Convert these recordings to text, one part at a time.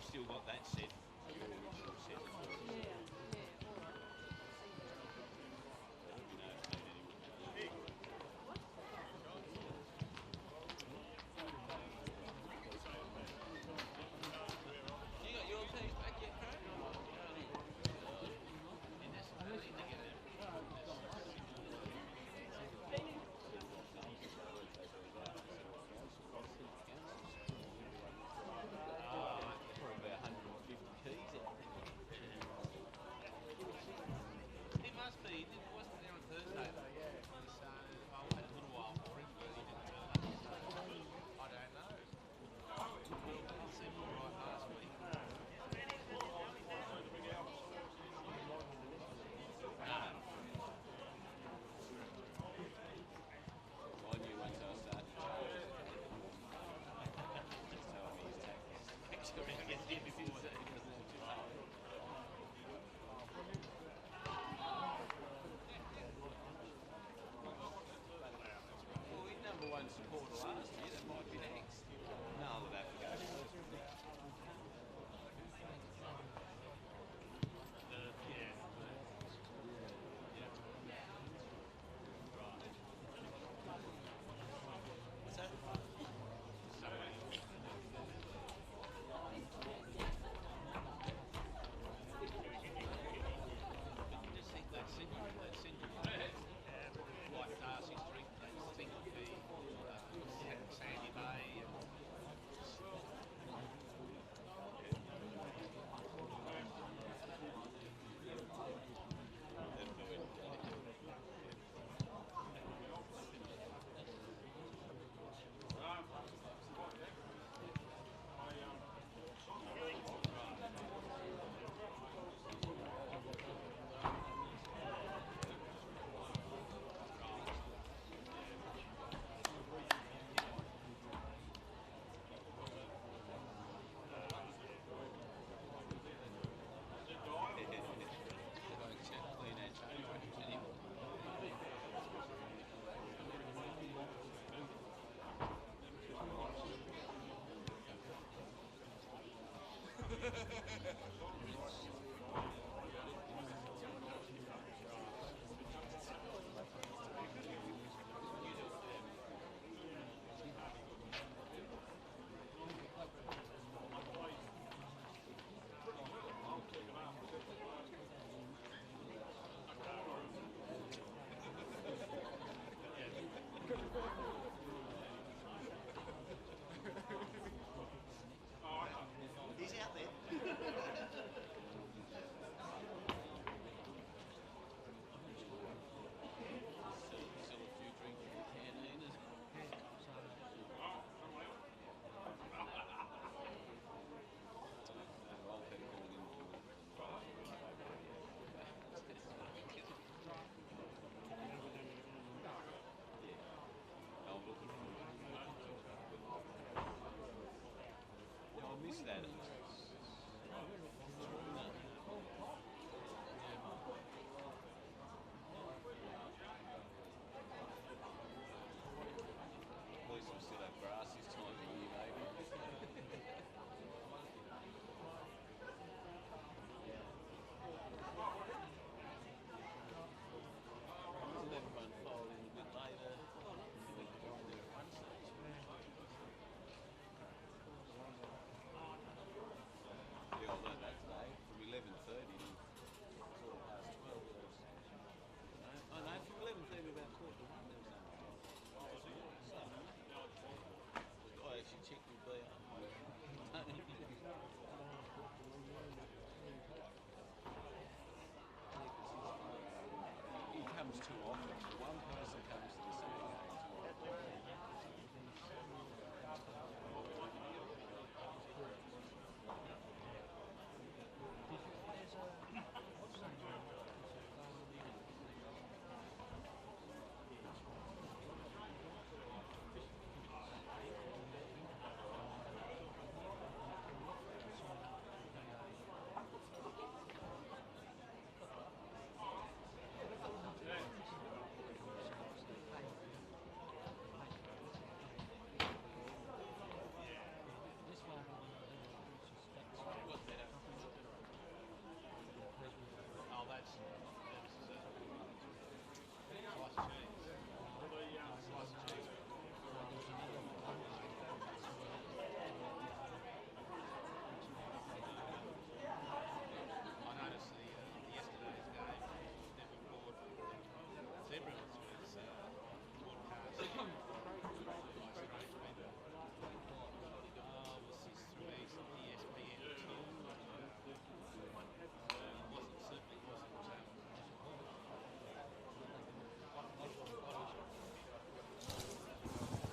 I've still got that set.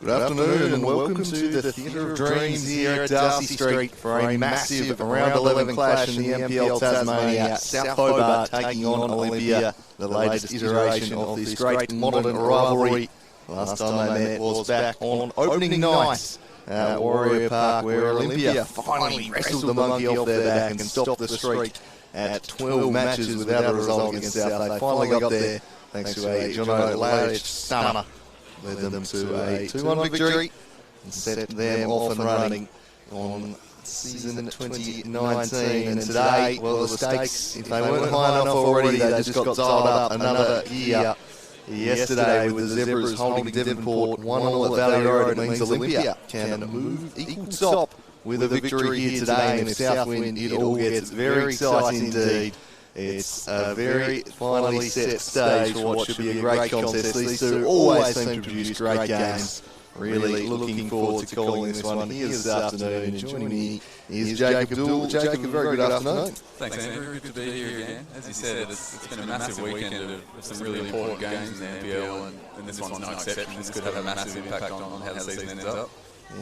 Good afternoon and welcome to the Theatre of Dreams here at Darcy Street for a massive round 11 clash in the NPL Tasmania. South Hobart taking on Olympia, the latest iteration of this great modern rivalry. Last time they met was back on opening night at Warrior Park, where Olympia finally wrestled the monkey off their back and stopped the streak at 12 matches without a result against South. They finally got there thanks to a Jono Ladich stunner. Led them to a 2-1 victory and set them off and running on season 2019. And today, well, the stakes, if they weren't high enough already, they just got dialed up another year. Yesterday, with the Zebras holding Devonport 1-1 at Valley Road, it means Olympia can move equal top with a victory here today. And if South win, it all gets very exciting indeed. It's a very finely set stage for what should be a great contest. These two always seem to produce great games. Really looking forward to calling this one here this afternoon. And joining me is Jacob Dool. Jacob, very good afternoon. Thanks, Andrew. Good to be here again. As you said, it's been a massive weekend of some really important games in the NPL, and this one's no exception. This could have a massive impact on how the season ends up.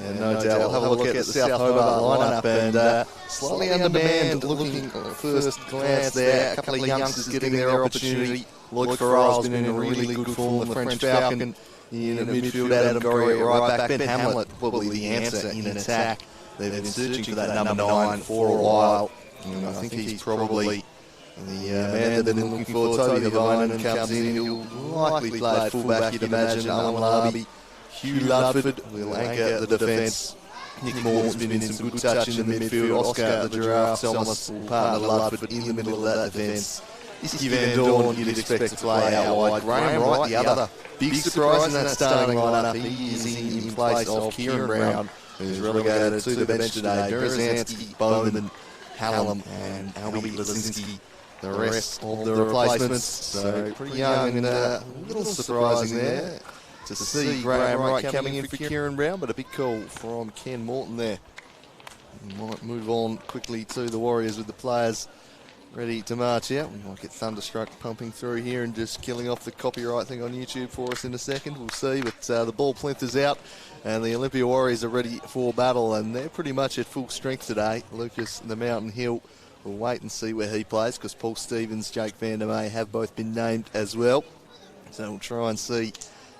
Yeah, no doubt. We'll have a look at the South Hobart lineup and slightly undermanned looking first glance there. A couple of youngsters getting their opportunity. Lloyd Farrell's been in a really good form. The French Falcon in midfield. Adam Gorrie at right back. Ben Hamlet probably the answer in attack. They've been searching for that number 9 for a while. I think he's probably the man they've been looking for. Toby Havainen comes in. He'll likely play at fullback, you'd imagine. Alan Larby. Hugh Ludford will anchor the defence. Nick Morton's been in some good touch in the midfield. Oscar the Giraffe Thomas will partner Ludford in the middle of that defence. Iski Van Dorn you'd expect to play out wide. Graham Wright, the other big surprise in that starting lineup. He is in place of Kieran Brown, who's relegated to the bench today. Durazansky, Bowman, Hallam and Albie Lazinski, the rest of the replacements. So pretty young and a little surprising there to see Graham Wright coming in for Kieran Brown, but a big call from Ken Morton there. We might move on quickly to the Warriors with the players ready to march out. We might get Thunderstruck pumping through here and just killing off the copyright thing on YouTube for us in a second. We'll see, but the ball plinthers out and the Olympia Warriors are ready for battle, and they're pretty much at full strength today. Lucas, the Mountain Hill, we'll wait and see where he plays because Paul Stevens, Jake Van der May have both been named as well. So we'll try and see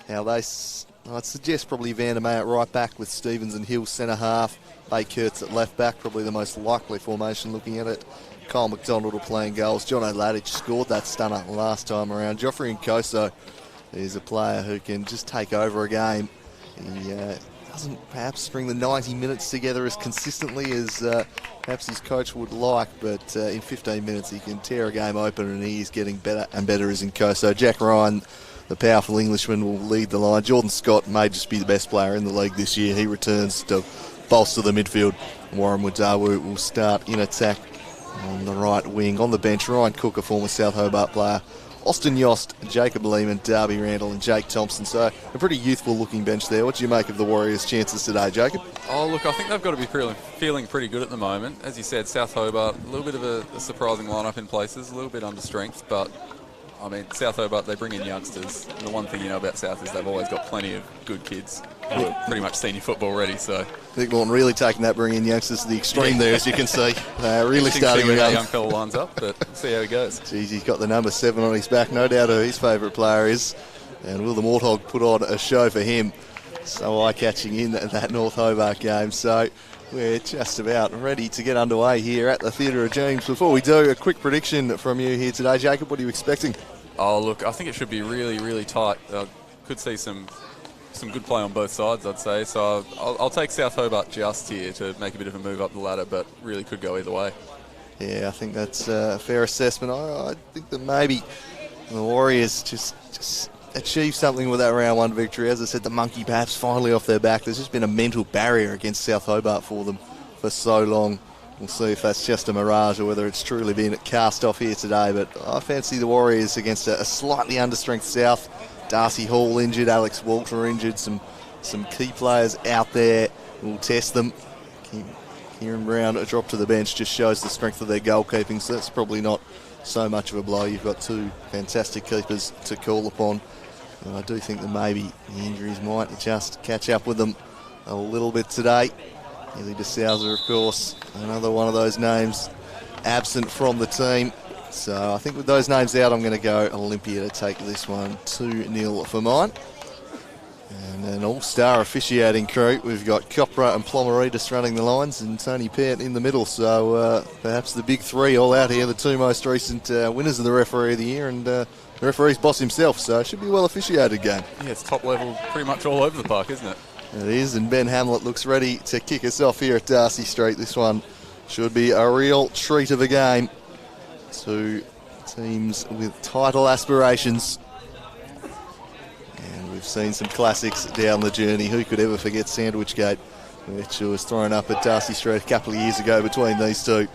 how they, I'd suggest probably Van der May at right back with Stevens and Hill centre half. Bay Kurtz at left back, probably the most likely formation looking at it. Kyle McDonald will playing goals. Jono Ladich scored that stunner last time around. Joffrey Nkoso is a player who can just take over a game. He doesn't perhaps string the 90 minutes together as consistently as perhaps his coach would like, but in 15 minutes he can tear a game open, and he is getting better and better as Nkoso. Jack Ryan, the powerful Englishman, will lead the line. Jordan Scott may just be the best player in the league this year. He returns to bolster the midfield. Warren Wadawu will start in attack on the right wing. On the bench, Ryan Cook, a former South Hobart player. Austin Yost, Jacob Lehman, Darby Randall and Jake Thompson. So a pretty youthful looking bench there. What do you make of the Warriors' chances today, Jacob? Oh, look, I think they've got to be feeling pretty good at the moment. As you said, South Hobart, a little bit of a surprising lineup in places, a little bit under strength, but I mean, South Hobart, they bring in youngsters. The one thing you know about South is they've always got plenty of good kids who are pretty much senior football ready. So Nick Morton really taking that, bringing youngsters to the extreme there, as you can see. Really starting with that young fella lines up, but we'll see how he goes. Geez, he's got the number 7 on his back. No doubt who his favourite player is. And will the Warthog put on a show for him? So eye-catching in that North Hobart game. So we're just about ready to get underway here at the Theatre of Dreams. Before we do, a quick prediction from you here today. Jacob, what are you expecting? Oh, look, I think it should be really, really tight. Could see some good play on both sides, I'd say. So I'll take South Hobart just here to make a bit of a move up the ladder, but really could go either way. Yeah, I think that's a fair assessment. I think that maybe the Warriors just achieve something with that round 1 victory. As I said, the monkey perhaps finally off their back. There's just been a mental barrier against South Hobart for them for so long. We'll see if that's just a mirage or whether it's truly been cast off here today. But I fancy the Warriors against a slightly understrength South. Darcy Hall injured, Alex Walter injured, some key players out there will test them. Kieran Brown, a drop to the bench, just shows the strength of their goalkeeping, so that's probably not so much of a blow. You've got 2 fantastic keepers to call upon. And I do think that maybe the injuries might just catch up with them a little bit today. Eli de Souza, of course, another one of those names absent from the team. So I think with those names out, I'm going to go Olympia to take this one 2-0 for mine. And an all-star officiating crew. We've got Copra and Plomaridis running the lines and Tony Pett in the middle. So perhaps the big three all out here, the two most recent winners of the Referee of the Year and the referee's boss himself. So it should be a well officiated game. Yeah, it's top level pretty much all over the park, isn't it? It is, and Ben Hamlet looks ready to kick us off here at Darcy Street. This one should be a real treat of a game. Two teams with title aspirations. And we've seen some classics down the journey. Who could ever forget Sandwich Gate, which was thrown up at Darcy Street a couple of years ago between these two.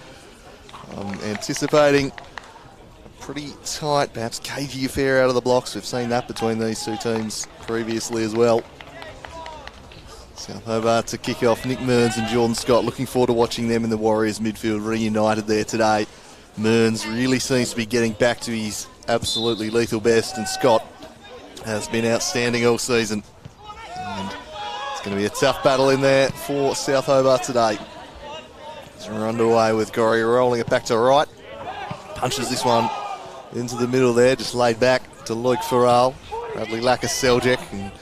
I'm anticipating a pretty tight, perhaps cagey affair out of the blocks. We've seen that between these two teams previously as well. South Hobart to kick off. Nick Mearns and Jordan Scott. Looking forward to watching them in the Warriors midfield reunited there today. Mearns really seems to be getting back to his absolutely lethal best, and Scott has been outstanding all season. And it's going to be a tough battle in there for South Hobart today. As we're underway with Gorrie rolling it back to right. Punches this one into the middle there, just laid back to Luke Farrell. Bradley Lackas-Seljack and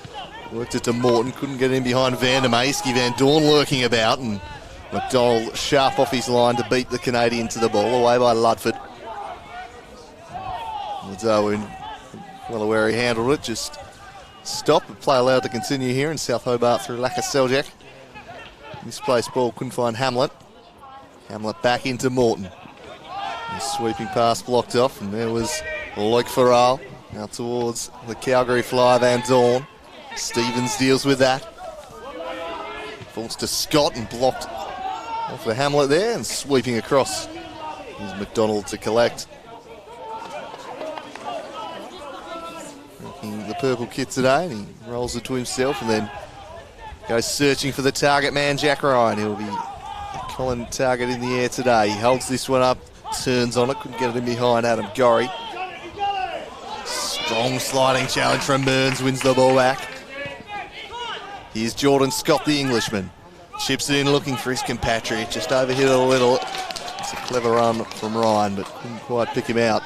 worked it to Morton, couldn't get in behind Vandermeer. Iski Van Dorn lurking about, and McDonald sharp off his line to beat the Canadian to the ball, away by Ludford. Darwin, well aware he handled it, just stop, but play allowed to continue here, and South Hobart through Lackas-Seljack. Misplaced ball, couldn't find Hamlet. Hamlet back into Morton. His sweeping pass blocked off, and there was Luke Farrell. Now towards the Calgary Flyer, Van Dorn. Stevens deals with that. Falls to Scott and blocked off the Hamlet there, and sweeping across is McDonald to collect. Rocking the purple kit today, and he rolls it to himself and then goes searching for the target man, Jack Ryan. He'll be a common target in the air today. He holds this one up, turns on it, couldn't get it in behind Adam Gorrie. Strong sliding challenge from Mearns, wins the ball back. Here's Jordan Scott, the Englishman. Chips it in looking for his compatriot, just overhit it a little. It's a clever run from Ryan, but couldn't quite pick him out.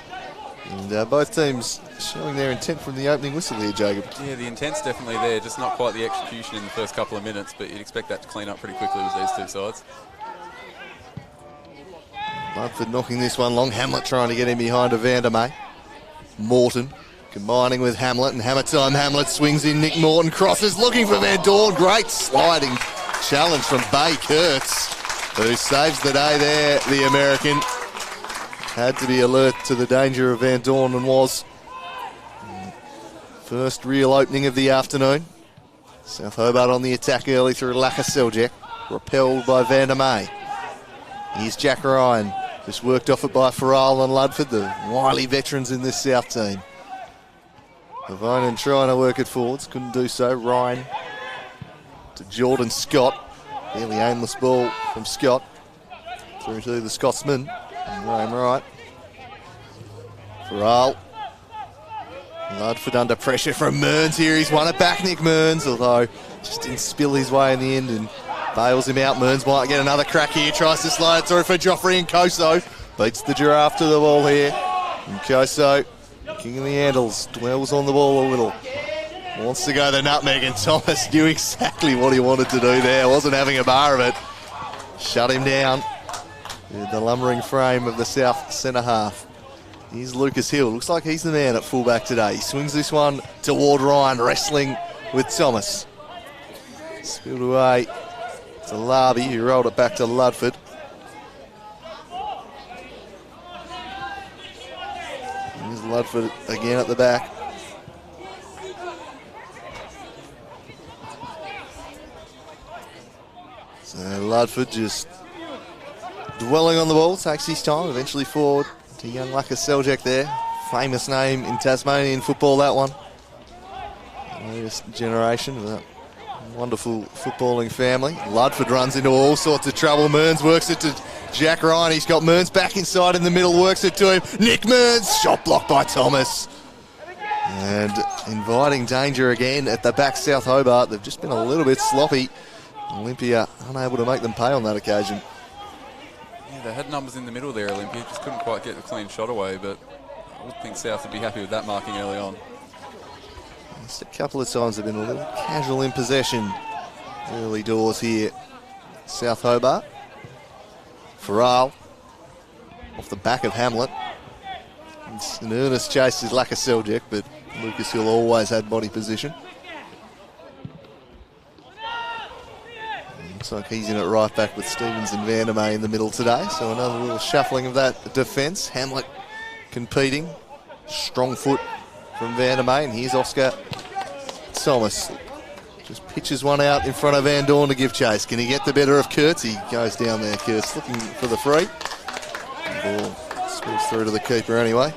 And both teams showing their intent from the opening whistle here, Jacob. Yeah, the intent's definitely there, just not quite the execution in the first couple of minutes, but you'd expect that to clean up pretty quickly with these two sides. Ludford knocking this one long. Hamlet trying to get in behind a Vandermeer. Morton combining with Hamlet, and hammer time. Hamlet swings in. Nick Morton crosses, looking for Van Dorn. Great sliding challenge from Bay Kurtz, who saves the day there, the American. Had to be alert to the danger of Van Dorn, and was. First real opening of the afternoon. South Hobart on the attack early through Lackas-Seljack, repelled by Vandermeer. Here's Jack Ryan, just worked off it by Farrell and Ludford, the wily veterans in this South team. Lavonen trying to work it forwards, couldn't do so. Ryan to Jordan Scott. Fairly aimless ball from Scott. Through to the Scotsman. And Graham Wright. Farrell. Ludford under pressure from Mearns here. He's won it back, Nick Mearns, although just didn't spill his way in the end and bails him out. Mearns might get another crack here. Tries to slide it through for Joffrey and Koso. Beats the Giraffe to the ball here. And Koso, king of the handles, dwells on the ball a little. Wants to go the nutmeg, and Thomas knew exactly what he wanted to do there. Wasn't having a bar of it. Shut him down with the lumbering frame of the South centre half. Here's Lucas Hill. Looks like he's the man at fullback today. He swings this one toward Ryan, wrestling with Thomas. Spilled away to Larby, who rolled it back to Ludford. Here's Ludford again at the back. So Ludford just dwelling on the ball, takes his time, eventually forward to young Lackas-Seljack there. Famous name in Tasmanian football, that one. Latest generation of that wonderful footballing family. Ludford runs into all sorts of trouble. Mearns works it to Jack Ryan. He's got Mearns back inside in the middle, works it to him. Nick Mearns, shot blocked by Thomas. And inviting danger again at the back, South Hobart. They've just been a little bit sloppy. Olympia unable to make them pay on that occasion. Yeah, they had numbers in the middle there, Olympia. Just couldn't quite get the clean shot away, but I would think South would be happy with that marking early on. Just a couple of times they've been a little casual in possession early doors here. South Hobart. Farrell off the back of Hamlet. It's an earnest chase is Lacka Seljuk, but Lucas Hill always had body position. Looks like he's in it right back with Stevens and Vandermeer in the middle today. So another little shuffling of that defence. Hamlet competing. Strong foot from Vandermeer. And here's Oscar Thomas. Just pitches one out in front of Van Dorn to give chase. Can he get the better of Kurtz? He goes down there, Kurtz, looking for the free. The ball spills through to the keeper anyway.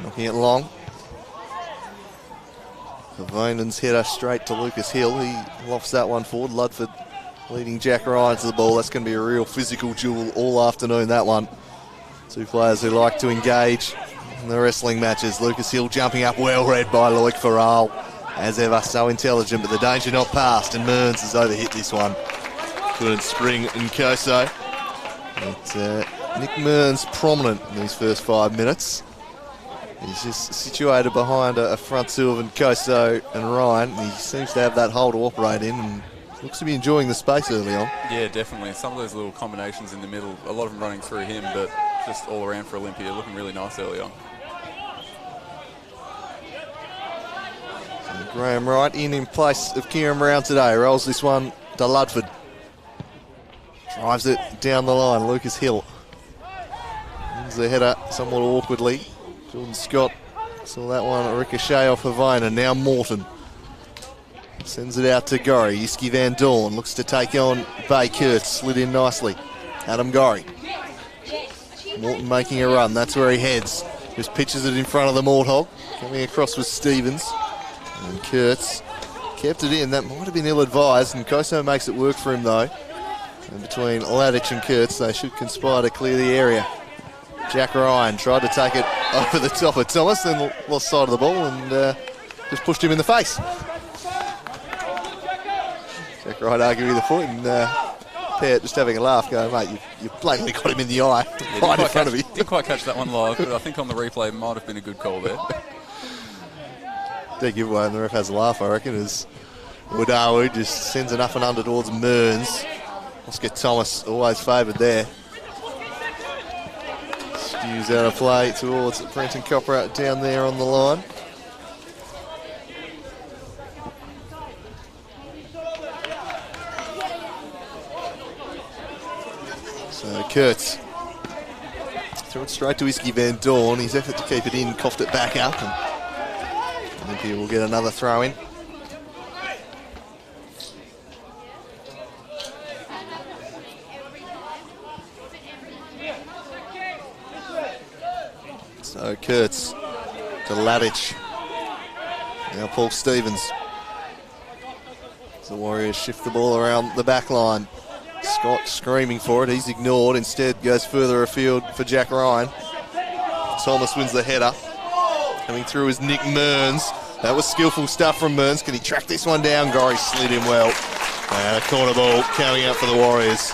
Knocking it long. Vainen's header straight to Lucas Hill. He lofts that one forward. Ludford leading Jack Ryan to the ball. That's going to be a real physical duel all afternoon, that one. Two players who like to engage in the wrestling matches. Lucas Hill jumping up, well read by Loic Farrell. As ever, so intelligent, but the danger not past, and Mearns has overhit this one. Couldn't spring Nkoso. But Nick Mearns prominent in these first 5 minutes. He's just situated behind a front two of Nkoso and Ryan. He seems to have that hole to operate in and looks to be enjoying the space early on. Yeah, definitely. Some of those little combinations in the middle, a lot of them running through him, but just all around for Olympia, looking really nice early on. So Graham Wright in place of Kieran Brown today. Rolls this one to Ludford. Drives it down the line. Lucas Hill wins the header somewhat awkwardly. Jordan Scott saw that one ricochet off of Vine, and now Morton sends it out to Gorry. Iski Van Dorn looks to take on Bay Kurtz. Slid in nicely. Adam Gorry. Morton making a run. That's where he heads. Just pitches it in front of the Morthog. Coming across with Stevens. And Kurtz kept it in. That might have been ill-advised. And Koso makes it work for him, though. And between Ladich and Kurtz, they should conspire to clear the area. Jack Ryan tried to take it over the top of Thomas, then lost sight of the ball and just pushed him in the face. Jack Ryan arguing with the foot, and Peart just having a laugh, going, mate, you blatantly got him in the eye, right in front of you. Didn't quite catch that one live, but I think on the replay might have been a good call there. Dead giveaway, and the ref has a laugh, I reckon, as Wadawu just sends it up and under towards Mearns. Oscar Thomas always favoured there. Skews out of play towards Brenton Copper down there on the line. So Kurtz threw it straight to Iski Van Dorn. His effort to keep it in coughed it back up, and I think he will get another throw in. So Kurtz to Ladich. Now Paul Stevens. The Warriors shift the ball around the back line. Scott screaming for it. He's ignored. Instead goes further afield for Jack Ryan. Thomas wins the header. Coming through is Nick Mearns. That was skillful stuff from Mearns. Can he track this one down? Gorry slid him well. And a corner ball coming out for the Warriors.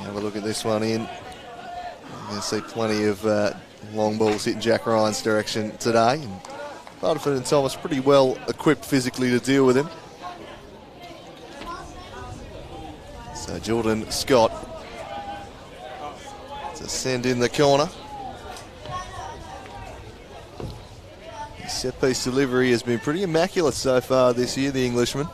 Have a look at this one in. You're going to see plenty of long balls hitting Jack Ryan's direction today. And Butterford and Thomas pretty well equipped physically to deal with him. So Jordan Scott to send in the corner. His set piece delivery has been pretty immaculate so far this year, the Englishman.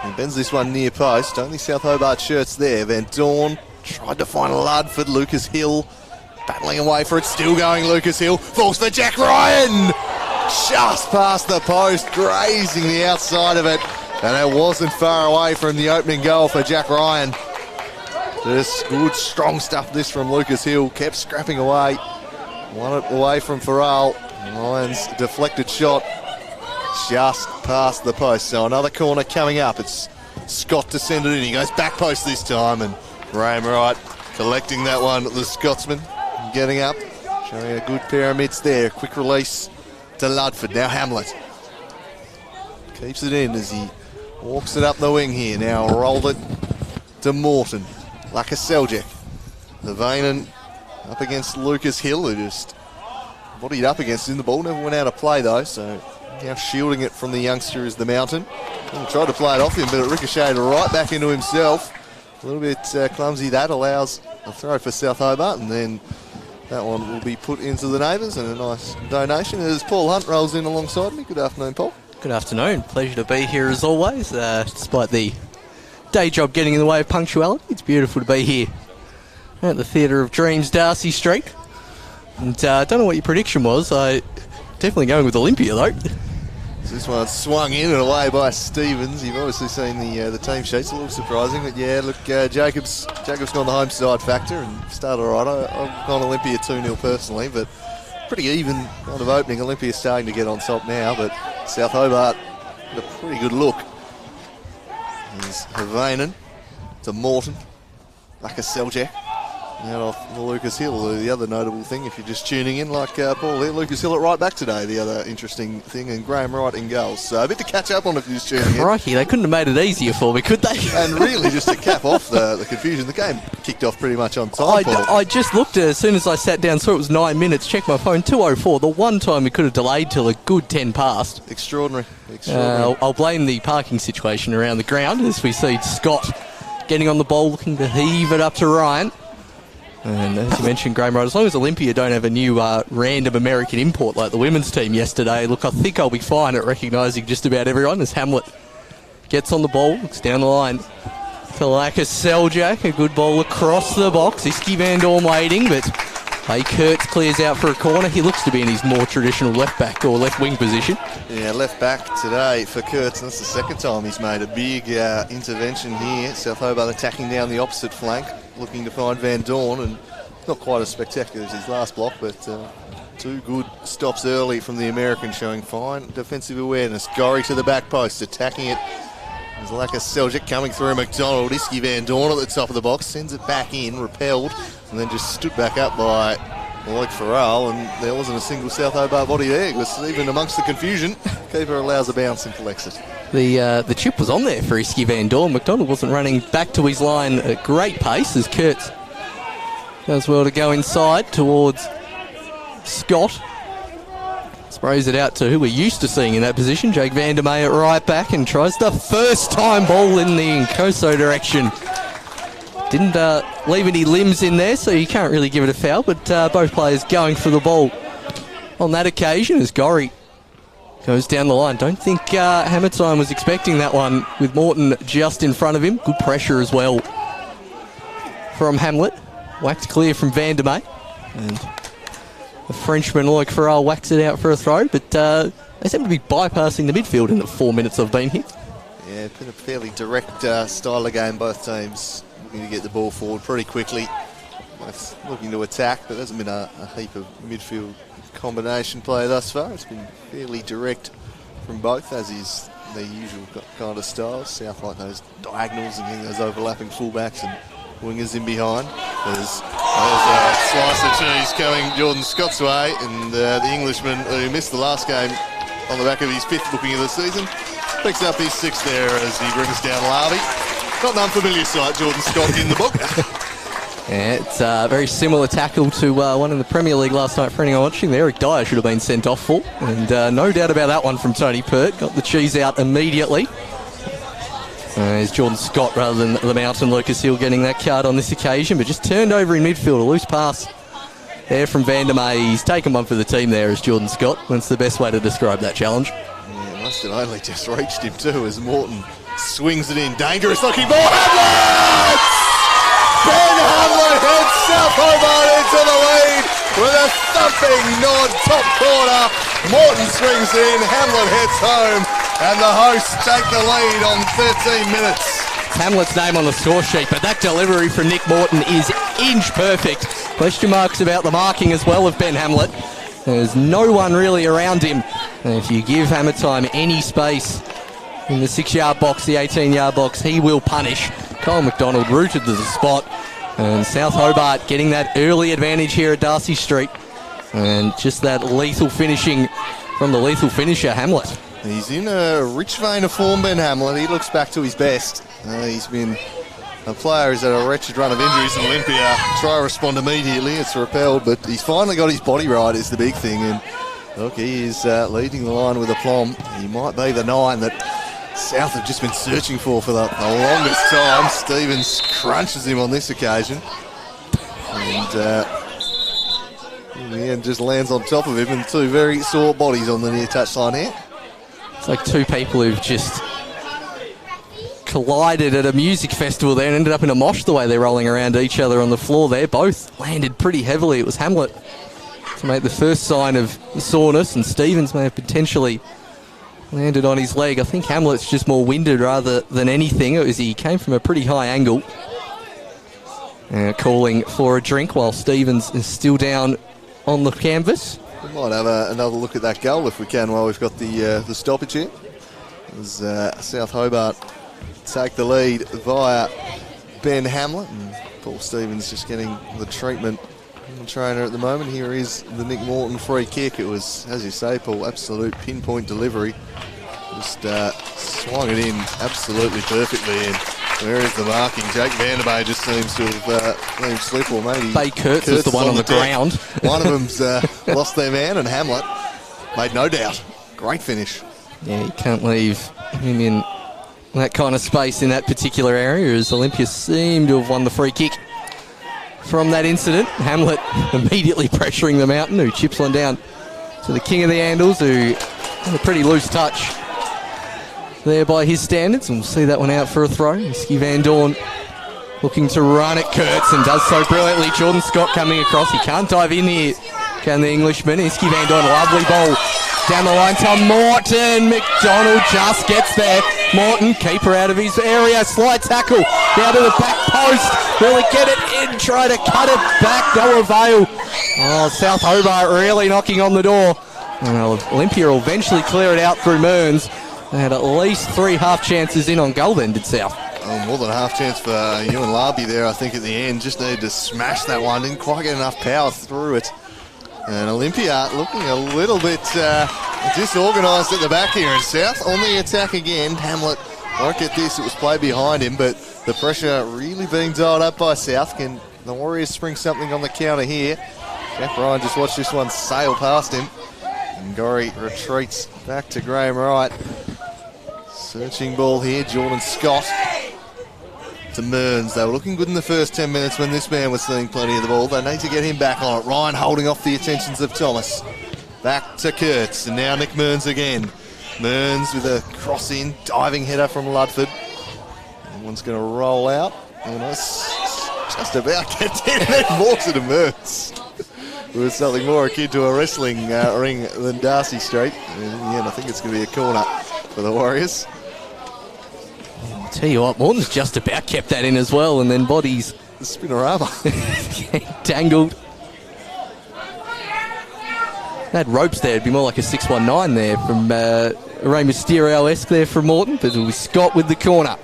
He bends this one near post. Only South Hobart shirts there. Van Dorn tried to find Ludford. Lucas Hill battling away for it. Still going Lucas Hill. Falls for Jack Ryan. Just past the post, grazing the outside of it. And it wasn't far away from the opening goal for Jack Ryan. Just good, strong stuff this from Lucas Hill. Kept scrapping away. Won it away from Farrell. Ryan's deflected shot just past the post. So another corner coming up. It's Scott to send it in. He goes back post this time, and Graham Wright collecting that one. The Scotsman getting up, showing a good pair of mitts there. Quick release to Ludford. Now Hamlet keeps it in as he walks it up the wing here. Now rolled it to Morton. Lakaseljak. Havainen up against Lucas Hill, who just bodied up against him. The ball never went out of play though, so now shielding it from the youngster is the Mountain. He tried to play it off him, but it ricocheted right back into himself. A little bit clumsy. That allows a throw for South Hobart, and then that one will be put into the neighbours, and a nice donation as Paul Hunt rolls in alongside me. Good afternoon, Paul. Good afternoon. Pleasure to be here as always. Despite the day job getting in the way of punctuality, it's beautiful to be here at the Theatre of Dreams, Darcy Street. And I don't know what your prediction was. I definitely going with Olympia though. This one swung in and away by Stevens. You've obviously seen the team sheets. A little surprising, but yeah, look, Jacob's gone the home side factor and started all right. I've gone Olympia 2-0 personally, but pretty even kind of opening. Olympia's starting to get on top now, but South Hobart with a pretty good look. Here's Havainen to Morton. Lakaseljak. Out off Lucas Hill. The other notable thing, if you're just tuning in like Paul here, Lucas Hill at right back today, the other interesting thing, and Graham Wright in goals. So a bit to catch up on if you're just tuning in. Crikey, they couldn't have made it easier for me, could they? And really, just to cap off the confusion, the game kicked off pretty much on time, Paul. I just looked at it as soon as I sat down, saw it was 9 minutes, checked my phone, 2:04. The one time we could have delayed till a good 10 past. Extraordinary. I'll blame the parking situation around the ground as we see Scott getting on the ball, looking to heave it up to Ryan. And as you mentioned, Graham Wright, as long as Olympia don't have a new random American import like the women's team yesterday, look, I think I'll be fine at recognising just about everyone as Hamlet gets on the ball, looks down the line to Lakaseljak, a good ball across the box. Iski Van Dorn waiting, but Kurtz clears out for a corner. He looks to be in his more traditional left back or left wing position. Yeah, left back today for Kurtz, and that's the second time he's made a big intervention here. South Hobart attacking down the opposite flank, looking to find Van Dorn, and not quite as spectacular as his last block, but two good stops early from the American, showing fine defensive awareness. Gorry to the back post, attacking it. There's Lakaseljak coming through McDonald. Iski Van Dorn at the top of the box, sends it back in, repelled, and then just stood back up by Lloyd Farrell, and there wasn't a single South Hobart body there. It was even amongst the confusion. Keeper allows a bounce and collects it. The chip was on there for Iski Van Dorn. McDonald wasn't running back to his line at great pace as Kurtz does well to go inside towards Scott. Sprays it out to who we're used to seeing in that position, Jake Van der May at right back, and tries the first time ball in the Nkoso direction. Didn't leave any limbs in there, so you can't really give it a foul, but both players going for the ball on that occasion as Gorry goes down the line. Don't think Hammertime was expecting that one with Morton just in front of him. Good pressure as well from Hamlet. Whacked clear from Van der May. And the Frenchman, like Farrell, whacks it out for a throw, but they seem to be bypassing the midfield in the 4 minutes I've been here. Yeah, been a fairly direct style of game, both teams looking to get the ball forward pretty quickly. Both looking to attack, but there hasn't been a heap of midfield combination play thus far. It's been fairly direct from both, as is their usual kind of styles. South like those diagonals and getting those overlapping fullbacks and wingers in behind. There's a slice of cheese coming Jordan Scott's way, and the Englishman who missed the last game on the back of his 5th booking of the season picks up his 6th there as he brings down Larby. Not an unfamiliar sight, Jordan Scott in the book. Yeah, it's a very similar tackle to one in the Premier League last night for anyone watching. Eric Dyer should have been sent off for, and no doubt about that one from Tony Pert. Got the cheese out immediately. There's Jordan Scott rather than the Mountain. Lucas Hill getting that card on this occasion, but just turned over in midfield. A loose pass there from Van der May. He's taken one for the team there as Jordan Scott. That's the best way to describe that challenge. Yeah, must have only just reached him too as Morton swings it in. Dangerous looking ball. Hamlet! Ben Hamlet heads South Hobart into the lead with a thumping nod top corner. Morton swings in. Hamlet heads home. And the hosts take the lead on 13 minutes. It's Hamlet's name on the score sheet, but that delivery from Nick Morton is inch perfect. Question marks about the marking as well of Ben Hamlet. There's no one really around him. And if you give Hammertime any space in the 6-yard box, the 18-yard box. He will punish. Cole McDonald rooted to the spot. And South Hobart getting that early advantage here at Darcy Street. And just that lethal finishing from the lethal finisher, Hamlet. He's in a rich vein of form, Ben Hamlet. He looks back to his best. He's been a player who's had a wretched run of injuries in Olympia. Try to respond immediately, it's repelled, but he's finally got his body right is the big thing. And look, he is leading the line with aplomb. He might be the 9 that South have just been searching for the longest time. Stevens crunches him on this occasion. And in the end just lands on top of him, and two very sore bodies on the near touchline here. It's like two people who've just collided at a music festival there and ended up in a mosh the way they're rolling around each other on the floor there. Both landed pretty heavily. It was Hamlet to make the first sign of soreness, and Stevens may have potentially landed on his leg. I think Hamlet's just more winded rather than anything. It was he came from a pretty high angle. Calling for a drink while Stevens is still down on the canvas. We might have another look at that goal if we can while we've got the stoppage here. As South Hobart take the lead via Ben Hamlet, and Paul Stevens just getting the treatment from the trainer at the moment. Here is the Nick Morton free kick. It was, as you say, Paul, absolute pinpoint delivery. Just swung it in absolutely perfectly. And where is the marking? Jake Vanderbay just seems to have let him slip, or maybe Bay Kurtz is the one on the ground. One of them's lost their man, and Hamlet made no doubt. Great finish. Yeah, you can't leave him in that kind of space in that particular area, as Olympia seem to have won the free kick from that incident. Hamlet immediately pressuring the Mountain, who chips one down to the king of the handles, who had a pretty loose touch there by his standards, and we'll see that one out for a throw. Iski Van Dorn looking to run at Kurtz, and does so brilliantly. Jordan Scott coming across. He can't dive in here, can the Englishman? Iski Van Dorn, lovely ball down the line to Morton. McDonald just gets there. Morton, keeper out of his area. Slide tackle down to the back post. Will he get it in? Try to cut it back. No avail. Oh, South Hobart really knocking on the door. Well, Olympia will eventually clear it out through Mearns. They had at least 3 half chances in on goal then, did South. Oh, more than a half chance for Ewan Larby there, I think, at the end. Just needed to smash that one. Didn't quite get enough power through it. And Olympia looking a little bit disorganised at the back here. And South on the attack again. Hamlet won't get this. It was play behind him, but the pressure really being dialed up by South. Can the Warriors spring something on the counter here? Jack Ryan just watched this one sail past him. And Gorry retreats back to Graham Wright. Searching ball here, Jordan Scott to Mearns. They were looking good in the first 10 minutes when this man was seeing plenty of the ball. They need to get him back on it. Ryan holding off the attentions of Thomas. Back to Kurtz, and now Nick Mearns again. Mearns with a cross-in, diving header from Ludford. And one's going to roll out. And it's just about gets in and walks it to Mearns. It was something more akin to a wrestling ring than Darcy Street. And in the end, I think it's going to be a corner for the Warriors. I'll tell you what, Morton's just about kept that in as well, and then bodies the spinorama tangled. That ropes there, it'd be more like a 619 there from Rey Mysterio-esque there from Morton, but it was Scott with the corner.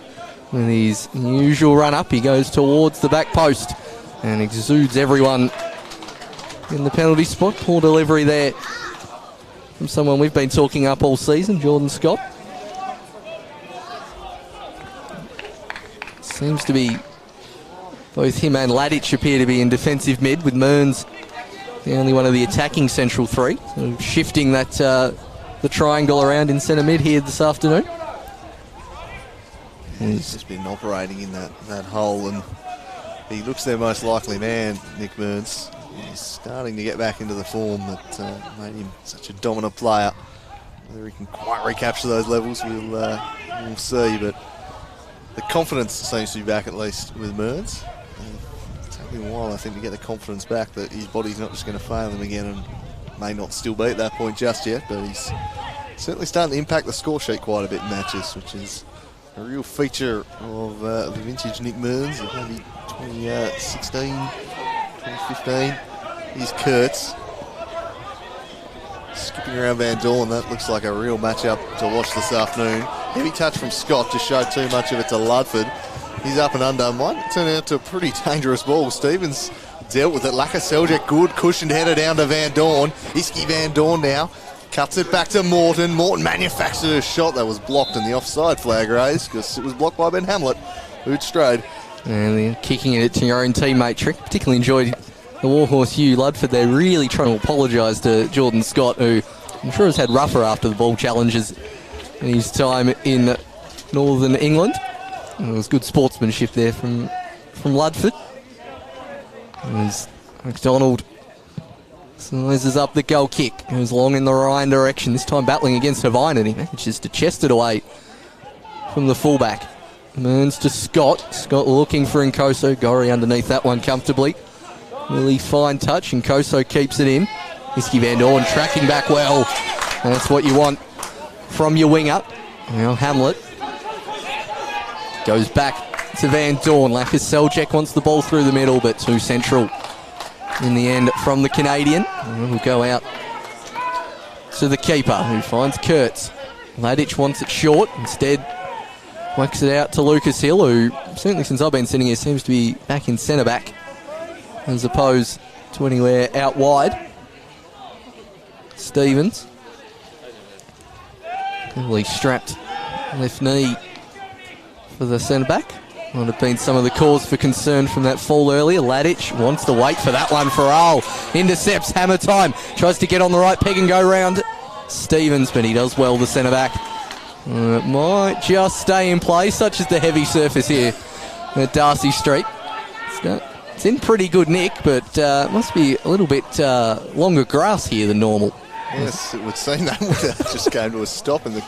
With his usual run up, he goes towards the back post and exudes everyone in the penalty spot. Poor delivery there from someone we've been talking up all season, Jordan Scott. Seems to be both him and Ladic appear to be in defensive mid, with Mearns the only one of the attacking central three. So shifting that the triangle around in centre mid here this afternoon. He's just been operating in that hole, and he looks their most likely man, Nick Mearns. He's starting to get back into the form that made him such a dominant player. Whether he can quite recapture those levels, we'll see, but the confidence seems to be back, at least with Mearns. It's taking a while, I think, to get the confidence back that his body's not just going to fail him again, and may not still be at that point just yet, but he's certainly starting to impact the score sheet quite a bit in matches, which is a real feature of the vintage Nick Mearns, of maybe 2016, 2015. Here's Kurtz skipping around Van Dorn. That looks like a real matchup to watch this afternoon. Heavy touch from Scott just showed too much of it to Ludford. He's up and under. Might turn out to a pretty dangerous ball. Stevens dealt with it. Laka good cushioned header down to Van Dorn. Iski Van Dorn now cuts it back to Morton. Morton manufactured a shot that was blocked and the offside flag raised because it was blocked by Ben Hamlet, who'd strayed. And then kicking it to your own teammate, Trick. Particularly enjoyed the Warhorse Hugh Ludford there, really trying to apologise to Jordan Scott, who I'm sure has had rougher after the ball challenges in his time in Northern England. And it was good sportsmanship there from Ludford. As McDonald slices up the goal kick. It was long in the Ryan direction, this time battling against Havine, and he manages to chest it away from the fullback. Mearns to Scott. Scott looking for Nkoso. Gorry underneath that one comfortably. Really fine touch. Nkoso keeps it in. Iski Van Dorn tracking back well. And that's what you want from your winger. Now Hamlet goes back to Van Dorn. Lakas Seljack wants the ball through the middle, but too central in the end from the Canadian. And we'll go out to the keeper, who finds Kurtz. Ladich wants it short. Instead, whacks it out to Lucas Hill, who certainly since I've been sitting here seems to be back in centre back as opposed to anywhere out wide. Stevens. Heavily strapped left knee for the centre back. Might have been some of the cause for concern from that fall earlier. Ladich wants to wait for that one. Farrell intercepts, hammer time. Tries to get on the right peg and go round Stevens, but he does well, the centre back. It might just stay in place, such as the heavy surface here at Darcy Street. It's in pretty good nick, but must be a little bit longer grass here than normal. Yes, it would seem that would just came to a stop in the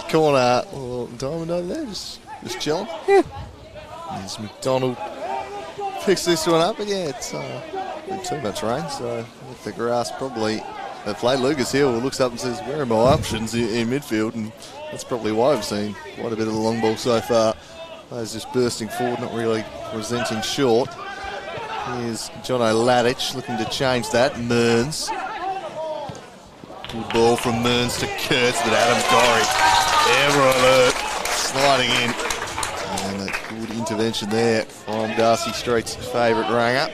corner. Oh, Diamond over there, just chilling. Yeah. As McDonald picks this one up, but yeah, it's been too much rain, so with the grass probably. They played Lucas Hill, who looks up and says, where are my options in midfield? And that's probably why we've seen quite a bit of the long ball so far. Players just bursting forward, not really presenting short. Here's Jono Ladich looking to change that. Mearns. Good ball from Mearns to Kurtz, but Adam Gorry, ever alert, sliding in. And a good intervention there from Darcy Street's favourite ranger.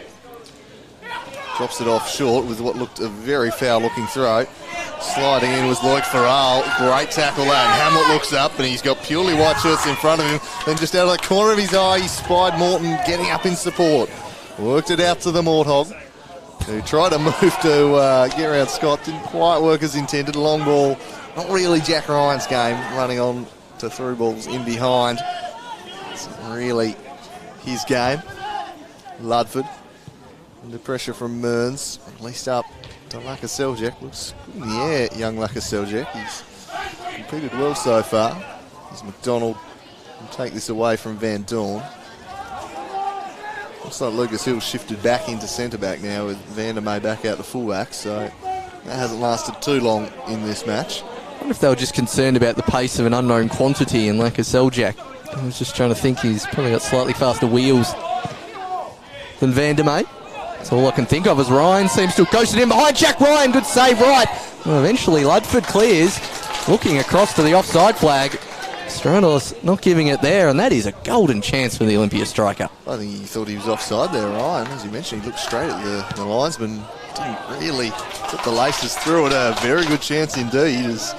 Drops it off short with what looked a very foul-looking throw. Sliding in was Lloyd Farrell. Great tackle there. And Hamlet looks up and he's got purely white shirts in front of him. Then just out of the corner of his eye, he spied Morton getting up in support. Worked it out to the Morthog, who tried to move to get around Scott. Didn't quite work as intended. Long ball. Not really Jack Ryan's game, running on to through balls in behind. It's not really his game. Ludford. Under pressure from Mearns, released up to Laka Seljack. Looks good in the air, young Laka Seljack. He's competed well so far. As McDonald will take this away from Van Dorn. Looks like Lucas Hill shifted back into centre-back now with Vandermeer back out to full-back, so that hasn't lasted too long in this match. I wonder if they were just concerned about the pace of an unknown quantity in Laka Seljack. I was just trying to think he's probably got slightly faster wheels than Vandermeer. That's all I can think of as Ryan seems to have ghosted in behind. Jack Ryan, good save right. Well, eventually Ludford clears, looking across to the offside flag. Stratos not giving it there, and that is a golden chance for the Olympia striker. I think he thought he was offside there, Ryan. As you mentioned, he looked straight at the linesman. Didn't really put the laces through it. A very good chance indeed. As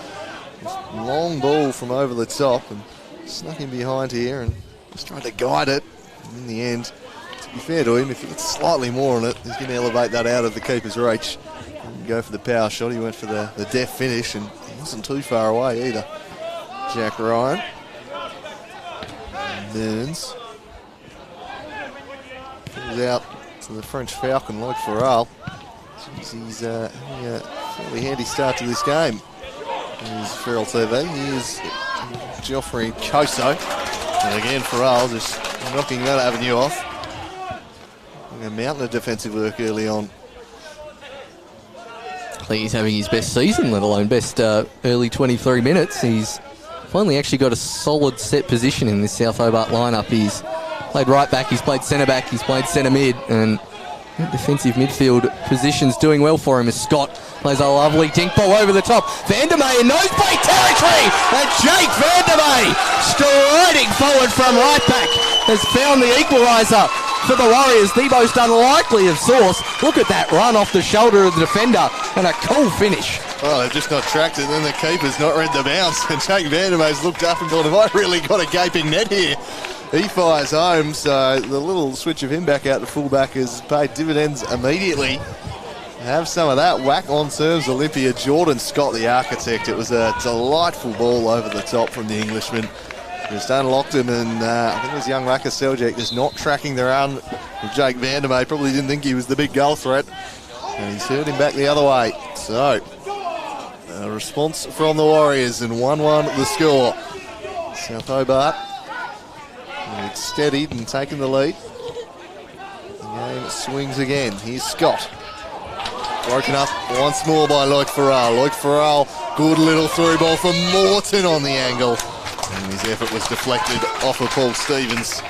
long ball from over the top and snuck in behind here and just tried to guide it. And in the end, to be fair to him, if he gets slightly more on it, he's going to elevate that out of the keeper's reach and go for the power shot. He went for the deft finish and he wasn't too far away either. Jack Ryan. Mearns. Comes out to the French Falcon, Lloyd Farrell. He's having a fairly handy start to this game. Here's Feral TV. Here's Geoffrey Koso. And again, Farrell just knocking that avenue off. A mountain of defensive work early on. I think he's having his best season, let alone best early 23 minutes. He's finally actually got a solid set position in this South Hobart lineup. He's played right back, he's played centre back, he's played centre mid, and That defensive midfield position's doing well for him as Scott plays a lovely dink ball over the top. Vandermeer in nosebleed territory, and Jake Vandermeer striding forward from right back has found the equaliser for the Warriors, the most unlikely of sorts. Look at that run off the shoulder of the defender and a cool finish. Well, they've just not tracked it, and then the keeper's not read the bounce. And Jake Vandermeer's looked up and thought, have I really got a gaping net here? He fires home, so the little switch of him back out to fullback has paid dividends immediately. Have some of that. Whack on serves Olympia. Jordan Scott, the architect. It was a delightful ball over the top from the Englishman. Just unlocked him, and I think it was young Laka Seljack just not tracking the run of Jake Vandermeer. Probably didn't think he was the big goal threat, and he's hurt him back the other way. So, a response from the Warriors, and 1-1 the score. South Hobart it's steadied and taken the lead. The game swings again. Here's Scott. Broken up once more by Loic Farrell. Loic Farrell, good little through ball from Morton on the angle. And his effort was deflected off of Paul Stevens.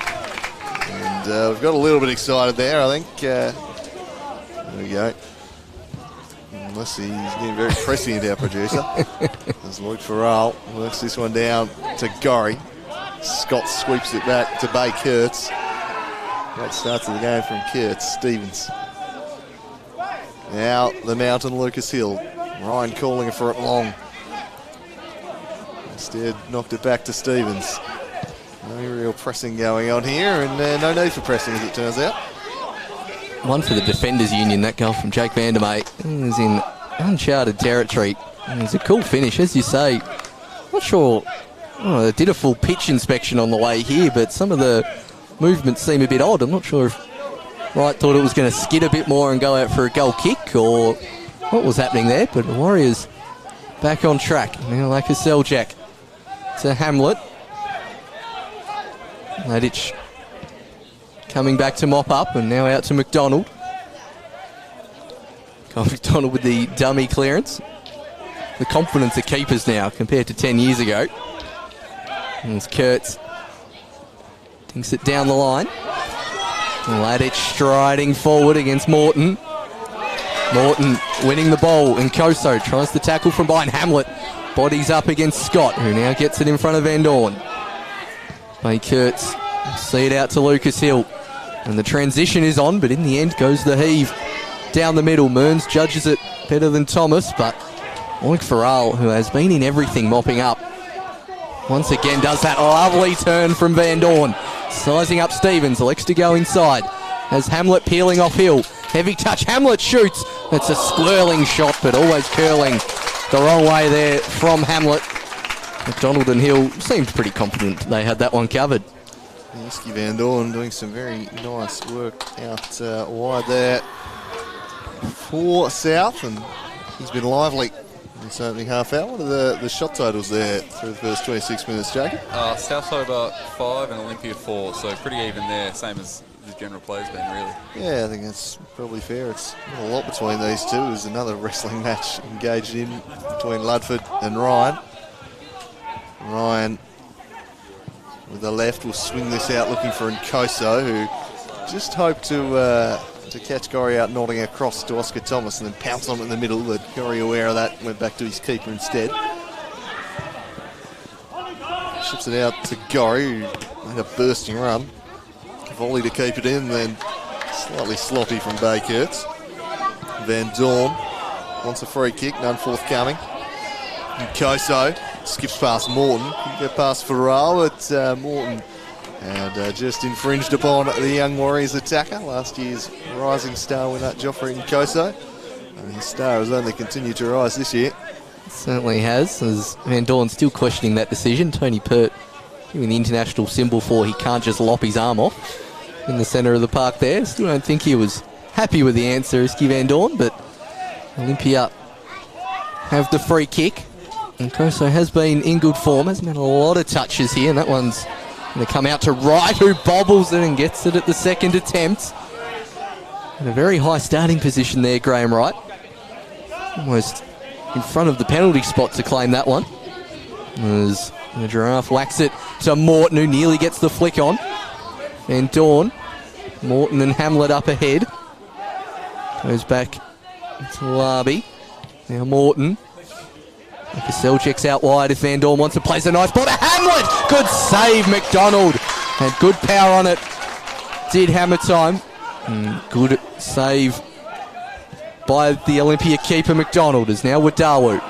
And we've got a little bit excited there, I think. There we go. Unless he's getting very prescient, our producer. As Loic Farrell works this one down to Gorry. Scott sweeps it back to Bay Kurtz. Great start to the game from Kurtz. Stevens. Now the mountain, Lucas Hill. Ryan calling for it long. Instead, knocked it back to Stevens. No real pressing going on here, and no need for pressing as it turns out. One for the defenders union, that goal from Jake Vandermeer. It was in uncharted territory. It was a cool finish, as you say. Not sure. Oh, they did a full pitch inspection on the way here, but some of the movements seem a bit odd. I'm not sure if Wright thought it was going to skid a bit more and go out for a goal kick, or what was happening there. But the Warriors back on track. Now like a Seljack to Hamlet. Ladich coming back to mop up, and now out to McDonald. Kyle McDonald with the dummy clearance. The confidence of keepers now compared to 10 years ago. And as Kurtz dinks it down the line. Ladich striding forward against Morton. Morton winning the ball, and Koso tries to tackle from behind. Hamlet bodies up against Scott, who now gets it in front of Van Dorn. Bay Kurtz see it out to Lucas Hill, and the transition is on, but in the end goes the heave down the middle. Mearns judges it better than Thomas, but Loic Farrell, who has been in everything mopping up, once again does that lovely turn from Van Dorn. Sizing up Stevens, elects to go inside. Has Hamlet peeling off Hill. Heavy touch, Hamlet shoots. It's a swirling shot, but always curling the wrong way there from Hamlet. McDonald and Hill seemed pretty confident they had that one covered. Niski Van Dorn doing some very nice work out wide there for South, and he's been lively in this opening half hour. What are the shot totals there through the first 26 minutes, Jacob? South Hobart 5 and Olympia 4, so pretty even there, same as the general play's been, really. Yeah, I think that's probably fair. It's not a lot between these two. There's another wrestling match engaged in between Ludford and Ryan. Ryan with the left will swing this out looking for Nkoso, who just hoped to catch Gorry out nodding across to Oscar Thomas and then pounce on it in the middle, but Gorry, aware of that, went back to his keeper instead. Ships it out to Gorry, who made a bursting run. Volley to keep it in, then slightly sloppy from Bay Kurtz. Van Dorn wants a free kick, none forthcoming. Nkoso skips past Morton, couldn't get past Farrell, but Morton and just infringed upon the young Warriors attacker, last year's rising star winner Joffrey Nkoso. And his star has only continued to rise this year. Certainly has, as Van Dorn still questioning that decision. Tony Pert giving the international symbol for he can't just lop his arm off in the centre of the park there. Still don't think he was happy with the answer, Iski Van Dorn, but Olympia have the free kick. And Koso has been in good form, hasn't had a lot of touches here, and that one's going to come out to Wright, who bobbles it and gets it at the second attempt. In a very high starting position there, Graham Wright. Almost in front of the penalty spot to claim that one. As the Giraffe whacks it to Morton, who nearly gets the flick on. And Dorn, Morton and Hamlet up ahead. Goes back to Larby. Now Morton. Selchek's out wide if Van Dorn wants to place a nice ball to Hamlet. Good save, McDonald. Had good power on it. Did Hammer time. Good save by the Olympia keeper. McDonald is now with Dawu.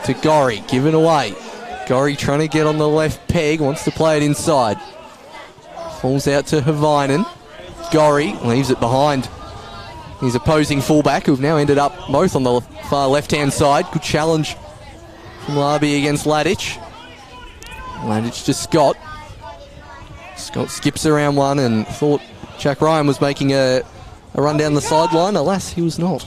To Gorry, given away. Gorry trying to get on the left peg, wants to play it inside. Falls out to Havainen. Gorry leaves it behind his opposing fullback, who've now ended up both on the far left-hand side. Good challenge from Larby against Ladich. Ladich to Scott. Scott skips around one and thought Jack Ryan was making a run down the sideline. Alas, he was not.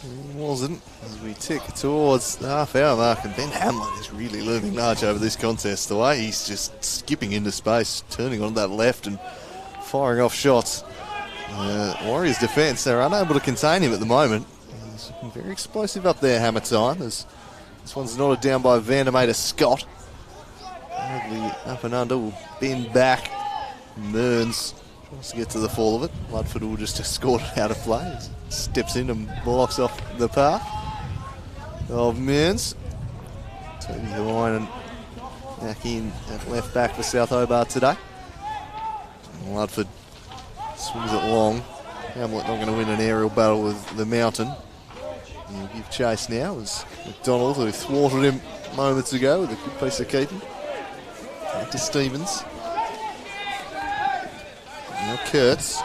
He wasn't. As we tick towards the half-hour mark, and Ben Hamlet is really looming large over this contest. The way he's just skipping into space, turning on that left and firing off shots. Warriors defence, they're unable to contain him at the moment. He's looking very explosive up there, Hammer time. As this one's knotted down by Vandermeer Scott. Ugly up and under, will bend back. Mearns tries to get to the fall of it. Ludford will just escort it out of play. Steps in and blocks off the path of Mearns. Toby Hawaiian back in at left back for South Hobart today. And Ludford swings it long. Hamlet not going to win an aerial battle with the Mountain. He'll give chase now as McDonald, who thwarted him moments ago with a good piece of keeping. Back to Stevens. Now Kurtz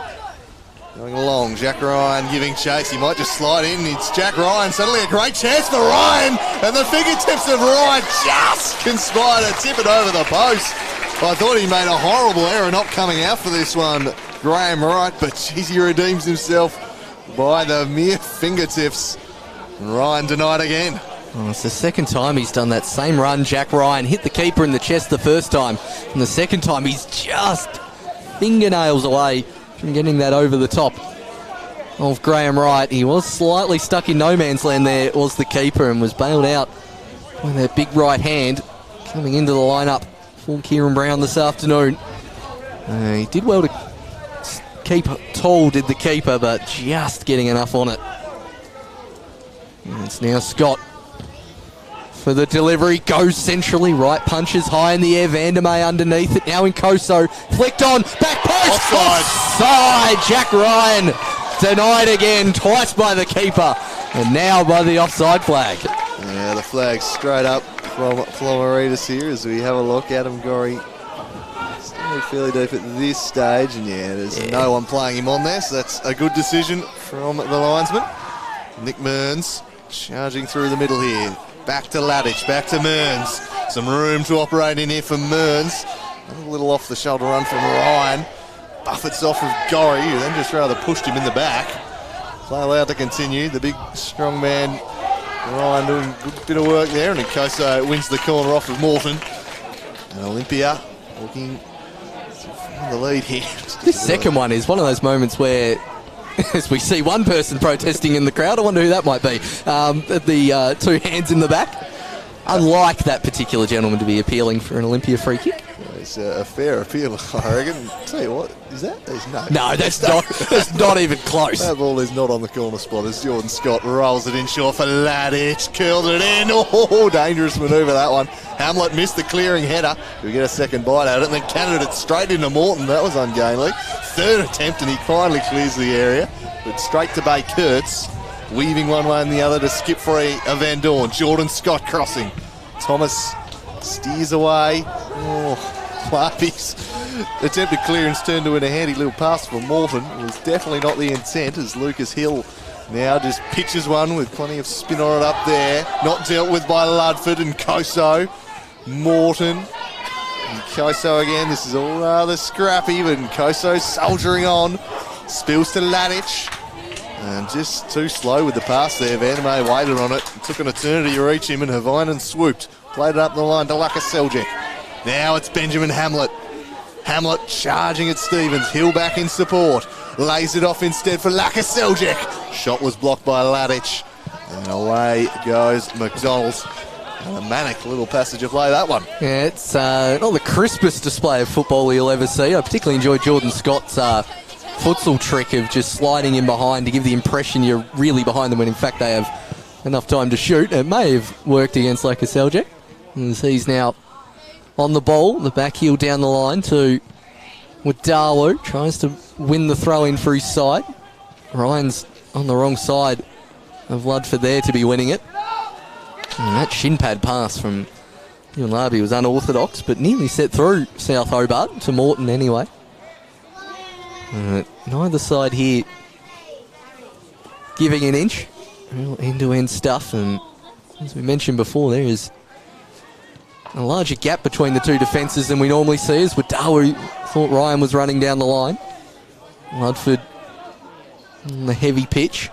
going along. Jack Ryan giving chase. He might just slide in. It's Jack Ryan. Suddenly a great chance for Ryan. And the fingertips of Ryan just conspire to tip it over the post. I thought he made a horrible error not coming out for this one, Graham Wright. But geez, he redeems himself by the mere fingertips. Ryan denied again. Oh, it's the second time he's done that same run. Jack Ryan hit the keeper in the chest the first time. And the second time he's just fingernails away from getting that over the top of Graham Wright. He was slightly stuck in no man's land there, was the keeper, and was bailed out by that big right hand coming into the lineup for Kieran Brown this afternoon. He did well to keep tall, did the keeper, but just getting enough on it. And it's now Scott for the delivery, goes centrally, right punches high in the air, Vandermeer underneath it, now in Koso, flicked on, back post, offside, Jack Ryan denied again, twice by the keeper, and now by the offside flag. Yeah, the flag's straight up from Floridas here as we have a look. Adam Gorry still fairly deep at this stage, and there's no one playing him on there, so that's a good decision from the linesman. Nick Mearns charging through the middle here. Back to Ladich, back to Mearns. Some room to operate in here for Mearns. A little off the shoulder run from Ryan. Buffets off of Gorry, who then just rather pushed him in the back. Play allowed to continue. The big strong man Ryan doing a good bit of work there, and Koso wins the corner off of Morton. And Olympia looking for the lead here. This second one is one of those moments where, as we see one person protesting in the crowd, I wonder who that might be. The two hands in the back. Unlike that particular gentleman to be appealing for an Olympia free kick. It's a fair appeal, I reckon. Tell you what, is that? No, that's not even close. That ball is not on the corner spot as Jordan Scott rolls it in short for Ladich. Curled it in. Oh, dangerous manoeuvre that one. Hamlet missed the clearing header. We get a second bite at it and then cannoned it straight into Morton. That was ungainly. Third attempt and he finally clears the area. But straight to Bay Kurtz. Weaving one way and the other to skip free of Van Dorn. Jordan Scott crossing. Thomas steers away. Larby's attempted clearance turned to a handy little pass for Morton. It was definitely not the intent as Lucas Hill now just pitches one with plenty of spin on it up there. Not dealt with by Ludford and Koso. Morton and Koso again. This is all rather scrappy, but Koso soldiering on. Spills to Ladich. And just too slow with the pass there. Vandermeer waited on it. It took an eternity to reach him and Havainen swooped. Played it up the line to Laka Seljuk. Now it's Benjamin Hamlet. Hamlet charging at Stevens. Hill back in support. Lays it off instead for Laka Seljuk. Shot was blocked by Ladich. And away goes McDonald. And a manic little passage of play, that one. Yeah, it's not the crispest display of football you'll ever see. I particularly enjoyed Jordan Scott's futsal trick of just sliding in behind to give the impression you're really behind them when in fact they have enough time to shoot. It may have worked against Laka Seljac, as he's now on the ball. The back heel down the line to Wadawu. Tries to win the throw in for his side. Ryan's on the wrong side of Ludford there to be winning it. And that shin pad pass from Labi was unorthodox, but nearly set through South Hobart, to Morton anyway. Neither side here giving an inch. Real end-to-end stuff, and as we mentioned before, there is a larger gap between the two defences than we normally see, as Wadawu thought Ryan was running down the line. Ludford on the heavy pitch,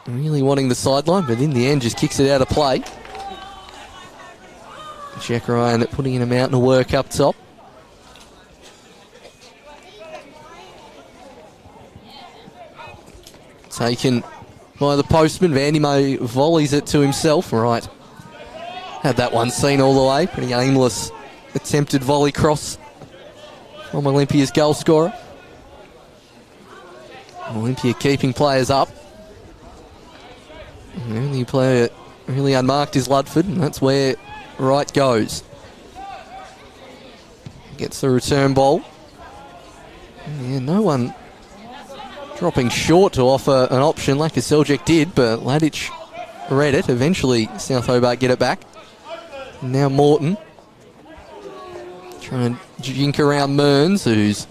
really wanting the sideline, but in the end just kicks it out of play. Jack Ryan putting in a mountain of work up top. Taken by the postman. Vandermeer volleys it to himself. Right. Had that one seen all the way. Pretty aimless attempted volley cross from Olympia's goal scorer. Olympia keeping players up. And the only player really unmarked is Ludford, and that's where Wright goes. Gets the return ball. Yeah, no one dropping short to offer an option like a Seljac did, but Ladic read it. Eventually South Hobart get it back. Now Morton trying to jink around Mearns, who's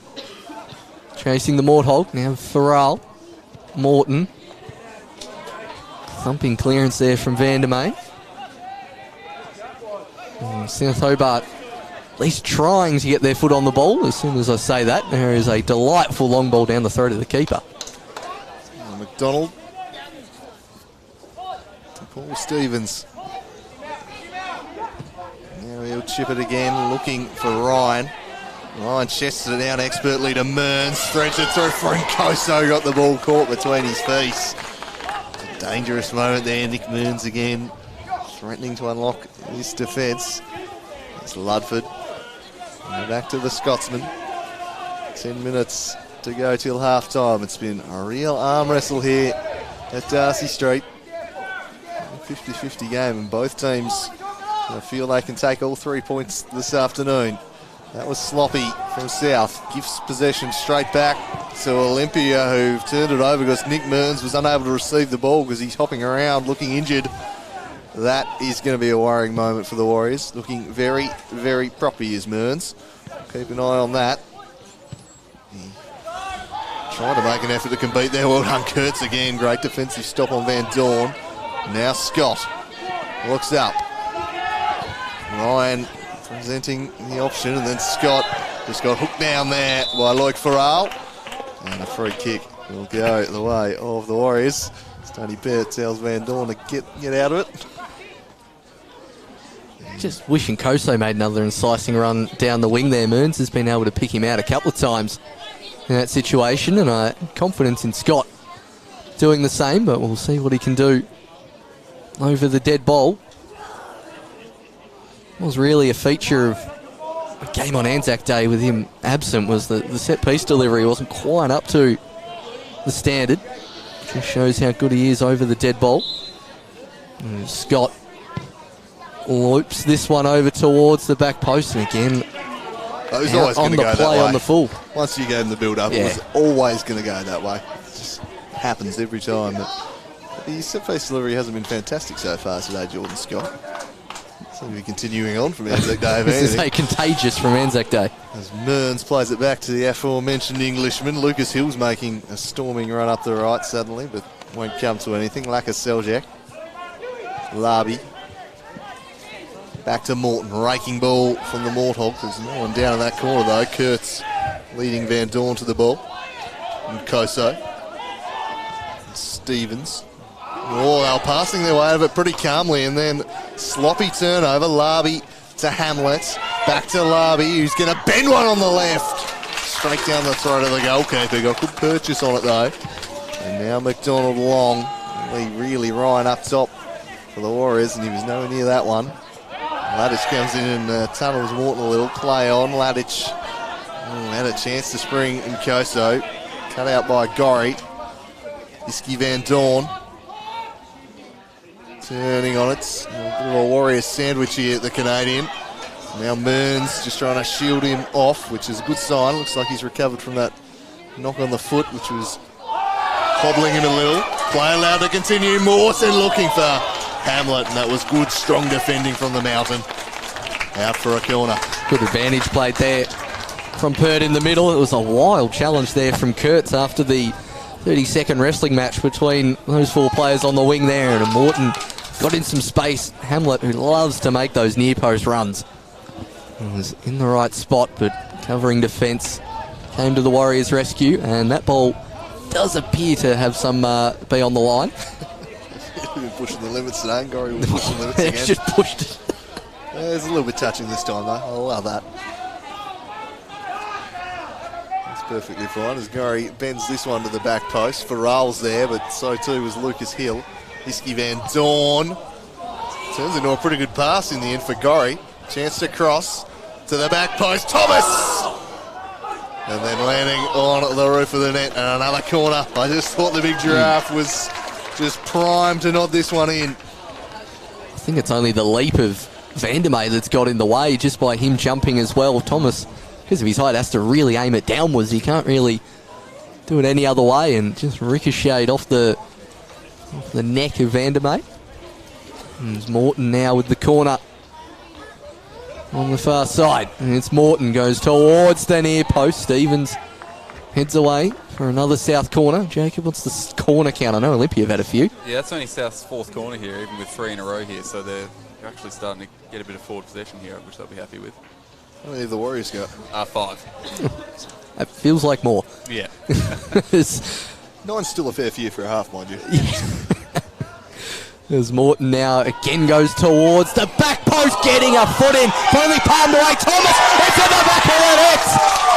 chasing the Morthog. Now Farrell. Morton. Thumping clearance there from Vandermeer. South Hobart at least trying to get their foot on the ball. As soon as I say that, there is a delightful long ball down the throat of the keeper. McDonald to Paul Stevens. Now he'll chip it again, looking for Ryan. Ryan chests it down expertly to Mearns, threads it through. Francoso got the ball caught between his feet. A dangerous moment there. Nick Mearns again threatening to unlock his defence. It's Ludford. And back to the Scotsman. 10 minutes to go till half-time. It's been a real arm wrestle here at Darcy Street. A 50-50 game, and both teams feel they can take all 3 points this afternoon. That was sloppy from South. Gives possession straight back to Olympia, who've turned it over because Nick Mearns was unable to receive the ball because he's hopping around looking injured. That is going to be a worrying moment for the Warriors. Looking very, very proppy is Mearns. Keep an eye on that. Trying to make an effort to compete there. Well done, Kurtz again. Great defensive stop on Van Dorn. Now Scott looks up. Ryan presenting the option, and then Scott just got hooked down there by Loic Farrell. And a free kick will go the way of the Warriors. Tony Peart tells Van Dorn to get out of it. Just wishing Koso made another incising run down the wing there. Mearns has been able to pick him out a couple of times in that situation, and I confidence in Scott doing the same, but we'll see what he can do over the dead ball. It was really a feature of a game on Anzac Day with him absent, was the set piece delivery wasn't quite up to the standard. Just shows how good he is over the dead ball. And Scott loops this one over towards the back post, and again it was always going to go that way. On the full. Once you gave him the build-up, it was always going to go that way. It just happens every time. But the set-piece delivery hasn't been fantastic so far today, Jordan Scott. Seems to be continuing on from Anzac Day. This is contagious from Anzac Day. As Mearns plays it back to the aforementioned Englishman. Lucas Hill's making a storming run up the right suddenly, but won't come to anything. Laka Seljac. Larby. Back to Morton, raking ball from the Morthog. There's no one down in that corner though. Kurtz leading Van Dorn to the ball. And Koso. And Stevens. Oh, they were passing their way out of it pretty calmly, and then sloppy turnover. Larby to Hamlet. Back to Larby, who's going to bend one on the left. Straight down the throat of the goalkeeper. Got good purchase on it though. And now McDonald long. Really Ryan up top for the Warriors, and he was nowhere near that one. Ladic comes in and tunnels Morton a little. Play on. Ladic Had a chance to spring in Koso. Cut out by Gorry. Iski Van Dorn. Turning on it. A bit of a Warrior sandwich here, the Canadian. Now Mearns just trying to shield him off, which is a good sign. Looks like he's recovered from that knock on the foot, which was hobbling him a little. Play allowed to continue. Mawson looking for Hamlet, and that was good, strong defending from the Mountain. Out for a corner. Good advantage played there from Pert in the middle. It was a wild challenge there from Kurtz after the 30-second wrestling match between those four players on the wing there, and Morton got in some space. Hamlet, who loves to make those near post runs, was in the right spot, but covering defence came to the Warriors' rescue, and that ball does appear to have some be on the line. We're pushing the limits today. Gorry will push the limits again. Just pushed it. It's a little bit touching this time, though. I'll allow that. That's perfectly fine as Gorry bends this one to the back post. Farrell's there, but so too was Lucas Hill. Iski Van Dorn turns into a pretty good pass in the end for Gorry. Chance to cross to the back post. Thomas! And then landing on the roof of the net and another corner. I just thought the big Giraffe was just primed to nod this one in. I think it's only the leap of Vandermeer that's got in the way just by him jumping as well. Thomas, because of his height, has to really aim it downwards. He can't really do it any other way, and just ricocheted off the neck of Vandermeer. And it's Morton now with the corner on the far side. And it's Morton goes towards the near post. Stevens heads away for another south corner. Jacob, what's the corner count? I know Olympia have had a few. Yeah, that's only South's fourth corner here, even with 3 in a row here. So they're actually starting to get a bit of forward possession here, which they'll be happy with. How many have the Warriors got? 5. That feels like more. Yeah. Nine's still a fair few for a half, mind you. As Morton now again goes towards the back post, getting a foot in, finally palmed away. Thomas, it's in the back of the net.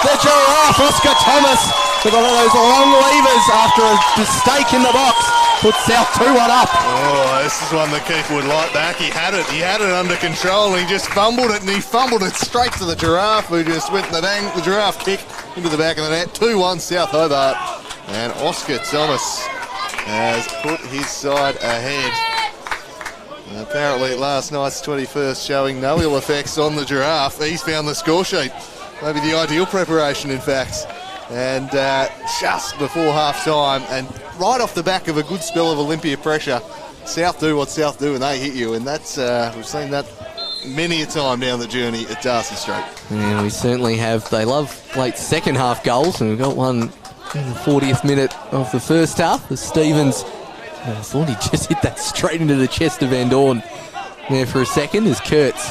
The Giraffe, Oscar Thomas, with one of those long levers after a mistake in the box, puts South 2-1 up. Oh, this is one the keeper would like back. He had it under control, and he just fumbled it, and he fumbled it straight to the Giraffe, who just went the Giraffe kick into the back of the net. 2-1 South Hobart, and Oscar Thomas has put his side ahead. And apparently last night's 21st showing no ill effects on the Giraffe. He's found the score sheet. Maybe the ideal preparation, in fact. And just before half-time, and right off the back of a good spell of Olympia pressure, South do what South do, and they hit you. And that's we've seen that many a time down the journey at Darcy Street. Yeah, we certainly have. They love late second half goals, and we've got one in the 40th minute of the first half as Stevens, I thought he just hit that straight into the chest of Van Dorn there for a second, as Kurtz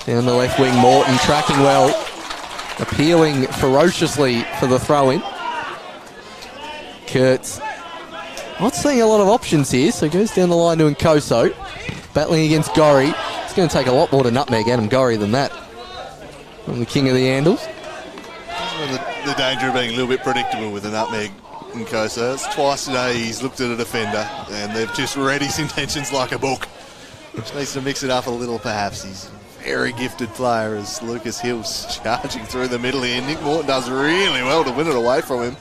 down the left wing. Morton tracking well, appealing ferociously for the throw-in. Kurtz not seeing a lot of options here, so goes down the line to Nkoso, battling against Gorry. It's going to take a lot more to nutmeg Adam Gorry than that from the king of the Andals. The danger of being a little bit predictable with a nutmeg. Nkoso. It's twice today he's looked at a defender, and they've just read his intentions like a book. Just needs to mix it up a little, perhaps. He's a very gifted player as Lucas Hill's charging through the middle here. Nick Morton does really well to win it away from him.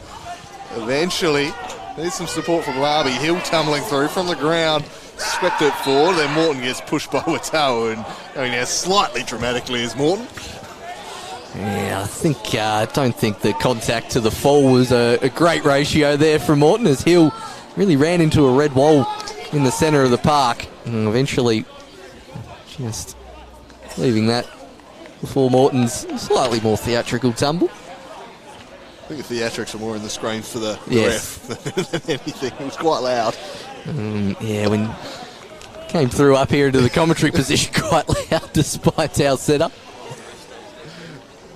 Eventually, needs some support from Larby. Hill tumbling through from the ground, swept it forward, then Morton gets pushed by Watau, and going now slightly dramatically as Morton. Yeah, I don't think the contact to the fall was a great ratio there from Morton, as Hill really ran into a red wall in the centre of the park, and eventually just leaving that before Morton's slightly more theatrical tumble. I think the theatrics are more in the screen for the ref than anything. It was quite loud. Yeah, when came through up here into the commentary position quite loud despite our setup.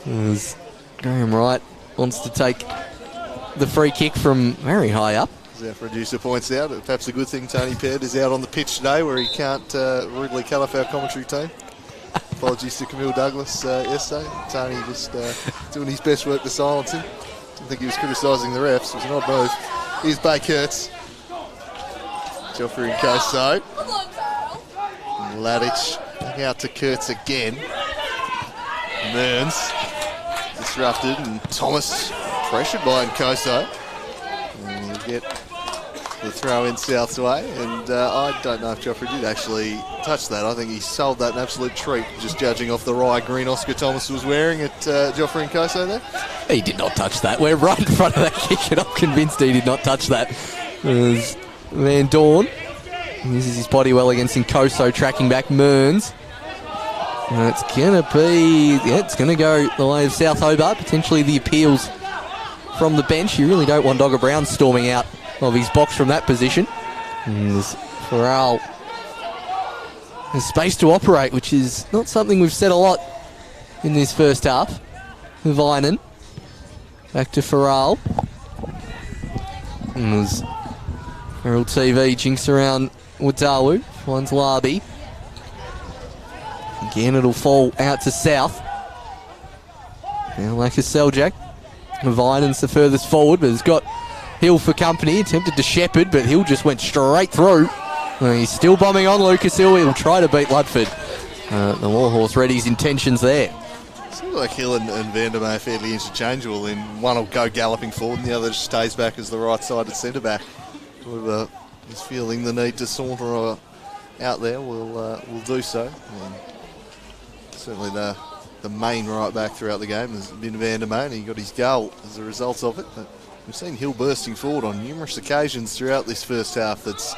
As Graham Wright wants to take the free kick from very high up. As our producer points out, perhaps a good thing Tony Pedd is out on the pitch today, where he can't rudely cut off our commentary team. Apologies to Camille Douglas yesterday. Tony just doing his best work to silence him. Didn't think he was criticising the refs. It was an odd move. Here's Bay Kurtz. Joffrey Nkoso. Ladic back out to Kurtz again. Mearns. disrupted, and Thomas pressured by Nkoso. And he'll get the throw in South's way, and I don't know if Joffrey did actually touch that. I think he sold that an absolute treat, just judging off the rye green Oscar Thomas was wearing at Joffrey Nkoso there. He did not touch that. We're right in front of that kick, and I'm convinced he did not touch that. There's Van Dorn uses his body well against Nkoso, tracking back Mearns. And it's going to be, it's going to go the way of South Hobart, potentially the appeals from the bench. You really don't want Dogger Brown storming out of his box from that position. And there's Farrell has space to operate, which is not something we've said a lot in this first half. Vinen back to Farrell. And there's Herald TV jinks around Wadawu, finds Larby. Again, it'll fall out to South. Now Lacus Seljak. Vinen's the furthest forward, but has got Hill for company. Attempted to shepherd, but Hill just went straight through. He's still bombing on Lucas Hill. He'll try to beat Ludford. The Warhorse ready his intentions there. Seems like Hill and Vandermeer are fairly interchangeable. In one will go galloping forward and the other just stays back as the right-sided centre-back. Whoever is feeling the need to saunter out there will do so. And certainly the main right-back throughout the game has been Vandermeer, and he got his goal as a result of it. But we've seen Hill bursting forward on numerous occasions throughout this first half. That's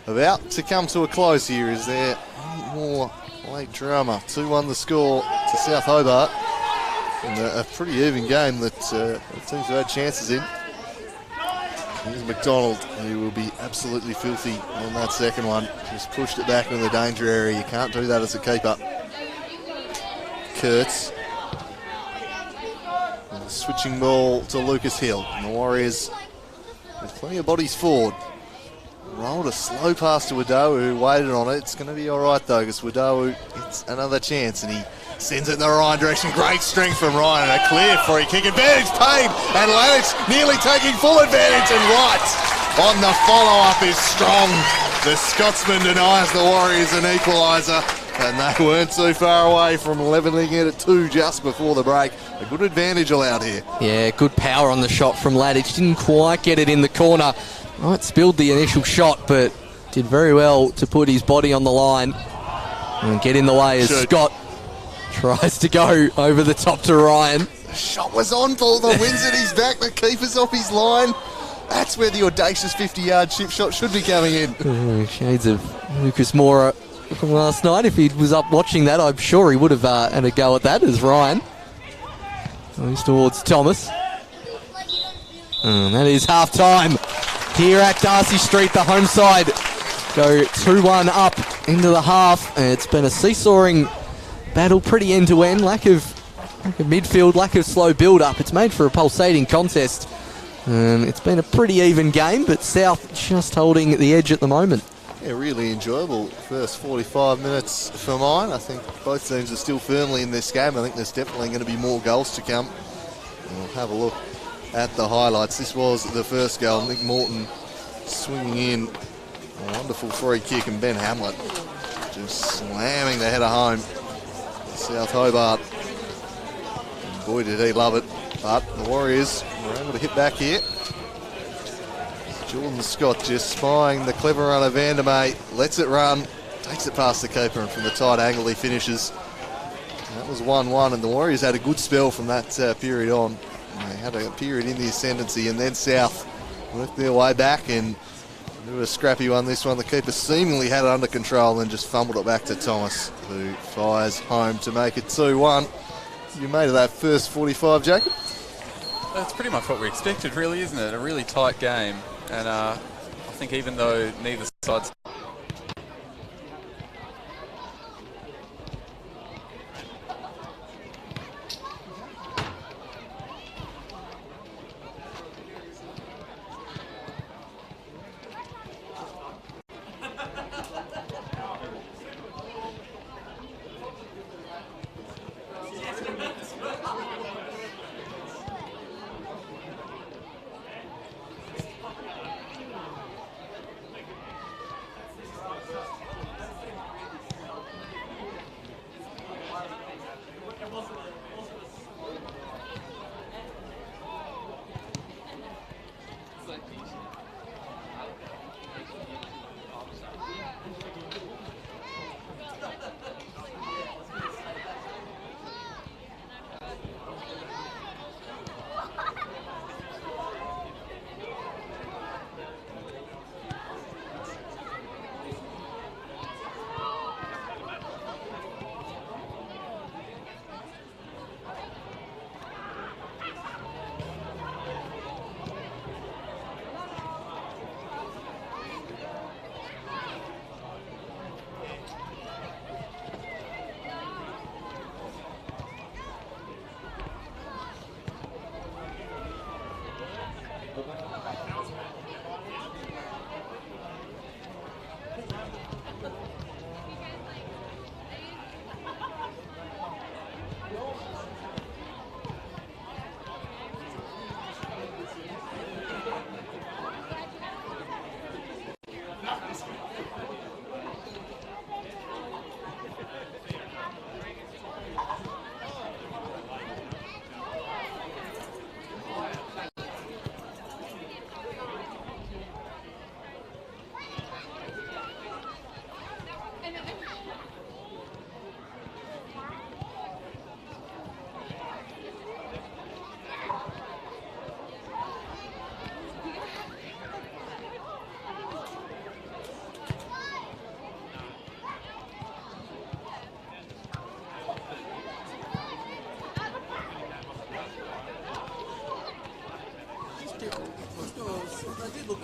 about to come to a close here. Is there any more late drama? 2-1 the score to South Hobart. And a pretty even game that the teams have had chances in. Here's McDonald, who will be absolutely filthy on that second one. Just pushed it back into the danger area. You can't do that as a keeper. Kurtz. And a switching ball to Lucas Hill. And the Warriors with plenty of bodies forward. Rolled a slow pass to Wadawu, who waited on it. It's going to be all right, though, because Wadawu gets another chance, and he sends it in the right direction. Great strength from Ryan, and a clear free kick. Advantage paid, and Lanich nearly taking full advantage, and Wright on the follow-up is strong. The Scotsman denies the Warriors an equaliser, and they weren't too far away from levelling it at 2 just before the break. A good advantage allowed here. Yeah, good power on the shot from Ladich. Didn't quite get it in the corner. Right, spilled the initial shot, but did very well to put his body on the line and get in the way as Scott tries to go over the top to Ryan. The shot was on, Paul. The wind's at his back. The keeper's off his line. That's where the audacious 50-yard chip shot should be coming in. Shades of Lucas Moura from last night. If he was up watching that, I'm sure he would have had a go at that as Ryan goes towards Thomas. And that is half-time. Here at Darcy Street, the home side go 2-1 up into the half. It's been a seesawing battle, pretty end-to-end. Lack of midfield, lack of slow build-up. It's made for a pulsating contest. And it's been a pretty even game, but South just holding the edge at the moment. Yeah, really enjoyable first 45 minutes for mine. I think both teams are still firmly in this game. I think there's definitely going to be more goals to come. And we'll have a look at the highlights. This was the first goal. Nick Morton swinging in. A wonderful free kick, and Ben Hamlet just slamming the header home. South Hobart. And boy, did he love it. But the Warriors were able to hit back here. Jordan Scott just spying the clever run of Vandermeer. Lets it run. Takes it past the keeper, and from the tight angle he finishes. And that was 1-1, and the Warriors had a good spell from that period on. They had a period in the ascendancy, and then South worked their way back and do a scrappy one. This one, the keeper seemingly had it under control and just fumbled it back to Thomas, who fires home to make it 2-1. You made of that first 45, Jacob? That's pretty much what we expected, really, isn't it? A really tight game, and I think even though neither side's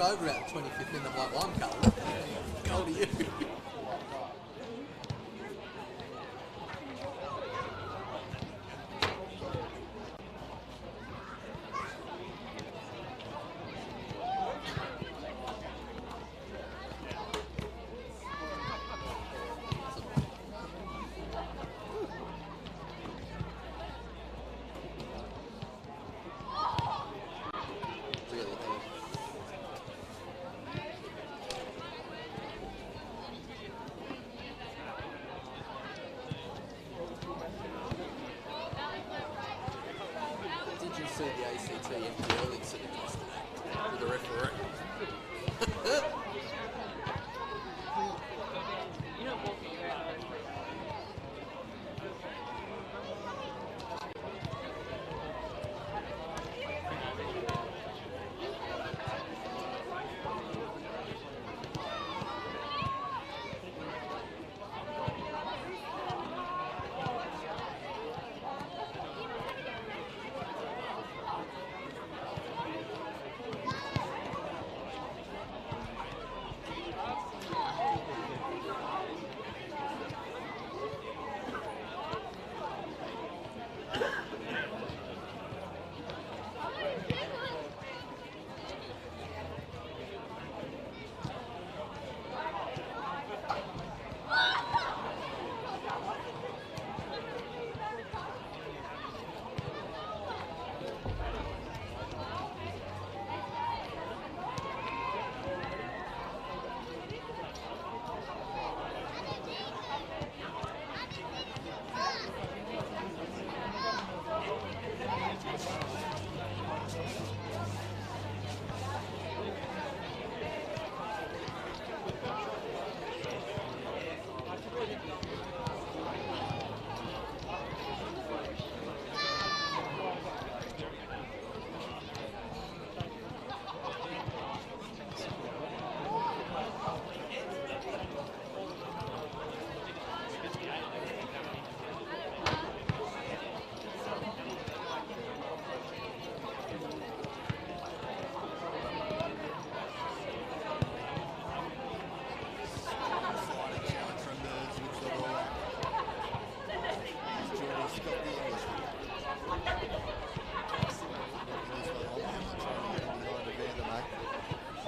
over about the 25th minute. I'm like, well, I'm covered. Goal to you. Did you see the ACT FPL incident yesterday with the referee?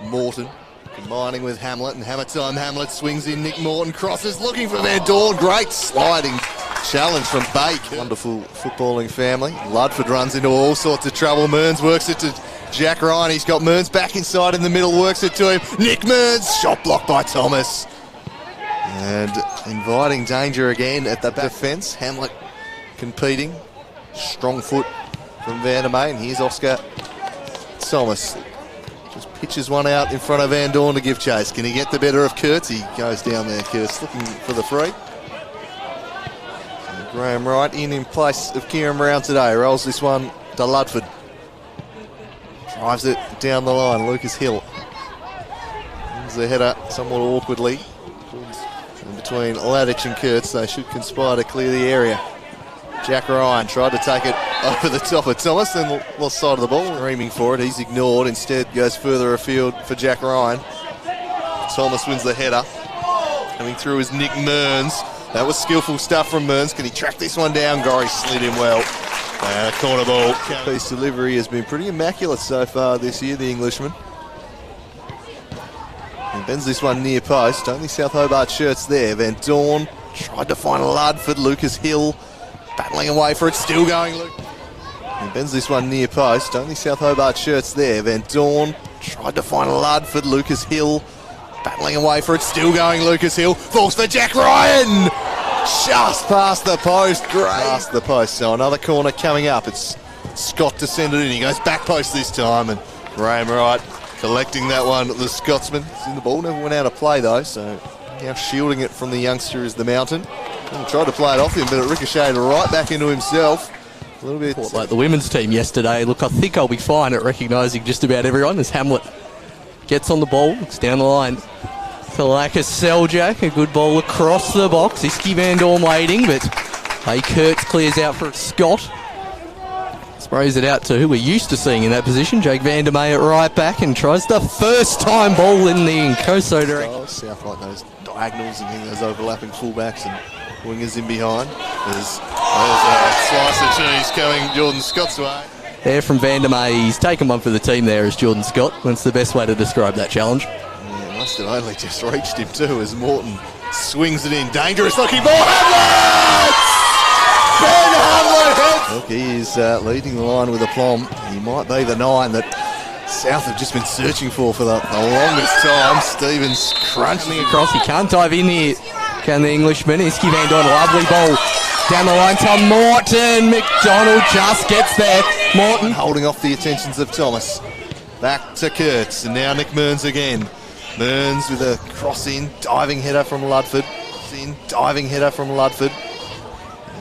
Morton combining with Hamlet, and hammer time. Hamlet swings in. Nick Morton crosses, looking for Van Dorn. Great sliding challenge from Bake. Wonderful footballing family. Ludford runs into all sorts of trouble. Mearns works it to Jack Ryan. He's got Mearns back inside in the middle, works it to him. Nick Mearns, shot blocked by Thomas. And inviting danger again at the back fence. Hamlet competing. Strong foot from Van der May. Here's Oscar Thomas. Just pitches one out in front of Van Dorn to give chase. Can he get the better of Kurtz? He goes down there, Kurtz, looking for the free. And Graham Wright in place of Kieran Brown today. Rolls this one to Ludford. Drives it down the line. Lucas Hill. Brings the header somewhat awkwardly. In between Ladich and Kurtz, they should conspire to clear the area. Jack Ryan tried to take it over the top of Thomas, then lost sight of the ball, aiming for it. He's ignored, instead goes further afield for Jack Ryan. Thomas wins the header. Coming through is Nick Mearns. That was skillful stuff from Mearns. Can he track this one down? Gorry slid him well. Corner ball. Piece delivery has been pretty immaculate so far this year, the Englishman. He bends this one near post. Only South Hobart shirts there. Van Dorn tried to find Ludford. Lucas Hill battling away for it, still going. He bends this one near post. Only South Hobart shirts there. Van Dorn tried to find Ludford. Lucas Hill battling away for it, still going. Lucas Hill falls for Jack Ryan. Just past the post. Great. Past the post. So another corner coming up. It's Scott to send it in. He goes back post this time, and Graham Wright collecting that one. The Scotsman is in the ball. Never went out of play though, so now shielding it from the youngster is the Mountain. He tried to play it off him, but it ricocheted right back into himself. A little bit like the women's team yesterday. Look, I think I'll be fine at recognising just about everyone as Hamlet gets on the ball, looks down the line. Thalakas Seljak, a good ball across the box. Iski Van Dorn waiting, but Kurtz clears out for Scott. Throws it out to who we're used to seeing in that position, Jake Van der May at right back, and tries the first time ball in the Nkoso direction. South like those diagonals and those overlapping fullbacks and wingers in behind. There's a slice of cheese coming Jordan Scott's way. There from Van der May. He's taken one for the team there as Jordan Scott. That's the best way to describe that challenge. Yeah, it must have only just reached him too as Morton swings it in. Dangerous looking ball. Hamlet! Ben Hamlet! Look, he is leading the line with aplomb. He might be the 9 that South have just been searching for the longest time. Stevens crunching across. He can't dive in here, can the Englishman? Iski Van Dorn, lovely ball down the line to Morton. McDonald just gets there. Morton holding off the attentions of Thomas. Back to Kurtz, and now Nick Mearns again. Mearns with a cross-in, diving header from Ludford. Cross-in, diving header from Ludford.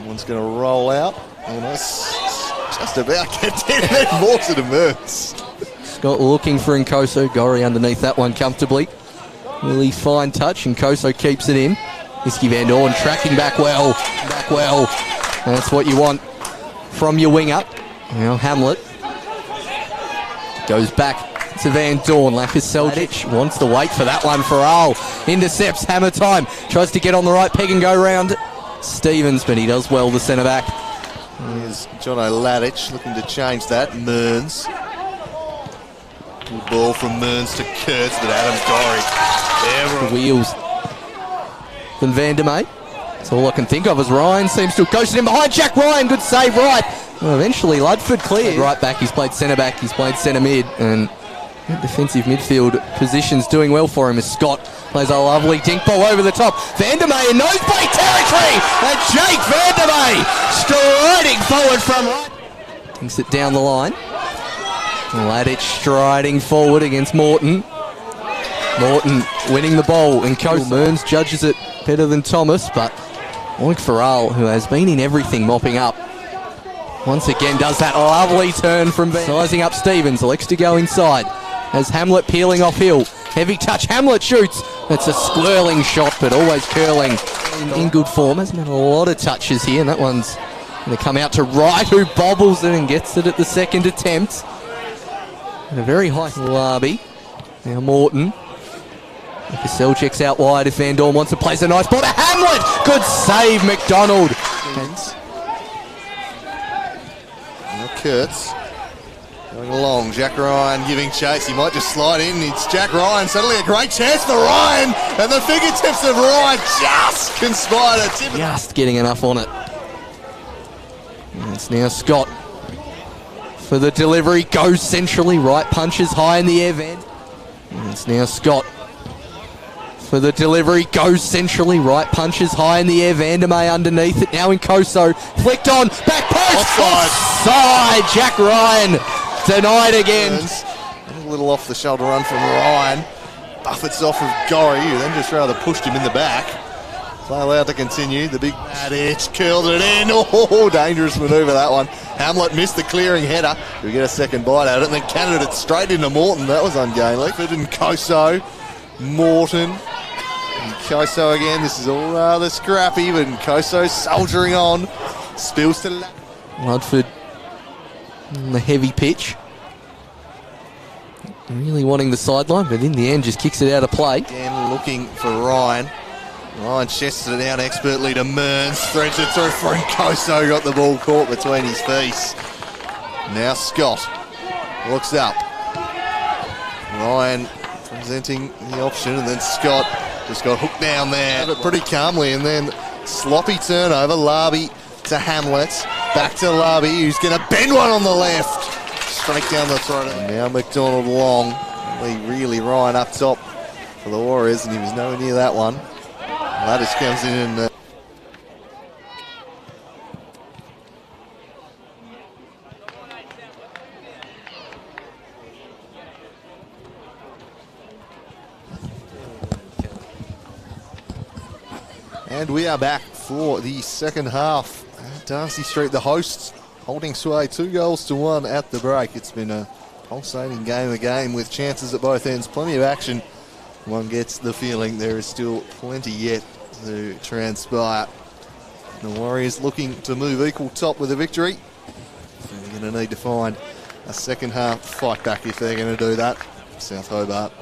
One's going to roll out. Almost just about get in there. Morton to Mearns. Scott looking for Nkoso. Gorry underneath that one comfortably. Really fine touch, and Nkoso keeps it in. Iski Van Dorn tracking back well. That's what you want from your winger. Now Hamlet goes back to Van Dorn. Lacus Seljic wants to wait for that one. Farrell intercepts, hammer time. Tries to get on the right peg and go round Stevens, but he does well, the centre back. Here's Jono Ladic looking to change that. Mearns. Good ball from Mearns to Kurtz, but Adams Gorry. Wheels from Van der May. That's all I can think of as Ryan seems to have ghosted him behind. Jack Ryan, good save, right. Well, eventually Ludford cleared. Right back, he's played centre back, he's played centre mid, and defensive midfield positions doing well for him as Scott plays a lovely dink ball over the top. Van der May in nosebleed territory, and Jake Van der May striding forward from right. Dinks it down the line. Ladic striding forward against Morton. Morton winning the ball, and Mearns judges it better than Thomas, but Oink Farrell, who has been in everything, mopping up, once again does that lovely turn from Van. Sizing up Stevens, elects to go inside as Hamlet peeling off hill. Heavy touch, Hamlet shoots. That's a squirreling shot, but always curling in good form. Hasn't had a lot of touches here, and that one's going to come out to Wright, who bobbles it and gets it at the second attempt. And a very high Larby. Now Morton. Cassell checks out wide if Van Dorn wants to place a nice ball to Hamlet. Good save, McDonald. Now Kurtz going along. Jack Ryan giving chase. He might just slide in. It's Jack Ryan. Suddenly a great chance for Ryan. And the fingertips of Ryan just conspire to tip. Just getting enough on it. And it's now Scott for the delivery. Goes centrally. Right punches high in the air. And it's now Scott for the delivery, goes centrally, right punches high in the air, Van der May underneath it, now Nkoso, flicked on, back post, offside, Jack Ryan, denied again. A little off the shoulder run from Ryan, buffets off of Gorry, who then just rather pushed him in the back. Play allowed to continue, the big bad edge, curled it in, oh, dangerous manoeuvre that one. Hamlet missed the clearing header, we get a second bite at it, and then cannoned it straight into Morton, that was ungainly. Nkoso, Morton, Nkoso again, this is all rather scrappy, but Nkoso soldiering on, spills to Ludford on the heavy pitch. Really wanting the sideline, but in the end just kicks it out of play. Again looking for Ryan. Ryan chests it down expertly to Mearns, threads it through for Nkoso, got the ball caught between his feet. Now Scott looks up. Ryan presenting the option, and then Scott just got hooked down there, but pretty calmly, and then sloppy turnover. Larby to Hamlet, back to Larby, who's going to bend one on the left, straight down the throat. And now McDonald long, really Ryan up top for the Warriors, and he was nowhere near that one. Laddish comes in and and we are back for the second half. Darcy Street, the hosts, holding sway 2-1 at the break. It's been a pulsating game with chances at both ends, plenty of action. One gets the feeling there is still plenty yet to transpire. The Warriors looking to move equal top with a victory. So we're going going to need to find a second half fight back if they're going to do that. South Hobart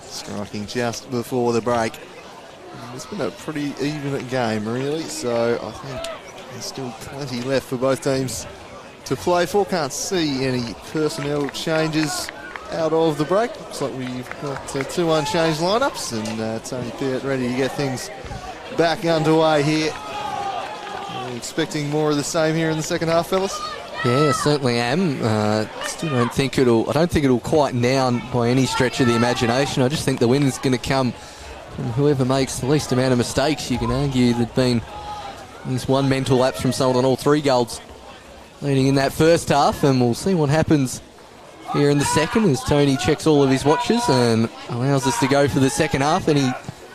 striking just before the break. It's been a pretty even game, really, so I think there's still plenty left for both teams to play for. Can't see any personnel changes out of the break. Looks like we've got two unchanged lineups, and Tony Peart ready to get things back underway here. Are you expecting more of the same here in the second half, fellas? Yeah, certainly am. Still don't think I don't think it'll quieten down by any stretch of the imagination. I just think the win's going to come from whoever makes the least amount of mistakes. You can argue there's been at least one mental lapse from someone on all three goals leading in that first half, and we'll see what happens here in the second as Tony checks all of his watches and allows us to go for the second half. Any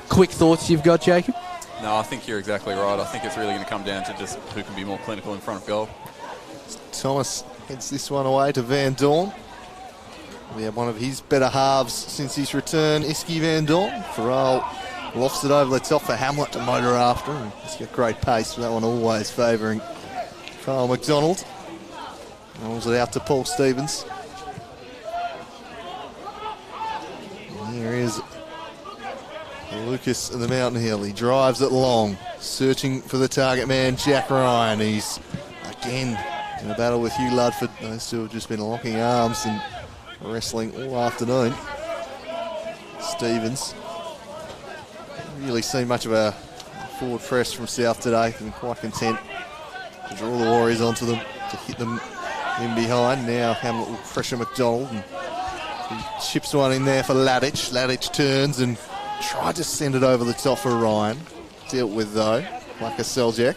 quick thoughts you've got, Jacob? No, I think you're exactly right. I think it's really going to come down to just who can be more clinical in front of goal. Thomas heads this one away to Van Dorn. We have one of his better halves since his return, Iski Van Dorn. Farrell lofts it over the top for Hamlet to motor after. And he's got great pace for that one, always favouring Kyle McDonald. Rolls it out to Paul Stevens. And here is Lucas of the Mountain Hill. He drives it long, searching for the target man, Jack Ryan. He's again in a battle with Hugh Ludford. Those two have just been locking arms and wrestling all afternoon. Stevens. Really seen much of a forward press from South today. Been quite content to draw the Warriors onto them, to hit them in behind. Now Hamlet will pressure McDonald, and he chips one in there for Ladich. Ladich turns and tried to send it over the top for Ryan. Dealt with though, like a Seljack.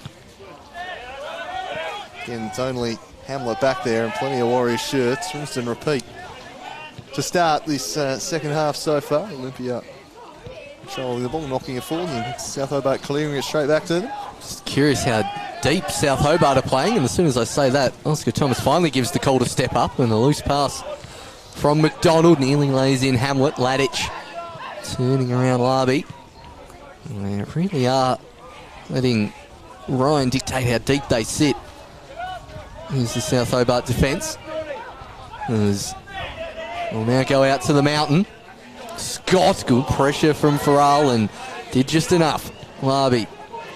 Again, it's only Hamlet back there and plenty of Warriors shirts. Rinse and repeat. To start this second half so far, Olympia controlling the ball, knocking it forward, and South Hobart clearing it straight back to them. Just curious how deep South Hobart are playing, and as soon as I say that, Oscar Thomas finally gives the call to step up, and a loose pass from McDonald. Nearly lays in Hamlet. Ladich turning around Larby. They really are letting Ryan dictate how deep they sit. Here's the South Hobart defence. We'll now go out to the mountain. Scott, good pressure from Farrell and did just enough. Larby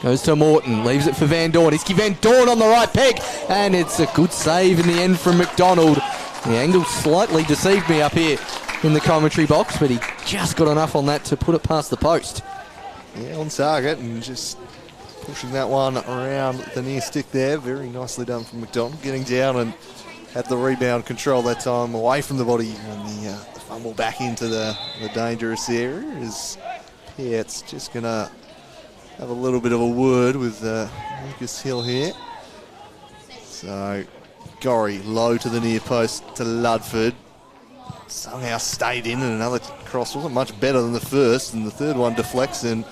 goes to Morton, leaves it for Van Dorn. Iski Van Dorn on the right peg, and it's a good save in the end from McDonald. The angle slightly deceived me up here in the commentary box, but he just got enough on that to put it past the post. Yeah, on target and just pushing that one around the near stick there. Very nicely done from McDonald. Getting down and had the rebound control that time away from the body, and the fumble back into the dangerous area. Is Peart's just going to have a little bit of a word with Lucas Hill here. So Gorry low to the near post to Ludford. Somehow stayed in, and another cross wasn't much better than the first, and the third one deflects, and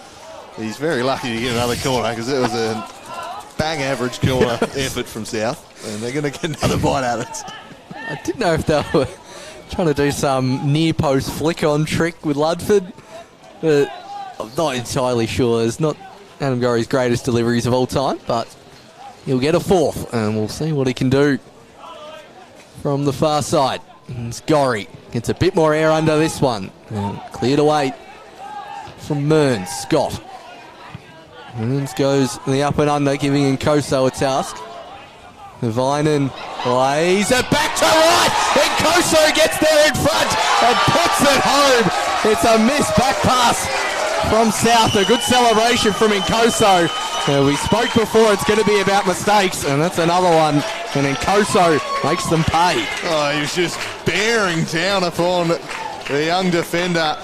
he's very lucky to get another corner because it was a bang average corner effort from South, and they're going to get another bite at it. I didn't know if they were trying to do some near post flick on trick with Ludford, but I'm not entirely sure. It's not Adam Gorry's greatest deliveries of all time, but he'll get a fourth, and we'll see what he can do from the far side. It's Gorry gets a bit more air under this one, and cleared away from Mearns. Scott. Mearns goes the up and under, giving Nkoso a task. Vinen plays it back to right. Nkoso gets there in front and puts it home. It's a missed back pass from South. A good celebration from Nkoso. We spoke before, it's going to be about mistakes, and that's another one. And Nkoso makes them pay. Oh, he was just bearing down upon the young defender,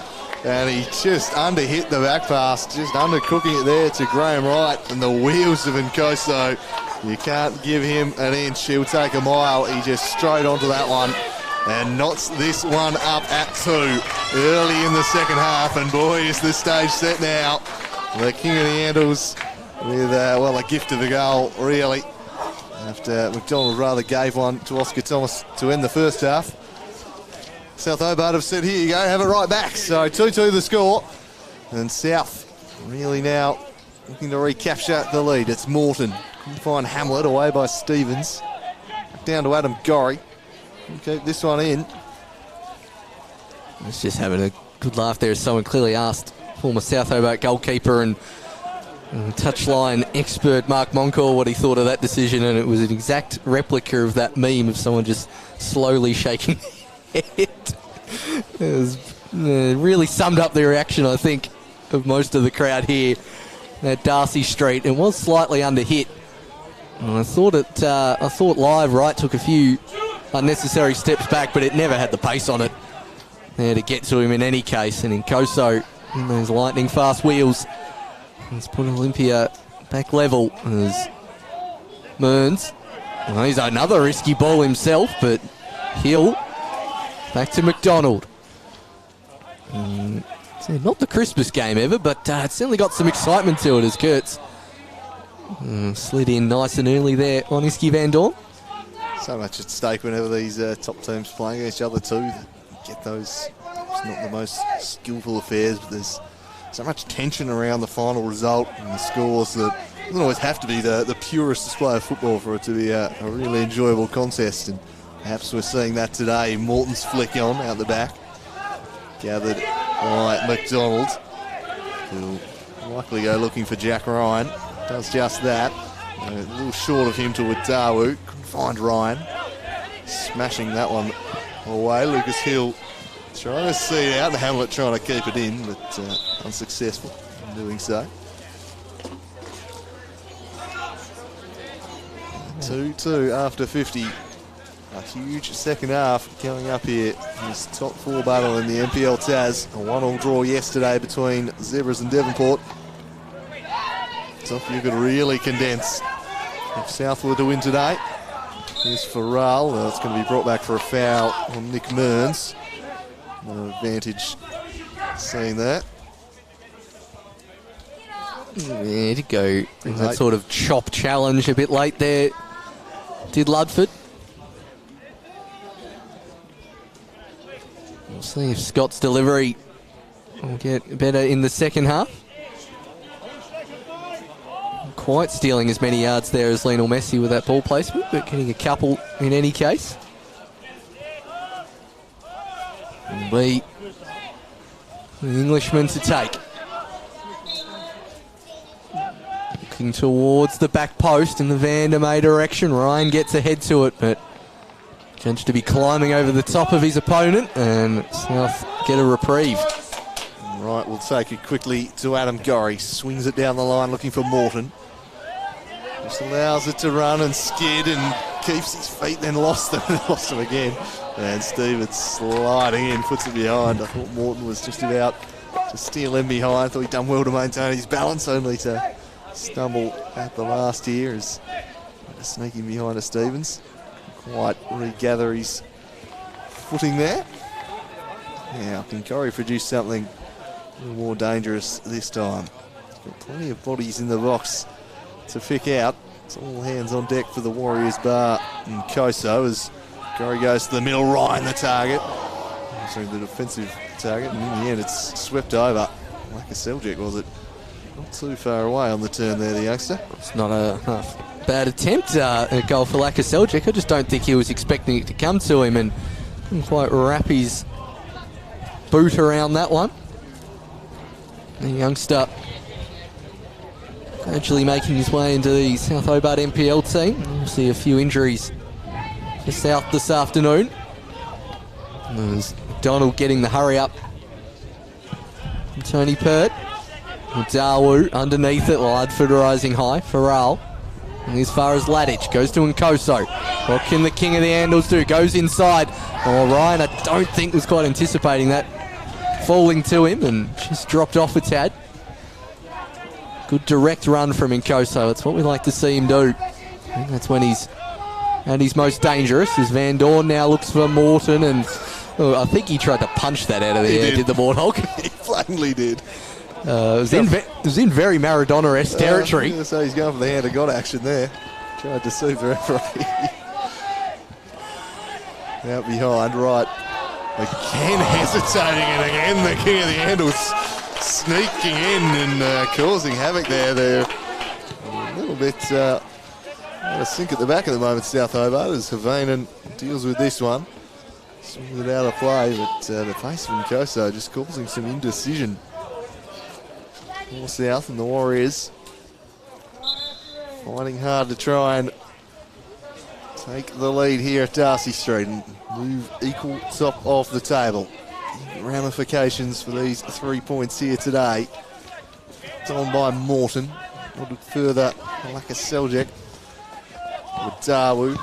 and he just underhit the back pass, just undercooking it there to Graham Wright, and the wheels of Nkoso. You can't give him an inch, he'll take a mile. He just straight onto that one and knots this one up at 2 early in the second half, and boy, is the stage set now. The king of the handles with, a gift of a goal, really. After McDonald rather gave one to Oscar Thomas to end the first half. South Hobart have said, here you go, have it right back. So 2-2 the score. And South really now looking to recapture the lead. It's Morton. Couldn't find Hamlet, away by Stevens. Down to Adam Gorry. Keep this one in. He's just having a good laugh there, as someone clearly asked former South Hobart goalkeeper and touchline expert Mark Moncourt what he thought of that decision, and it was an exact replica of that meme of someone just slowly shaking their head. It was really summed up the reaction, I think, of most of the crowd here at Darcy Street. It was slightly under hit. And I thought Live Right took a few unnecessary steps back, but it never had the pace on it there to get to him in any case. And in Koso, in those lightning fast wheels, he's put Olympia back level as Mearns. Well, he's another risky ball himself, but Hill back to McDonald. Not the crispest game ever, but it's certainly got some excitement to it as Kurtz slid in nice and early there on Iski Van Dorn. So much at stake whenever these top teams playing against each other too. You get those, it's not the most skillful affairs, but there's so much tension around the final result and the scores that it doesn't always have to be the purest display of football for it to be a really enjoyable contest. And perhaps we're seeing that today. Morton's flick on out the back, gathered by McDonald, who'll likely go looking for Jack Ryan. Does just that. A little short of him to Adawu. Couldn't find Ryan. Smashing that one away. Lucas Hill trying to see it out, and Hamlet trying to keep it in, but unsuccessful in doing so. 2-2 after 50. A huge second half coming up here. This top four battle in the NPL Taz. A 1-1 draw yesterday between Zebras and Devonport. So you could really condense if South were to win today. Here's Farrell. It's going to be brought back for a foul on Nick Mearns. No advantage seeing that. Yeah, to go that sort of chop challenge a bit late there, did Ludford. We'll see if Scott's delivery will get better in the second half. Quite stealing as many yards there as Lionel Messi with that ball placement, but getting a couple in any case. Will be the Englishman to take. Looking towards the back post in the Vandermeer direction. Ryan gets ahead to it, but judged to be climbing over the top of his opponent, and South get a reprieve. Right, we'll take it quickly to Adam Gorry. Swings it down the line looking for Morton. Just allows it to run and skid and keeps his feet, then lost them again. And Stevens sliding in, puts it behind. I thought Morton was just about to steal in behind. Thought he'd done well to maintain his balance, only to stumble at the last here as sneaking behind a Stevens. Quite regather his footing there. Now, can Gorry produce something a little more dangerous this time? He's got plenty of bodies in the box to pick out. It's all hands on deck for the Warriors bar and Koso as Gorry goes to the middle. Ryan the target. Sorry, the defensive target, and in the end it's swept over. Like a Seljuk, was it? Not too far away on the turn there, the youngster. It's not a bad attempt, a goal for Laka Seljuk. I just don't think he was expecting it to come to him and couldn't quite wrap his boot around that one. The youngster gradually making his way into the South Hobart NPL team. We'll see a few injuries for South this afternoon. There's McDonald getting the hurry up from Tony Pert. Dawu underneath it, Ludford rising high. Farrell, and as far as Ladich, goes to Nkoso. What can the king of the Andals do? Goes inside. Oh, Ryan, I don't think was quite anticipating that. Falling to him and just dropped off a tad. Good direct run from Nkoso. That's what we like to see him do. I think that's when he's at his most dangerous. As Van Dorn now looks for Morton, and I think he tried to punch that out of the air, did the Warthog? He plainly did. It was in very Maradona-esque territory. So he's going for the hand of God action there. Tried to soothe the referee. Out behind, right. Again hesitating, and again the king of the handles sneaking in and causing havoc there. They're a little bit a sink at the back at the moment, South Hobart, as Havainen deals with this one. Swings it out of play, but the pace from Koso just causing some indecision for South, and the Warriors finding hard to try and take the lead here at Darcy Street and move equal top of the table. Ramifications for these 3 points here today. It's on by Morton. A little further, Malaka Seljack with Darwu,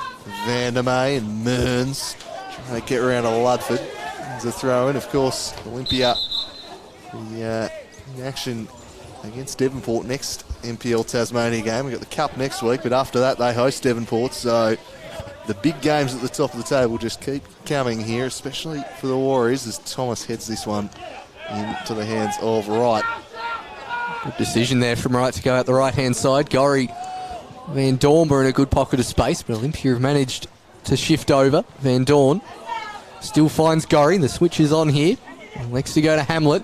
Vandermeer and Mearns trying to get around to Ludford. There's a throw in, of course. Olympia, the action against Devonport next NPL Tasmania game. We've got the Cup next week, but after that they host Devonport, so the big games at the top of the table just keep coming here, especially for the Warriors as Thomas heads this one into the hands of Wright. Good decision there from Wright to go out the right-hand side. Gorry, Van Dorn were in a good pocket of space, but Olympia have managed to shift over. Van Dorn still finds Gorry. The switch is on here. Likes to go to Hamlet.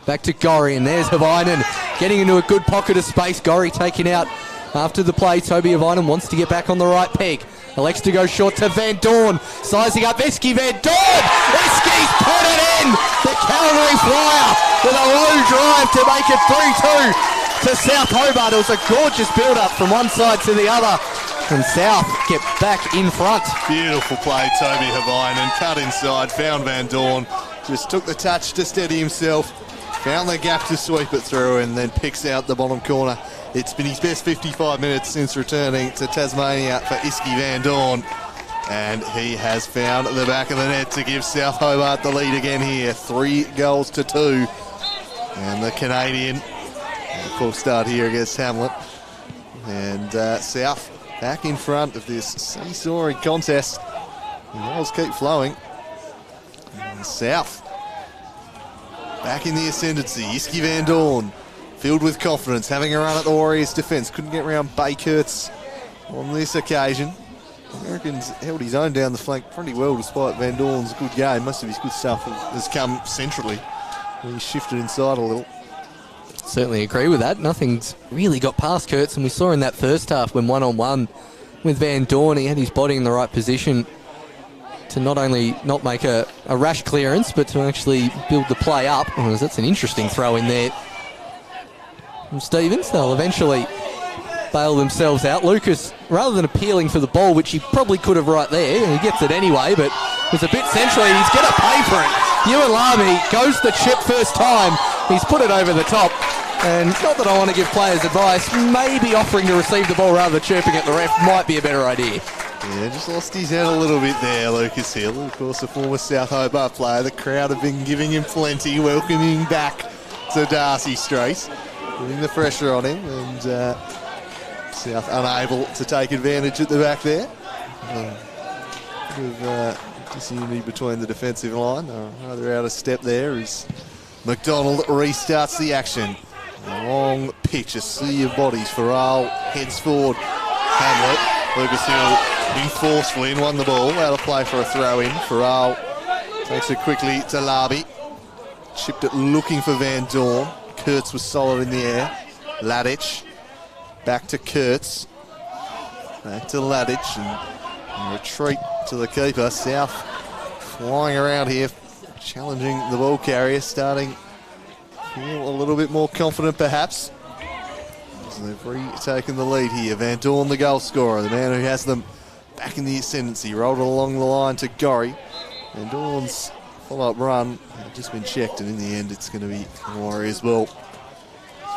Back to Gorry, and there's Havainen getting into a good pocket of space. Gorry taken out after the play. Toby Havainen wants to get back on the right peg. Elects to go short to Van Dorn. Sizing up Eski Van Dorn. Eski's put it in. The cavalry flyer with a low drive to make it 3-2 to South Hobart. It was a gorgeous build-up from one side to the other. And South get back in front. Beautiful play, Toby Havainen. Cut inside, found Van Dorn. Just took the touch to steady himself. Found the gap to sweep it through and then picks out the bottom corner. It's been his best 55 minutes since returning to Tasmania for Iski Van Dorn. And he has found the back of the net to give South Hobart the lead again here. 3-2. And the Canadian, of course, start here against Hamlet. And South back in front of this seesawing contest. The goals keep flowing. And South back in the ascendancy. Iski Van Dorn, filled with confidence, having a run at the Warriors' defence. Couldn't get around Baykurtz on this occasion. Americans held his own down the flank pretty well despite Van Dorn's good game. Most of his good stuff has come centrally. He shifted inside a little. Certainly agree with that. Nothing's really got past Kurtz, and we saw in that first half when one-on-one with Van Dorn, he had his body in the right position to not only not make a rash clearance, but to actually build the play up. That's an interesting throw in there from Stevens. They'll eventually bail themselves out. Lucas, rather than appealing for the ball, which he probably could have right there, and he gets it anyway, but it was a bit centrally, and he's going to pay for it. Ewan Lamy goes the chip first time. He's put it over the top. And not that I want to give players advice, maybe offering to receive the ball rather than chirping at the ref might be a better idea. Yeah, just lost his head a little bit there, Lucas Hill. Of course, a former South Hobart player. The crowd have been giving him plenty, welcoming back to Darcy Street, putting the pressure on him, and South unable to take advantage at the back there. Bit of disunity between the defensive line. They're rather out of step there as McDonald restarts the action. A long pitch, a sea of bodies. Farrell heads forward. Hamlet, Lucas Hill in forcefully and won the ball. Out of play for a throw in. Farrell takes it quickly to Larby. Chipped it looking for Van Dorn. Kurtz was solid in the air. Ladic back to Kurtz. Back to Ladic and retreat to the keeper. South flying around here, challenging the ball carrier, starting to feel a little bit more confident perhaps. So they've retaken the lead here. Van Dorn, the goal scorer, the man who has them back in the ascendancy, rolled it along the line to Gorry. Van Dorn's follow-up run had just been checked, and in the end it's going to be the Warriors' ball. So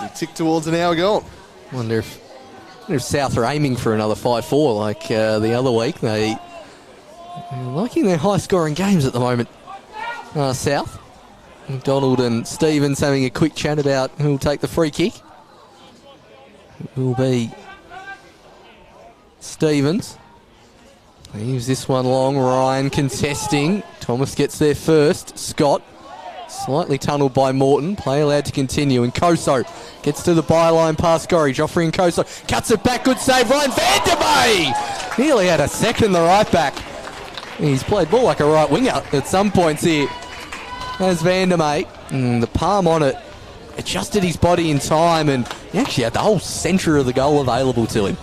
we tick towards an hour gone. Wonder if South are aiming for another 5-4 like the other week. They're liking their high-scoring games at the moment. South. McDonald and Stevens having a quick chat about who will take the free kick. It will be Stevens. Leaves this one long. Ryan contesting. Thomas gets there first. Scott slightly tunnelled by Morton. Play allowed to continue. And Koso gets to the byline past Gorry. Joffrey and Koso cuts it back. Good save. Ryan Vandermeer nearly had a second, the right back. He's played ball like a right winger at some points here. As Vandermeer, the palm on it, adjusted his body in time, and he actually had the whole centre of the goal available to him.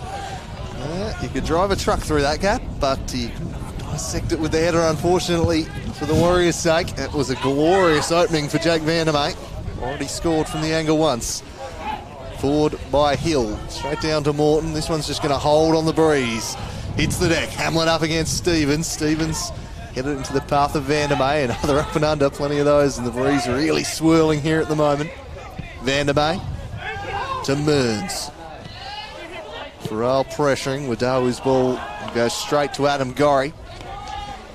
You could drive a truck through that gap, but he dissect it with the header, unfortunately, for the Warriors' sake. It was a glorious opening for Jake Vandermeer. Already scored from the angle once. Forward by Hill, straight down to Morton. This one's just going to hold on the breeze. Hits the deck. Hamlin up against Stevens. Stevens headed into the path of Vandermeer. Another up and under, plenty of those, and the breeze really swirling here at the moment. Vandermeer to Mearns. Farrell pressuring. Wadawa's ball goes straight to Adam Gorry.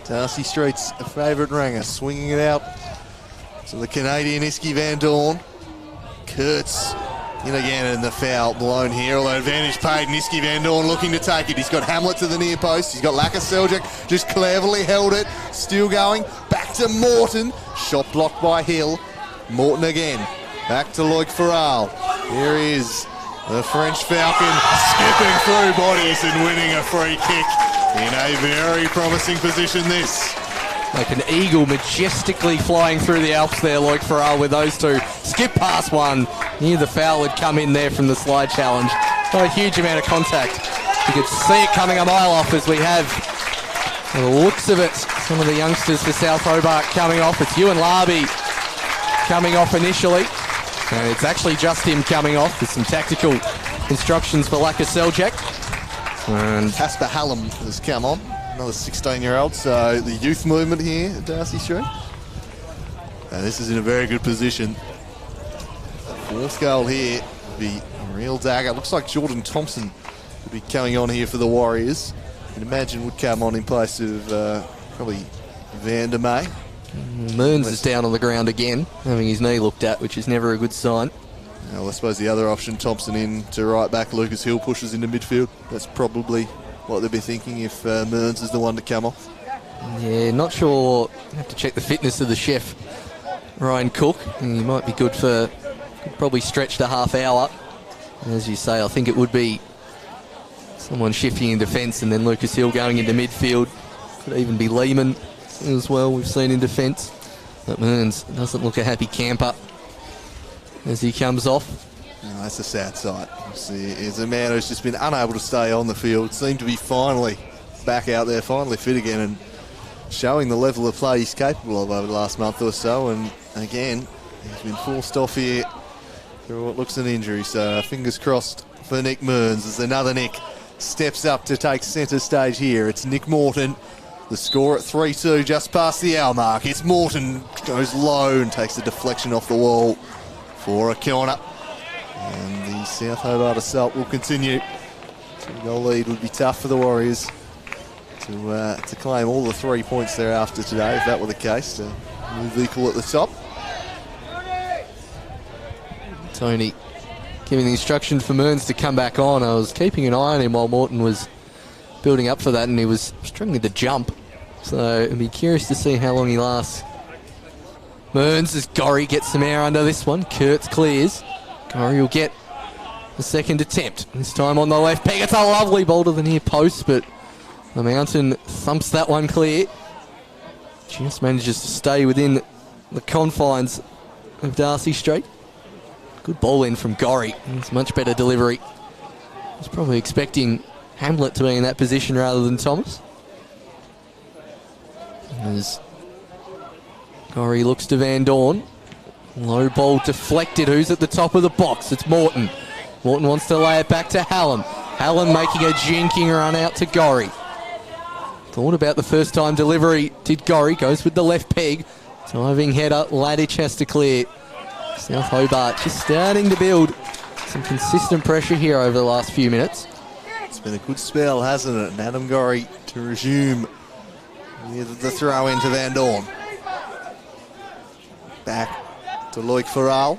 Darcy Street's a favourite ranger, swinging it out to the Canadian Iski Van Dorn. Kurtz in again, and the foul blown here, although advantage paid, and Iski Van Dorn looking to take it. He's got Hamlet to the near post. He's got Laka Seljuk, just cleverly held it. Still going, back to Morton. Shot blocked by Hill. Morton again, back to Loic Farrell. Here is the French Falcon skipping through bodies and winning a free kick in a very promising position this. Like an eagle majestically flying through the Alps there, Loic Farrell with those two. Skip past one. Knew the foul would come in there from the slide challenge. Not a huge amount of contact. You could see it coming a mile off as we have, by the looks of it, some of the youngsters for South Hobart coming off. It's Ewan Larby coming off initially. And it's actually just him coming off. There's some tactical instructions for Laka Seljuk. And Casper Hallam has come on. Another 16-year-old, so the youth movement here at Darcy Street. And this is in a very good position. Fourth goal here would be a real dagger. Looks like Jordan Thompson would be coming on here for the Warriors. You'd imagine would come on in place of probably Vandermeer. Mearns is down on the ground again, having his knee looked at, which is never a good sign. Well, I suppose the other option, Thompson in to right back, Lucas Hill pushes into midfield. That's probably what they'll be thinking if Mearns is the one to come off. Yeah, not sure. Have to check the fitness of the chef, Ryan Cook. He might be good for, could probably stretch to half hour. And as you say, I think it would be someone shifting in defence and then Lucas Hill going into midfield. Could even be Lehman as well, we've seen in defence. But Mearns doesn't look a happy camper as he comes off. No, that's a sad sight. He's a man who's just been unable to stay on the field. Seemed to be finally back out there, finally fit again, and showing the level of play he's capable of over the last month or so. And again, he's been forced off here through what looks an injury. So fingers crossed for Nick Mearns as another Nick steps up to take centre stage here. It's Nick Morton. The score at 3-2, just past the hour mark. It's Morton, goes low and takes the deflection off the wall for a corner. And the South Hobart assault will continue. 2-goal lead would be tough for the Warriors to claim all the 3 points thereafter today, if that were the case, to move equal at the top. Tony giving the instruction for Mearns to come back on. I was keeping an eye on him while Morton was building up for that, and he was struggling to jump. So I'd be curious to see how long he lasts. Mearns as Gorry gets some air under this one. Kurtz clears. Gorry will get the second attempt. This time on the left peg. It's a lovely ball to the near post, but the Mountain thumps that one clear. Just manages to stay within the confines of Darcy Street. Good ball in from Gorry. It's much better delivery. I was probably expecting Hamlet to be in that position rather than Thomas. As Gorry looks to Van Dorn. Low ball deflected. Who's at the top of the box? It's Morton. Morton wants to lay it back to Hallam. Hallam making a jinking run out to Gorry. Thought about the first time delivery. Did Gorry. Goes with the left peg. Diving header. Ladich has to clear. South Hobart just starting to build some consistent pressure here over the last few minutes. It's been a good spell, hasn't it? And Adam Gorry to resume the throw into Van Dorn. Back to Loic Farrell.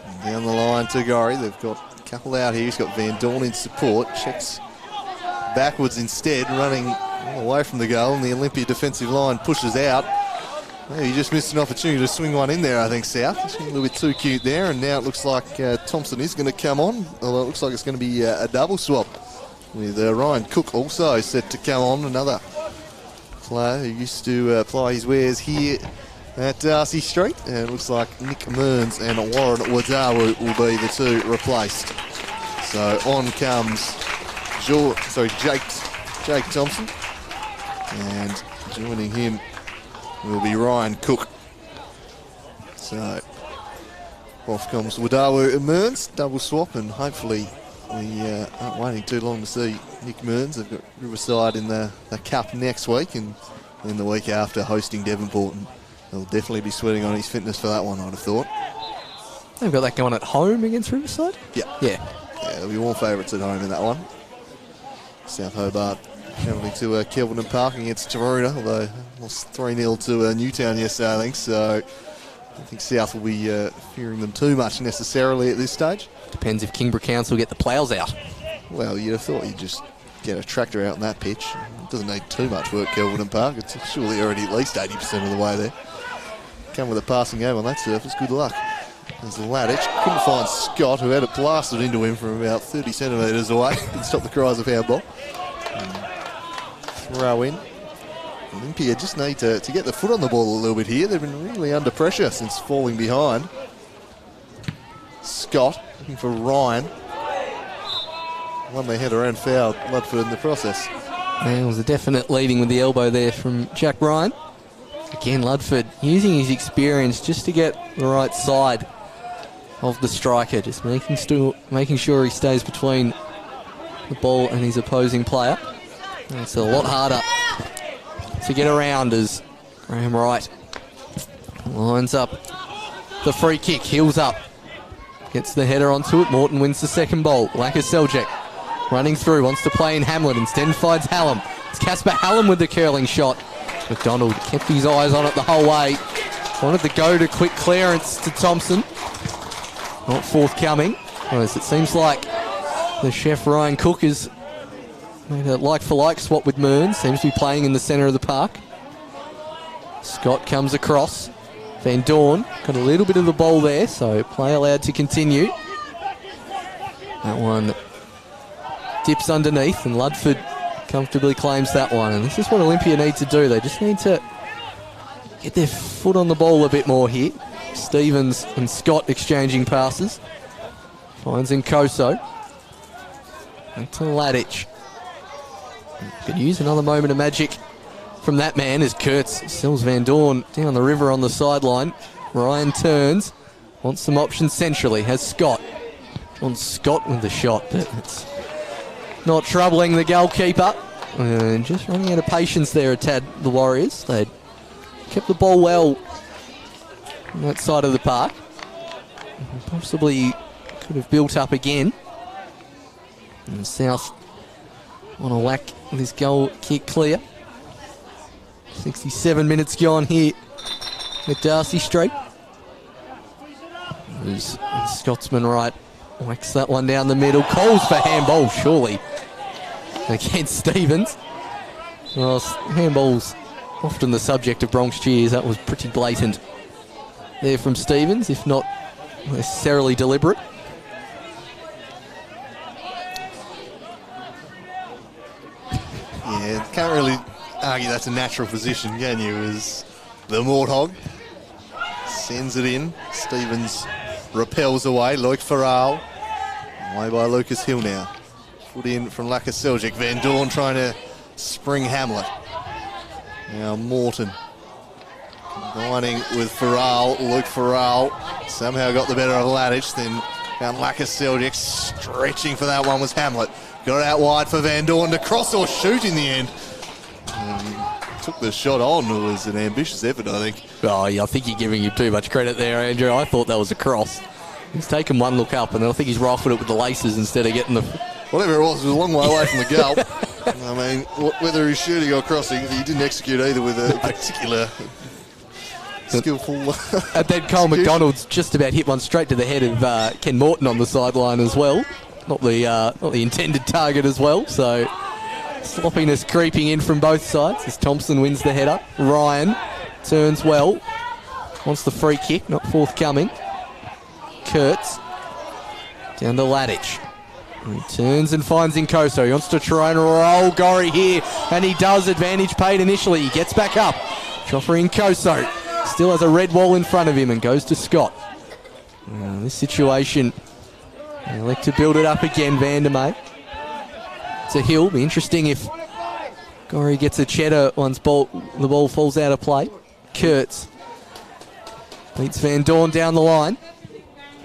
And down the line to Gorry. They've got a couple out here. He's got Van Dorn in support. Checks backwards instead, running all away from the goal. And the Olympia defensive line pushes out. Maybe he just missed an opportunity to swing one in there, I think, South. It's a little bit too cute there. And now it looks like Thompson is going to come on. Although it looks like it's going to be a double swap with Ryan Cook also set to come on. Another player who used to apply his wares here at Darcy Street. And it looks like Nick Mearns and Warren Wadawu will be the two replaced. So on comes Jake Thompson. And joining him will be Ryan Cook. So off comes Wadawu and Mearns, double swap, and hopefully we aren't waiting too long to see Nick Mearns. They've got Riverside in the Cup next week, and then the week after hosting Devonport. And they'll definitely be sweating on his fitness for that one, I'd have thought. They've got that going at home against Riverside? Yeah. Yeah. There'll be more favourites at home in that one. South Hobart travelling to Kelvin Park against Taroona, although lost 3-0 to Newtown yesterday, I think. So I don't think South will be fearing them too much necessarily at this stage. Depends if Kingborough Council get the ploughs out. Well, you'd have thought you'd just get a tractor out on that pitch. It doesn't need too much work, Kelvin Park. It's surely already at least 80% of the way there. Come with a passing game on that surface, good luck. There's Ladich, couldn't find Scott, who had it blasted into him from about 30 centimetres away. Didn't stop the cries of handball. Throw in. Olympia just need to get the foot on the ball a little bit here. They've been really under pressure since falling behind. Scott looking for Ryan. Won their header and fouled Ludford in the process. There was a definite leading with the elbow there from Jack Ryan. Again, Ludford using his experience just to get the right side of the striker, just making sure he stays between the ball and his opposing player. And it's a lot harder to get around as Graham Wright lines up the free kick, heels up, gets the header onto it. Morton wins the second ball. Laka Seljack running through, wants to play in Hamlet, instead finds Hallam. It's Casper Hallam with the curling shot. McDonald kept his eyes on it the whole way. Wanted to go to quick clearance to Thompson. Not forthcoming. Whereas it seems like the chef Ryan Cook has made a like-for-like swap with Mearns. Seems to be playing in the centre of the park. Scott comes across. Van Dorn got a little bit of the ball there, so play allowed to continue. That one dips underneath, and Ludford comfortably claims that one. And this is what Olympia need to do. They just need to get their foot on the ball a bit more here. Stevens and Scott exchanging passes. Finds Nkoso. Back to Ladich. Could use another moment of magic from that man as Kurtz sells Van Dorn down the river on the sideline. Ryan turns. Wants some options centrally. Has Scott. On Scott with the shot, but it's not troubling the goalkeeper. And just running out of patience there a tad, the Warriors. They kept the ball well on that side of the park. Possibly could have built up again. And South on a whack with his goal kick clear. 67 minutes gone here at Darcy Street. There's Scotsman right. Whacks that one down the middle. Calls for handball, surely, against Stevens. Well, handball's often the subject of Bronx cheers. That was pretty blatant there from Stevens, if not necessarily deliberate. Yeah, can't really argue that's a natural position, can you? As the Morthog sends it in. Stevens repels away. Loic Farrell. Away by Lucas Hill now. Put in from Laka Seljack. Van Dorn trying to spring Hamlet. Now Morton combining with Farrell. Luke Farrell somehow got the better of Ladich. Then found Laka Seljack stretching for that one was Hamlet. Got it out wide for Van Dorn to cross or shoot in the end. Took the shot on. It was an ambitious effort, I think. Oh, yeah, I think you're giving him too much credit there, Andrew. I thought that was a cross. He's taken one look up, and then I think he's rifled it with the laces instead of getting the... Whatever it was a long way away from the goal. I mean, whether he's shooting or crossing, he didn't execute either with a particular skillful... And then Cole McDonald's just about hit one straight to the head of Ken Morton on the sideline as well. Not the intended target as well, so... Sloppiness creeping in from both sides as Thompson wins the header. Ryan turns well. Wants the free kick, not forthcoming. Kurtz down to Ladich. He turns and finds Nkoso. He wants to try and roll Gorry here, and he does. Advantage paid initially. He gets back up. Joffrey Nkoso still has a red wall in front of him and goes to Scott. This situation, they elect to build it up again, Vandermeer. to Hill. Be interesting if Gorry gets a cheddar once the ball falls out of play. Kurtz beats Van Dorn down the line.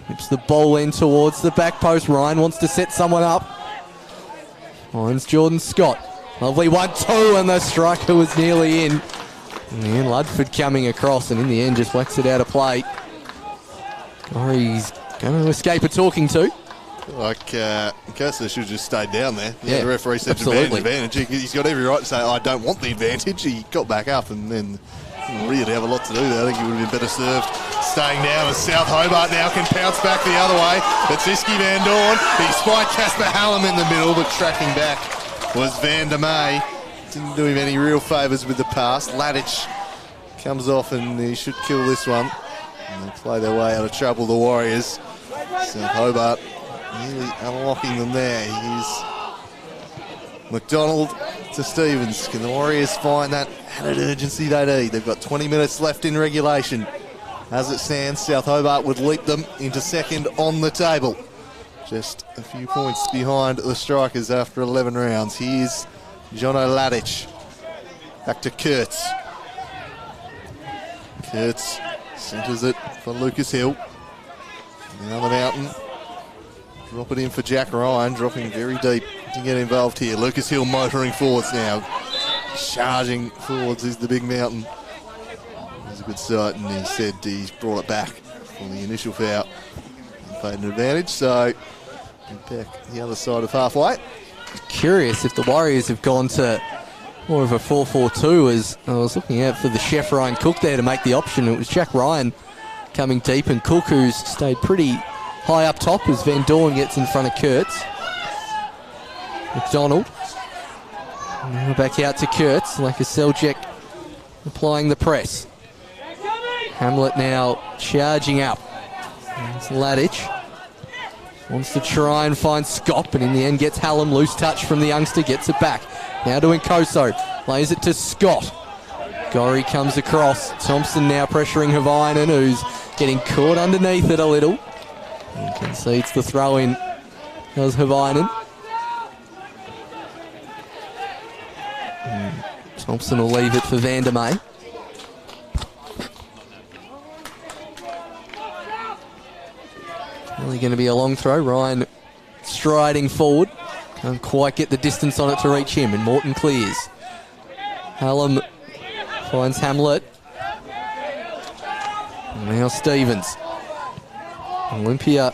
Whips the ball in towards the back post. Ryan wants to set someone up. Finds Jordan Scott. Lovely 1-2, and the striker was nearly in. And Ludford coming across, and in the end just whacks it out of play. Gorry's going to escape a talking to. Like, Kessler should have just stayed down there. Yeah, the referee said advantage. He's got every right to say, I don't want the advantage. He got back up and then really have a lot to do there. I think he would have been better served staying down as South Hobart now can pounce back the other way. It's Iski Van Dorn. He spied Casper Hallam in the middle, but tracking back was Van der May. Didn't do him any real favours with the pass. Ladich comes off and he should kill this one. And they play their way out of trouble, the Warriors. South Hobart nearly unlocking them there. Here's McDonald to Stevens. Can the Warriors find that added urgency they need? They've got 20 minutes left in regulation. As it stands, South Hobart would leap them into second on the table. Just a few points behind the Strikers after 11 rounds. Here's Jono Ladich. Back to Kurtz. Kurtz centres it for Lucas Hill. Down the mountain. Drop it in for Jack Ryan, dropping very deep to get involved here. Lucas Hill motoring forwards now. Charging forwards is the big mountain. It was a good sight, and he said he's brought it back for the initial foul. He played an advantage, so back the other side of halfway. Curious if the Warriors have gone to more of a 4-4-2, as I was looking out for the chef Ryan Cook there to make the option. It was Jack Ryan coming deep, and Cook, who's stayed pretty high up top, as Van Dorn gets in front of Kurtz. McDonald. Now back out to Kurtz, like a Seljuk applying the press. Hamlet now charging up. It's Ladich. Wants to try and find Scott, but in the end gets Hallam. Loose touch from the youngster, gets it back. Now to Nkoso. Lays it to Scott. Gorry comes across. Thompson now pressuring Havainen, who's getting caught underneath it a little. And concedes the throw in. Does Havainen. Thompson will leave it for Van der May. Only going to be a long throw. Ryan striding forward. Can't quite get the distance on it to reach him, and Morton clears. Hallam finds Hamlet. And now Stevens. Olympia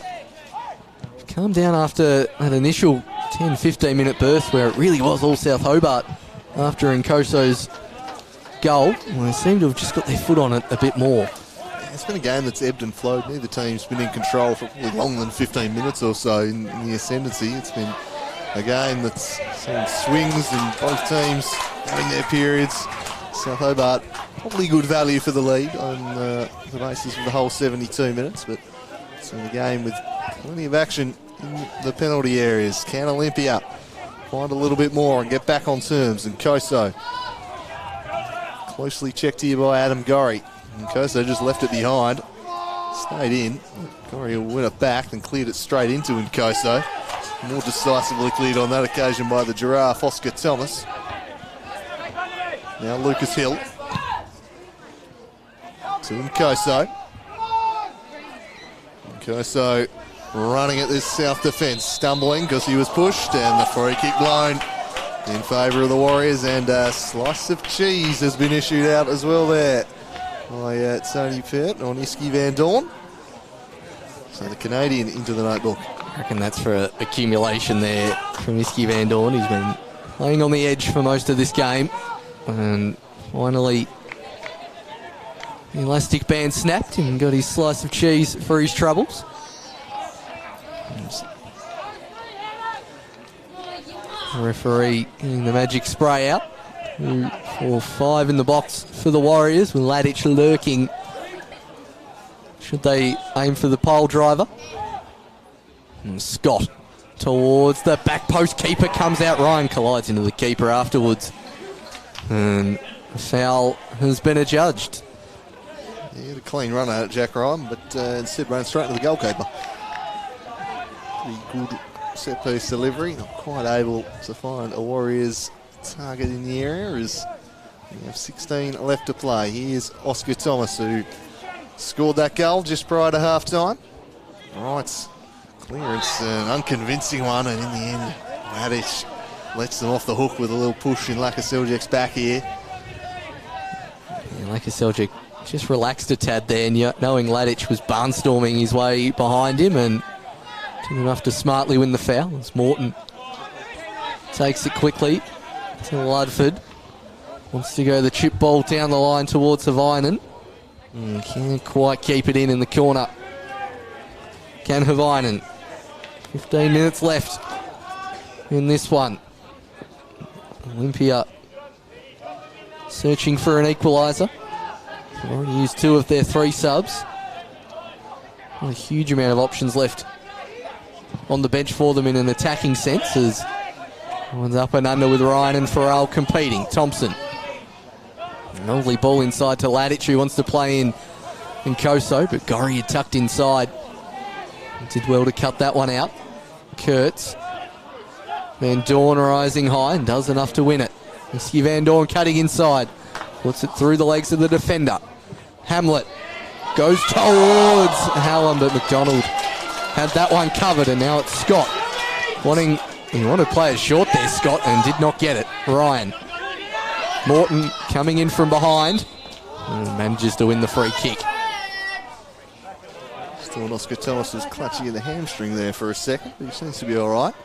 calmed down after that initial 10-15 minute burst where it really was all South Hobart after Nkoso's goal. Well, they seem to have just got their foot on it a bit more. It's been a game that's ebbed and flowed. Neither team's been in control for probably longer than 15 minutes or so in the ascendancy. It's been a game that's seen swings and both teams having their periods. South Hobart, probably good value for the lead on the basis of the whole 72 minutes, but it's in a game with plenty of action in the penalty areas. Can Olympia find a little bit more and get back on terms? And Koso, closely checked here by Adam Gorry. And Koso just left it behind, stayed in. Gorry will win it back and cleared it straight into Nkoso. More decisively cleared on that occasion by the Giraffe, Oscar Thomas. Now Lucas Hill to Nkoso. Nkoso running at this South defence, stumbling because he was pushed, and the free kick blown in favour of the Warriors, and a slice of cheese has been issued out as well there by Tony Pert on Iski Van Dorn. So the Canadian into the notebook. I reckon that's for accumulation there from Iski Van Dorn. He's been playing on the edge for most of this game, and finally the elastic band snapped and got his slice of cheese for his troubles. The referee getting the magic spray out. 2, 4, 5 in the box for the Warriors, with Ladich lurking. Should they aim for the pole driver? And Scott towards the back post. Keeper comes out. Ryan collides into the keeper afterwards. And a foul has been adjudged. He had a clean run at it, Jack Ryan, but instead ran straight into the goalkeeper. Pretty good set piece delivery. Not quite able to find a Warriors target in the area as we have 16 left to play. Here's Oscar Thomas, who scored that goal just prior to half-time. Right, clearance, an unconvincing one, and in the end, Ladich lets them off the hook with a little push in Lakaseljic's back here. Yeah, Lakaseljic just relaxed a tad there, knowing Ladich was barnstorming his way behind him, and did enough to smartly win the foul as Morton takes it quickly to Ludford. Wants to go the chip ball down the line towards Havainen. Can't quite keep it in the corner. Can Havainen. 15 minutes left in this one. Olympia searching for an equaliser. They've already used 2 of their 3 subs. Not a huge amount of options left on the bench for them in an attacking sense, as one's up and under with Ryan and Farrell competing. Thompson. Lovely ball inside to Ladich, who wants to play in Koso, but Gorrie had tucked inside. Did well to cut that one out. Kurtz. Van Dorn rising high and does enough to win it. Whiskey Van Dorn cutting inside. Puts it through the legs of the defender. Hamlet goes towards Hallam, but McDonald had that one covered, and now it's Scott. He wanted to play it short there, Scott, and did not get it. Ryan. Morton coming in from behind and manages to win the free kick. Still Oscar Thomas was clutching at the hamstring there for a second, but he seems to be all right.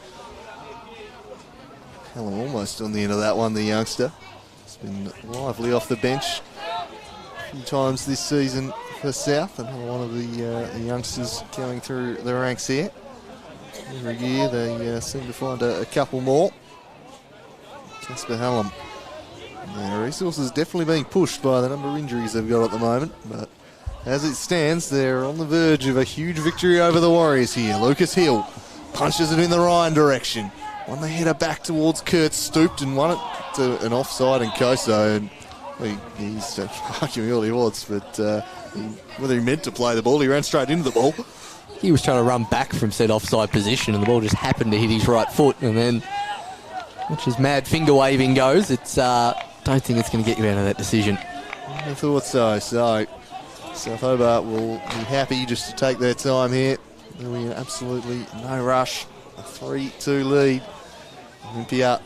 Hallam almost on the end of that one, the youngster. He's been lively off the bench a few times this season for South, and one of the youngsters going through the ranks here. Every year they seem to find a couple more. Casper Hallam. Their resources definitely being pushed by the number of injuries they've got at the moment, but as it stands, they're on the verge of a huge victory over the Warriors here. Lucas Hill punches it in the Ryan direction. Won the header back towards Kurtz, stooped and won it to an offside in Koso. And he's arguing all he wants, but whether he meant to play the ball, he ran straight into the ball. He was trying to run back from said offside position, and the ball just happened to hit his right foot, and then, much as mad finger waving goes, it's don't think it's going to get you out of that decision. I thought so. So South Hobart will be happy just to take their time here. There'll be absolutely no rush. A 3-2 lead. Olympia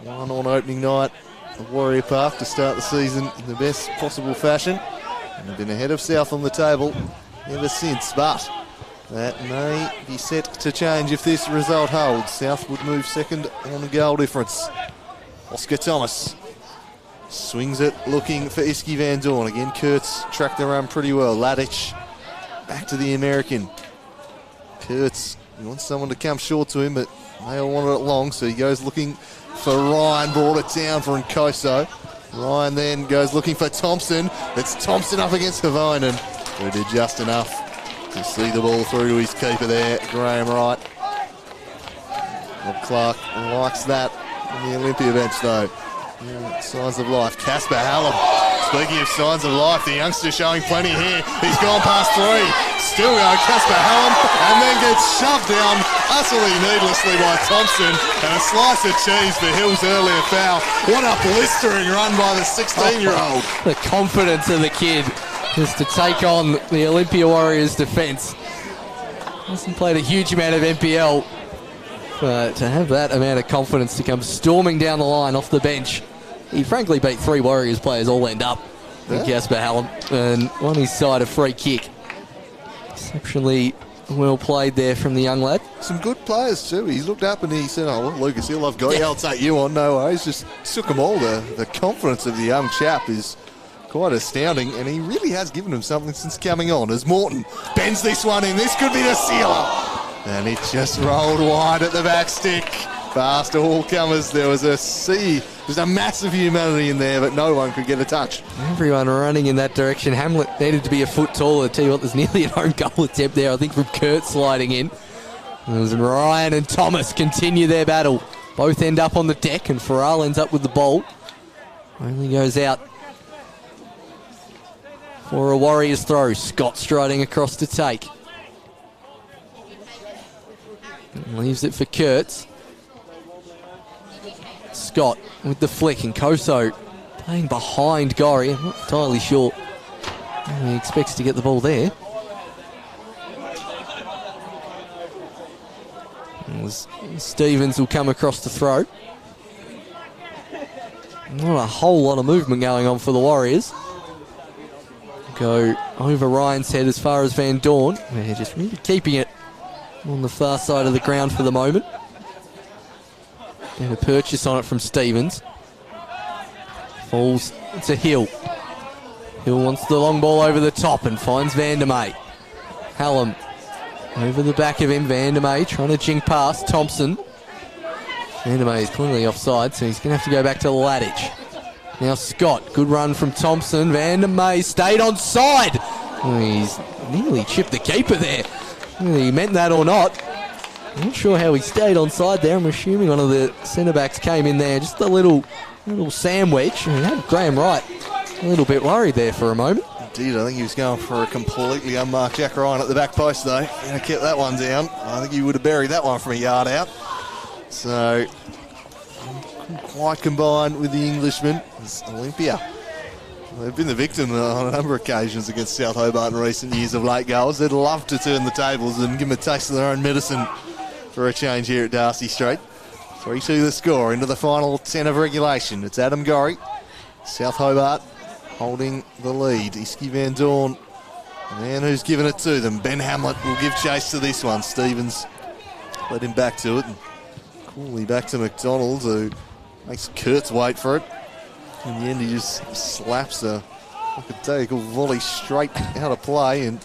won on opening night at Warrior Park to start the season in the best possible fashion. And they've been ahead of South on the table ever since, but that may be set to change if this result holds. South would move second on the goal difference. Oscar Thomas swings it, looking for Iski Van Dorn. Again, Kurtz tracked the run pretty well. Ladich back to the American. Kurtz, he wants someone to come short to him, but they all wanted it long, so he goes looking for Ryan, brought it down for Nkoso. Ryan then goes looking for Thompson. It's Thompson up against Havainen, who did just enough to see the ball through to his keeper there, Graham Wright. Rob Clark likes that on the Olympia bench, though. Yeah, signs of life. Casper Hallam. Speaking of signs of life, the youngster showing plenty here. He's gone past 3. Still going Casper Hallam, and then gets shoved down utterly needlessly by Thompson. And a slice of cheese for Hill's earlier foul. What a blistering run by the 16-year-old. The confidence of the kid is to take on the Olympia Warriors defence. Hasn't played a huge amount of NPL. But to have that amount of confidence to come storming down the line off the bench, he frankly beat 3 Warriors players all end up. Yeah. Casper Hallam, and on his side a free kick. Exceptionally well played there from the young lad. Some good players too. He looked up and he said, "Oh, well, Lucas Hill, I've got you. I'll take you on. No worries." Just took them all. The confidence of the young chap is quite astounding, and he really has given him something since coming on. As Morton bends this one in, this could be the sealer. And it just rolled wide at the back stick. Past all comers, there was a massive humanity in there, but no one could get a touch. Everyone running in that direction. Hamlet needed to be a foot taller. I tell you what, there's nearly an own goal attempt there, I think, from Kurt sliding in. And it was Ryan and Thomas continue their battle. Both end up on the deck, and Farrell ends up with the ball. Only goes out for a Warriors throw. Scott striding across to take. Leaves it for Kurtz. Scott with the flick, and Koso playing behind Gorry. I'm not entirely sure how he expects to get the ball there. Stevens will come across to throw. Not a whole lot of movement going on for the Warriors. Go over Ryan's head as far as Van Dorn. They're just really keeping it on the far side of the ground for the moment. And a purchase on it from Stevens. Falls to Hill. Hill wants the long ball over the top and finds Vandermeer. Hallam over the back of him. Vandermeer trying to jink past Thompson. Vandermeer is clearly offside, so he's going to have to go back to Ladich. Now Scott, good run from Thompson. Vandermeer stayed onside. Oh, he's nearly chipped the keeper there. Whether he meant that or not, I'm not sure how he stayed onside there. I'm assuming one of the centre-backs came in there. Just a little sandwich. And he had Graham Wright a little bit worried there for a moment. Indeed, I think he was going for a completely unmarked Jack Ryan at the back post, though. And kept that one down. I think he would have buried that one from a yard out. So, couldn't quite combine with the Englishman. It's Olympia. They've been the victim on a number of occasions against South Hobart in recent years of late goals. They'd love to turn the tables and give them a taste of their own medicine for a change here at Darcy Street. 3-2 the score into the final 10 of regulation. It's Adam Gorry. South Hobart holding the lead. Iski Van Dorn, the man who's given it to them. Ben Hamlet will give chase to this one. Stevens led him back to it. And coolly back to McDonald, who makes Kurtz wait for it. In the end, he just slaps a tactical volley straight out of play, and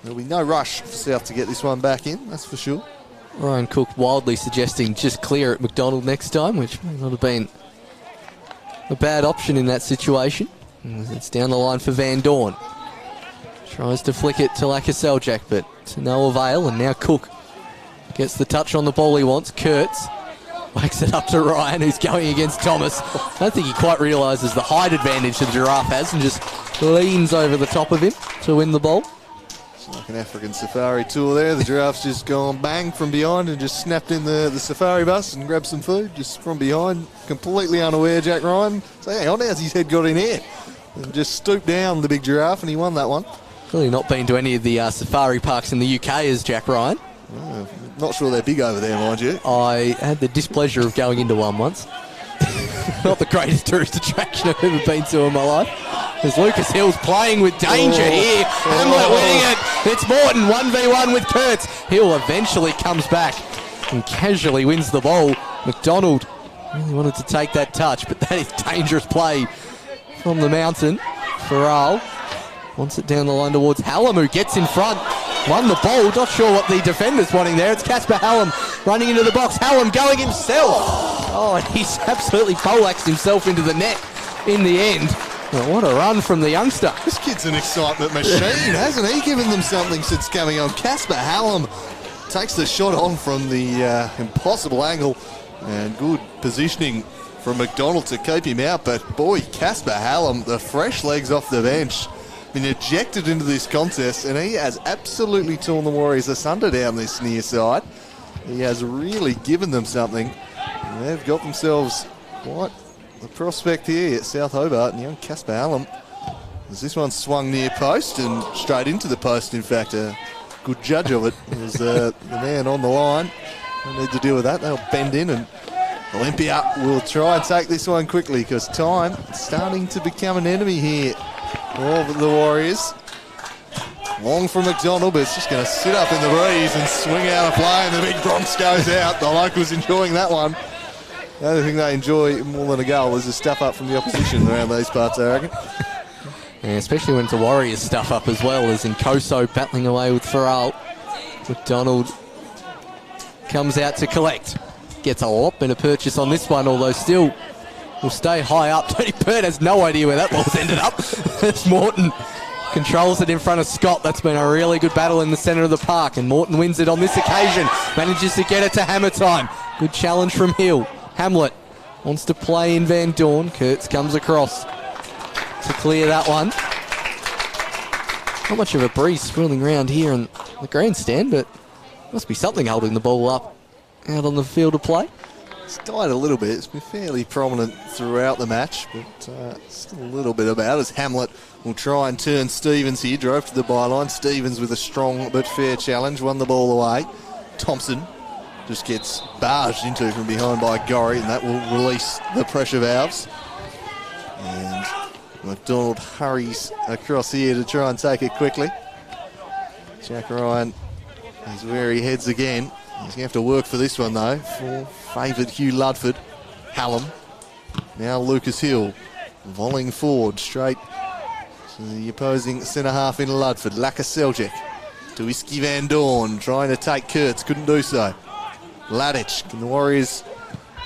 there'll be no rush for South to get this one back in, that's for sure. Ryan Cook wildly suggesting just clear at McDonald next time, which may not have been a bad option in that situation. It's down the line for Van Dorn. Tries to flick it to Lakaseljak, but to no avail, and now Cook gets the touch on the ball he wants. Kurtz wakes it up to Ryan, who's going against Thomas. I don't think he quite realises the height advantage the Giraffe has, and just leans over the top of him to win the ball. It's like an African safari tour there. The Giraffe's just gone bang from behind and just snapped in the safari bus and grabbed some food just from behind. Completely unaware, Jack Ryan. So hang on, how's his head got in here? And just stooped down the big Giraffe, and he won that one. Clearly not been to any of the safari parks in the UK as Jack Ryan. Not sure they're big over there, mind you. I had the displeasure of going into one once. Not the greatest tourist attraction I've ever been to in my life. As Lucas Hill's playing with danger here. Hamlet winning it. It's Morton 1v1 with Kurtz. Hill eventually comes back and casually wins the ball. McDonald really wanted to take that touch, but that is dangerous play from the mountain. Farrell wants it down the line towards Hallam, who gets in front. Won the ball, not sure what the defender's wanting there. It's Casper Hallam running into the box. Hallam going himself. Oh, and he's absolutely poleaxed himself into the net in the end. Oh, what a run from the youngster. This kid's an excitement machine, hasn't he? Given them something since coming on. Casper Hallam takes the shot on from the impossible angle, and good positioning from McDonald to keep him out. But boy, Casper Hallam, the fresh legs off the bench, been ejected into this contest, and he has absolutely torn the Warriors asunder down this near side. He has really given them something, and they've got themselves quite the prospect here at South Hobart. And young Casper Hallam, as this one swung near post and straight into the post, in fact. A good judge of it was the man on the line. Don't need to deal with that. They'll bend in, and Olympia will try and take this one quickly, because time is starting to become an enemy here of the Warriors. Long from McDonald, but it's just going to sit up in the breeze and swing out of play, and the big Bronx goes out. The locals enjoying that one. The only thing they enjoy more than a goal is the stuff up from the opposition around these parts, I reckon. Yeah, especially when it's a Warriors stuff up as well, as Nkoso battling away with Farrell. McDonald comes out to collect. Gets a lot better purchase on this one, although still will stay high up. Tony Pert has no idea where that ball's ended up. As Morton controls it in front of Scott. That's been a really good battle in the centre of the park, and Morton wins it on this occasion. Manages to get it to hammer time. Good challenge from Hill. Hamlet wants to play in Van Dorn. Kurtz comes across to clear that one. Not much of a breeze swirling around here in the grandstand, but Must be something holding the ball up out on the field of play. It's died a little bit. It's been fairly prominent throughout the match, but still a little bit about it as Hamlet will try and turn Stevens here. Drove to the byline. Stevens with a strong but fair challenge. Won the ball away. Thompson just gets barged into from behind by Gorry, and that will release the pressure valves. And McDonald hurries across here to try and take it quickly. Jack Ryan is where he heads again. He's going to have to work for this one, though, for favoured Hugh Ludford. Hallam. Now Lucas Hill volleying forward straight to the opposing centre-half in Ludford. Lakaseljic to Whiskey Van Dorn, trying to take Kurtz. Couldn't do so. Ladic. Can the Warriors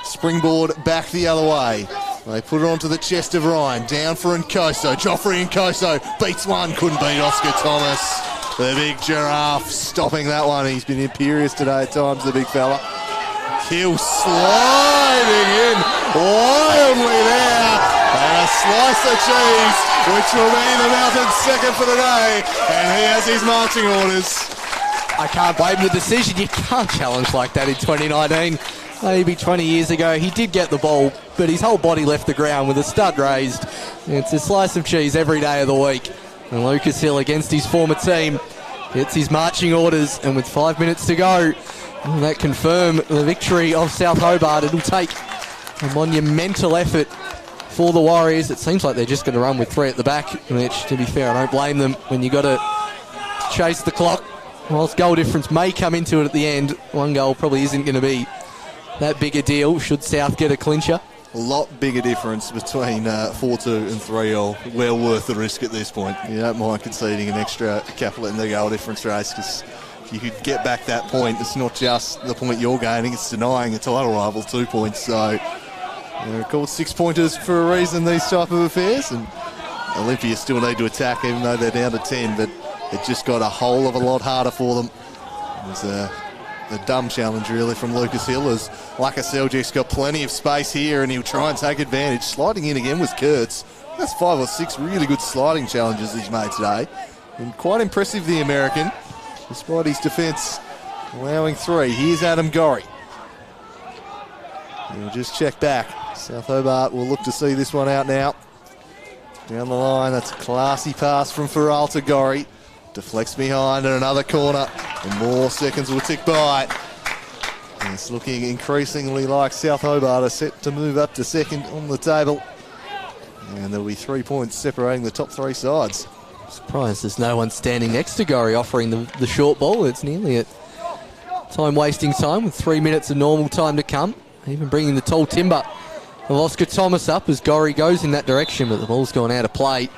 springboard back the other way? They put it onto the chest of Ryan. Down for Nkoso. Joffrey Nkoso beats one. Couldn't beat Oscar Thomas. The big giraffe stopping that one. He's been imperious today at times, the big fella. Hill sliding in wildly there. And a slice of cheese, which will be the Mountain's second for the day. And he has his marching orders. I can't blame the decision. You can't challenge like that in 2019. Maybe 20 years ago, he did get the ball, but his whole body left the ground with a stud raised. It's a slice of cheese every day of the week. And Lucas Hill against his former team gets his marching orders, and with 5 minutes to go, will that confirm the victory of South Hobart? It'll take a monumental effort for the Warriors. It seems like they're just going to run with three at the back, which, to be fair, I don't blame them when you got to chase the clock. Whilst goal difference may come into it at the end, one goal probably isn't going to be that big a deal should South get a clincher. A lot bigger difference between 4-2 and 3-0. Well worth the risk at this point. You don't mind conceding an extra couple in the goal difference race, because if you could get back that point, it's not just the point you're gaining, it's denying a title rival 2 points. So they're called 6-pointers for a reason, these type of affairs. And Olympia still need to attack, even though they're down to 10, but it just got a whole of a lot harder for them. It was a dumb challenge, really, from Lucas Hill, as Lakaseljic's got plenty of space here and he'll try and take advantage. Sliding in again was Kurtz. That's 5 or 6 really good sliding challenges he's made today. And quite impressive, the American, despite his defence allowing 3. Here's Adam Gorry. He'll just check back. South Hobart will look to see this one out now. Down the line, that's a classy pass from Farrell to Gorry. Deflects behind and another corner, and more seconds will tick by. And it's looking increasingly like South Hobart are set to move up to second on the table. And there'll be 3 points separating the top 3 sides. Surprised there's no one standing next to Gorry offering the short ball. It's nearly at time-wasting time with 3 minutes of normal time to come. Even bringing the tall timber of Oscar Thomas up as Gorry goes in that direction, but the ball's gone out of play.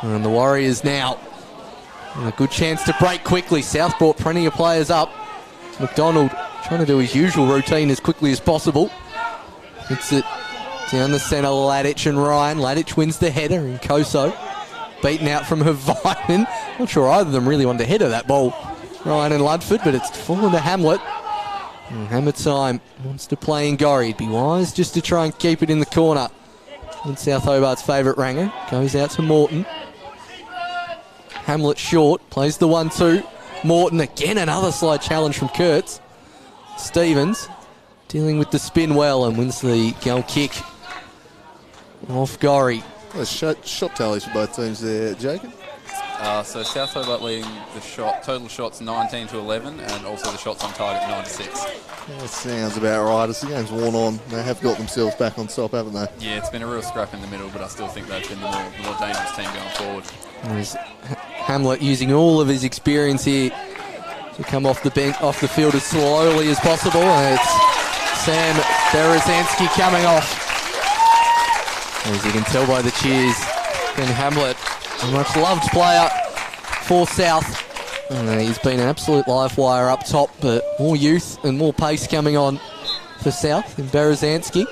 And the Warriors now a good chance to break quickly. South brought plenty of players up. McDonald trying to do his usual routine as quickly as possible. Hits it down the centre, Ladic and Ryan. Ladic wins the header, and Koso beaten out from Hervinen. Not sure either of them really wanted to header that ball, Ryan and Ludford, but it's fallen to Hamlet. And Hammer time wants to play in Gorry. He'd be wise just to try and keep it in the corner. And South Hobart's favourite ranger goes out to Morton. Hamlet short, plays the 1-2. Morton again, another slide challenge from Kurtz. Stevens dealing with the spin well and wins the goal kick off Gorry. Well, shot tallies for both teams there, Jacob. So South Hobart leading the total shots 19-11, and also the shots on target 9-6. That sounds about right. As the game's worn on, they have got themselves back on top, haven't they? Yeah, it's been a real scrap in the middle, but I still think they've been the more dangerous team going forward. There's Hamlet using all of his experience here to come off the bench, off the field as slowly as possible. And it's Sam Berezanski coming off. As you can tell by the cheers, Ben Hamlet, a much loved player for South. He's been an absolute live wire up top, but more youth and more pace coming on for South in Berezanski.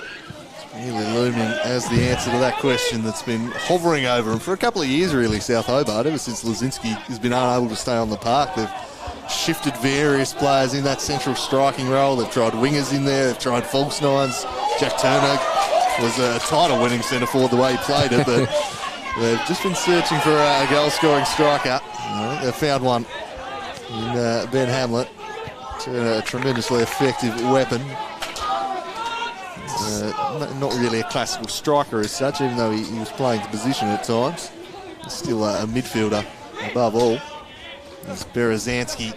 Really looming as the answer to that question that's been hovering over him for a couple of years, really, South Hobart. Ever since Lazinski has been unable to stay on the park, they've shifted various players in that central striking role. They've tried wingers in there, they've tried false nines. Jack Turner was a title-winning centre forward the way he played it, but they've just been searching for a goal-scoring striker. I think they've found one in Ben Hamlet. A tremendously effective weapon. Not really a classical striker as such, even though he was playing the position at times. He's still a midfielder above all. There's Berezanski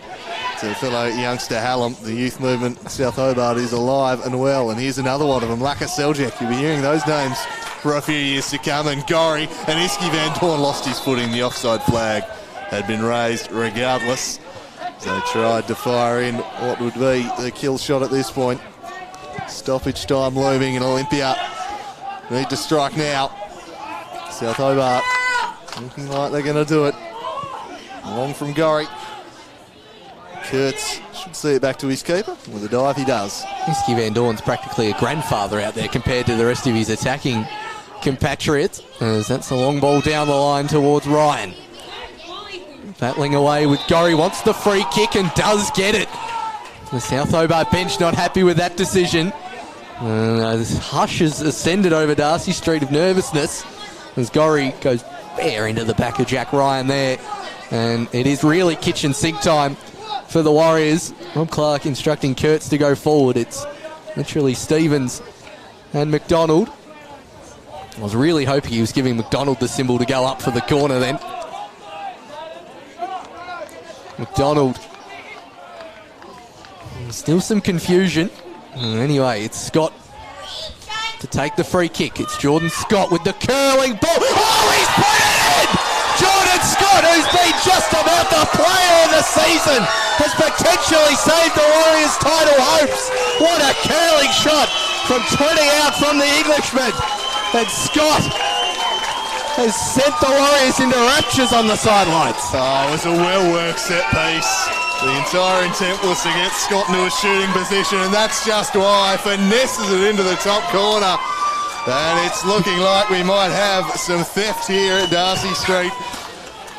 to fellow youngster Hallam. The youth movement in South Hobart is alive and well. And here's another one of them, Laka Seljak. You'll be hearing those names for a few years to come. And Gorry and Iski Van Dorn lost his footing. The offside flag had been raised regardless. So they tried to fire in what would be the kill shot at this point. Stoppage time looming in Olympia. Need to strike now. South Hobart looking like they're going to do it. Long from Gorry. Kurtz should see it back to his keeper. With a dive, he does. Iski Van Dorn's practically a grandfather out there compared to the rest of his attacking compatriots. As that's a long ball down the line towards Ryan. Battling away with Gorry, wants the free kick and does get it. The South Hobart bench not happy with that decision. This hush has ascended over Darcy Street of nervousness as Gorry goes bare into the back of Jack Ryan there. And it is really kitchen sink time for the Warriors. Rob Clark instructing Kurtz to go forward. It's literally Stevens and McDonald. I was really hoping he was giving McDonald the symbol to go up for the corner then. McDonald. Still some confusion. Anyway, it's Scott to take the free kick. It's Jordan Scott with the curling ball. Oh, he's put it in! Jordan Scott, who's been just about the player of the season, has potentially saved the Warriors' title hopes. What a curling shot from 20 out from the Englishman. And Scott has sent the Warriors into raptures on the sidelines. Oh, it was a well-worked set piece. The entire intent was to get Scott into a shooting position, and that's just why. Finesses it into the top corner. And it's looking like we might have some theft here at Darcy Street.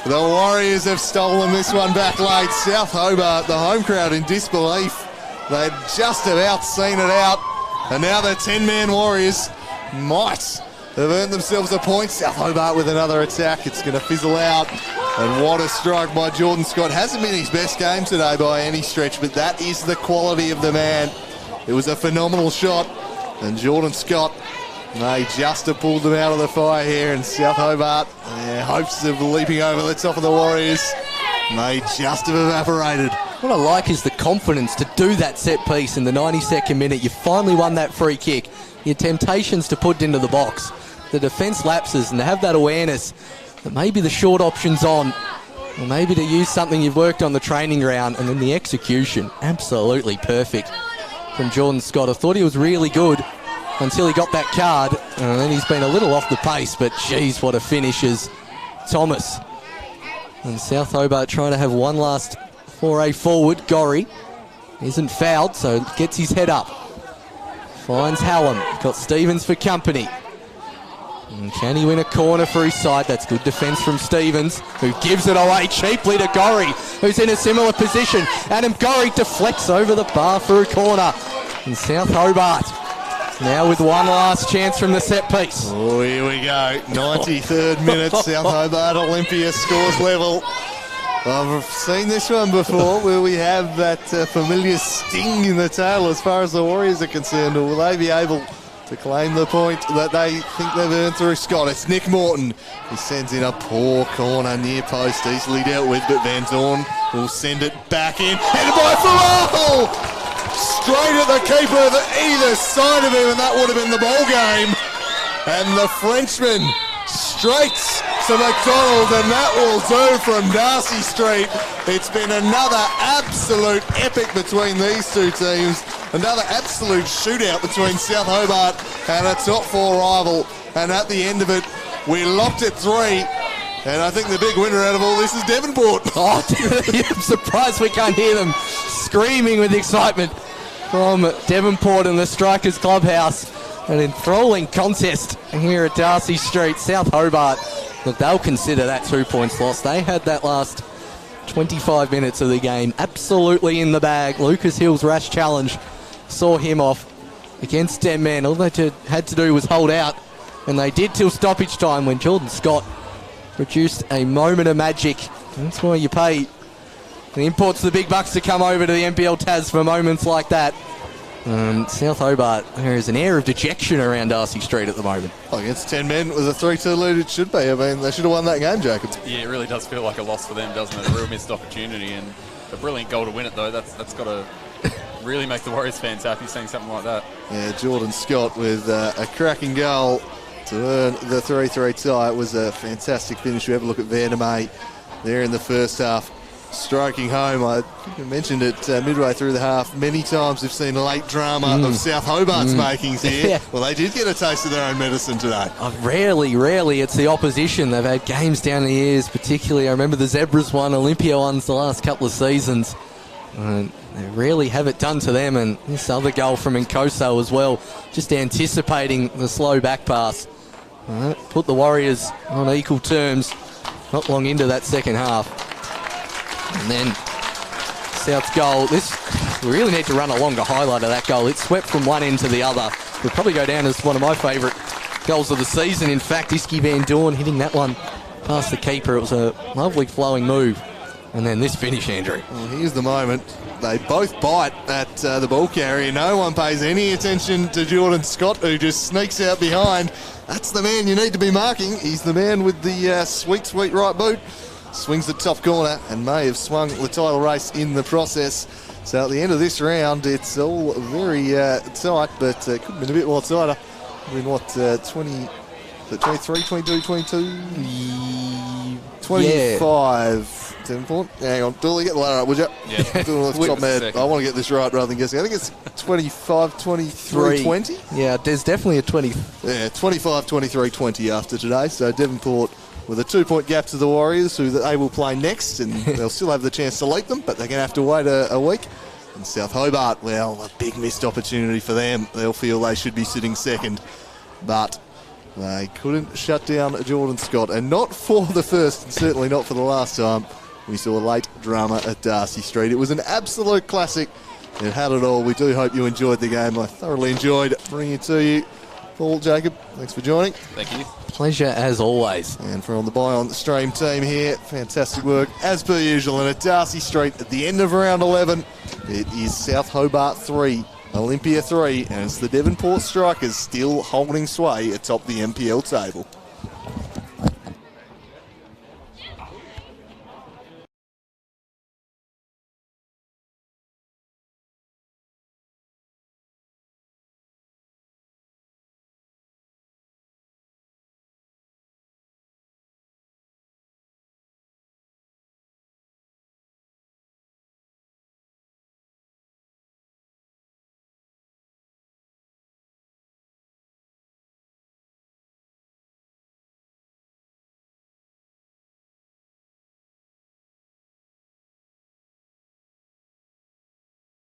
The Warriors have stolen this one back late. South Hobart, the home crowd in disbelief. They'd just about seen it out. And now the 10-man Warriors might have earned themselves a point. South Hobart with another attack. It's going to fizzle out. And what a strike by Jordan Scott. Hasn't been his best game today by any stretch, but that is the quality of the man. It was a phenomenal shot. And Jordan Scott may just have pulled them out of the fire here. And South Hobart, hopes of leaping over the top of the Warriors may just have evaporated. What I like is the confidence to do that set piece in the 92nd minute. You finally won that free kick. Your temptations to put it into the box. The defence lapses, and to have that awareness that maybe the short option's on, or maybe to use something you've worked on the training ground, and then the execution, absolutely perfect from Jordan Scott. I thought he was really good until he got that card, and then he's been a little off the pace, but geez, what a finish is Thomas. And South Hobart trying to have one last foray forward. Gorry isn't fouled, so gets his head up. Finds Hallam, got Stevens for company. And can he win a corner for his side? That's good defence from Stevens, who gives it away cheaply to Gorry, who's in a similar position. Adam Gorry deflects over the bar for a corner. And South Hobart now with one last chance from the set piece. Oh, here we go. 93rd minute, South Hobart Olympia scores level. I've seen this one before where we have that familiar sting in the tail as far as the Warriors are concerned. Or will they be able to claim the point that they think they've earned through Scott? It's Nick Morton. He sends in a poor corner near post, easily dealt with, but Van Dorn will send it back in. Headed by Farrell! Straight at the keeper either side of him, and that would have been the ball game. And the Frenchman straight to McDonald, and that will do from Darcy Street. It's been another absolute epic between these two teams. Another absolute shootout between South Hobart and a top four rival. And at the end of it, we locked at 3. And I think the big winner out of all this is Devonport. Oh, I'm surprised we can't hear them screaming with excitement from Devonport and the Strikers Clubhouse. An enthralling contest here at Darcy Street. South Hobart, look, they'll consider that 2 points lost. They had that last 25 minutes of the game absolutely in the bag. Lucas Hill's rash challenge saw him off against 10 men. All they had to do was hold out, and they did till stoppage time when Jordan Scott produced a moment of magic. That's why you pay The imports the big bucks to come over to the NPL Taz for moments like that. South Hobart, there is an air of dejection around Darcy Street at the moment. Against 10 men with a 3-2 lead, it should be. I mean, they should have won that game, Jacob. Yeah, it really does feel like a loss for them, doesn't it? A real missed opportunity, and a brilliant goal to win it, though. That's got to really make the Warriors fans happy, seeing something like that. Yeah, Jordan Scott with a cracking goal to earn the 3-3 tie. It was a fantastic finish. We have a look at Vandermeer there in the first half, stroking home. I think I mentioned it midway through the half. Many times we've seen late drama of South Hobart's makings here. Yeah. Well, they did get a taste of their own medicine today. Rarely it's the opposition. They've had games down the years, particularly. I remember the Zebras won, Olympia ones the last couple of seasons. They rarely have it done to them, and this other goal from Nkoso as well, just anticipating the slow back pass. Put the Warriors on equal terms not long into that second half. And then South's goal. We really need to run a longer highlight of that goal. It swept from one end to the other. It'll probably go down as one of my favourite goals of the season. In fact, Iski Van Dorn hitting that one past the keeper. It was a lovely flowing move. And then this finish, Andrew. Well, here's the moment. They both bite at the ball carrier. No one pays any attention to Jordan Scott, who just sneaks out behind. That's the man you need to be marking. He's the man with the sweet right boot. Swings the top corner and may have swung the title race in the process. So at the end of this round, it's all very tight, but it could have been a bit more tighter. Been what, 23, 22, 22? 25. 10 point. Hang on, Dooley, get the ladder up, would you? Yeah. Dooley, top man. I want to get this right rather than guessing. I think it's 25, 23, 20. Yeah, there's definitely a 20. Yeah, 25, 23, 20 after today. So Devonport with a 2-point gap to the Warriors, who they will play next, and they'll still have the chance to leap them, but they're going to have to wait a week. And South Hobart, well, a big missed opportunity for them. They'll feel they should be sitting second, but they couldn't shut down Jordan Scott, and not for the first, and certainly not for the last time. We saw late drama at Darcy Street. It was an absolute classic. It had it all. We do hope you enjoyed the game. I thoroughly enjoyed bringing it to you. Paul, Jacob, thanks for joining. Thank you. Pleasure as always. And from the Buy on the Stream team here, fantastic work as per usual. And at Darcy Street, at the end of round 11, it is South Hobart 3, Olympia 3, and it's the Devonport Strikers still holding sway atop the NPL table.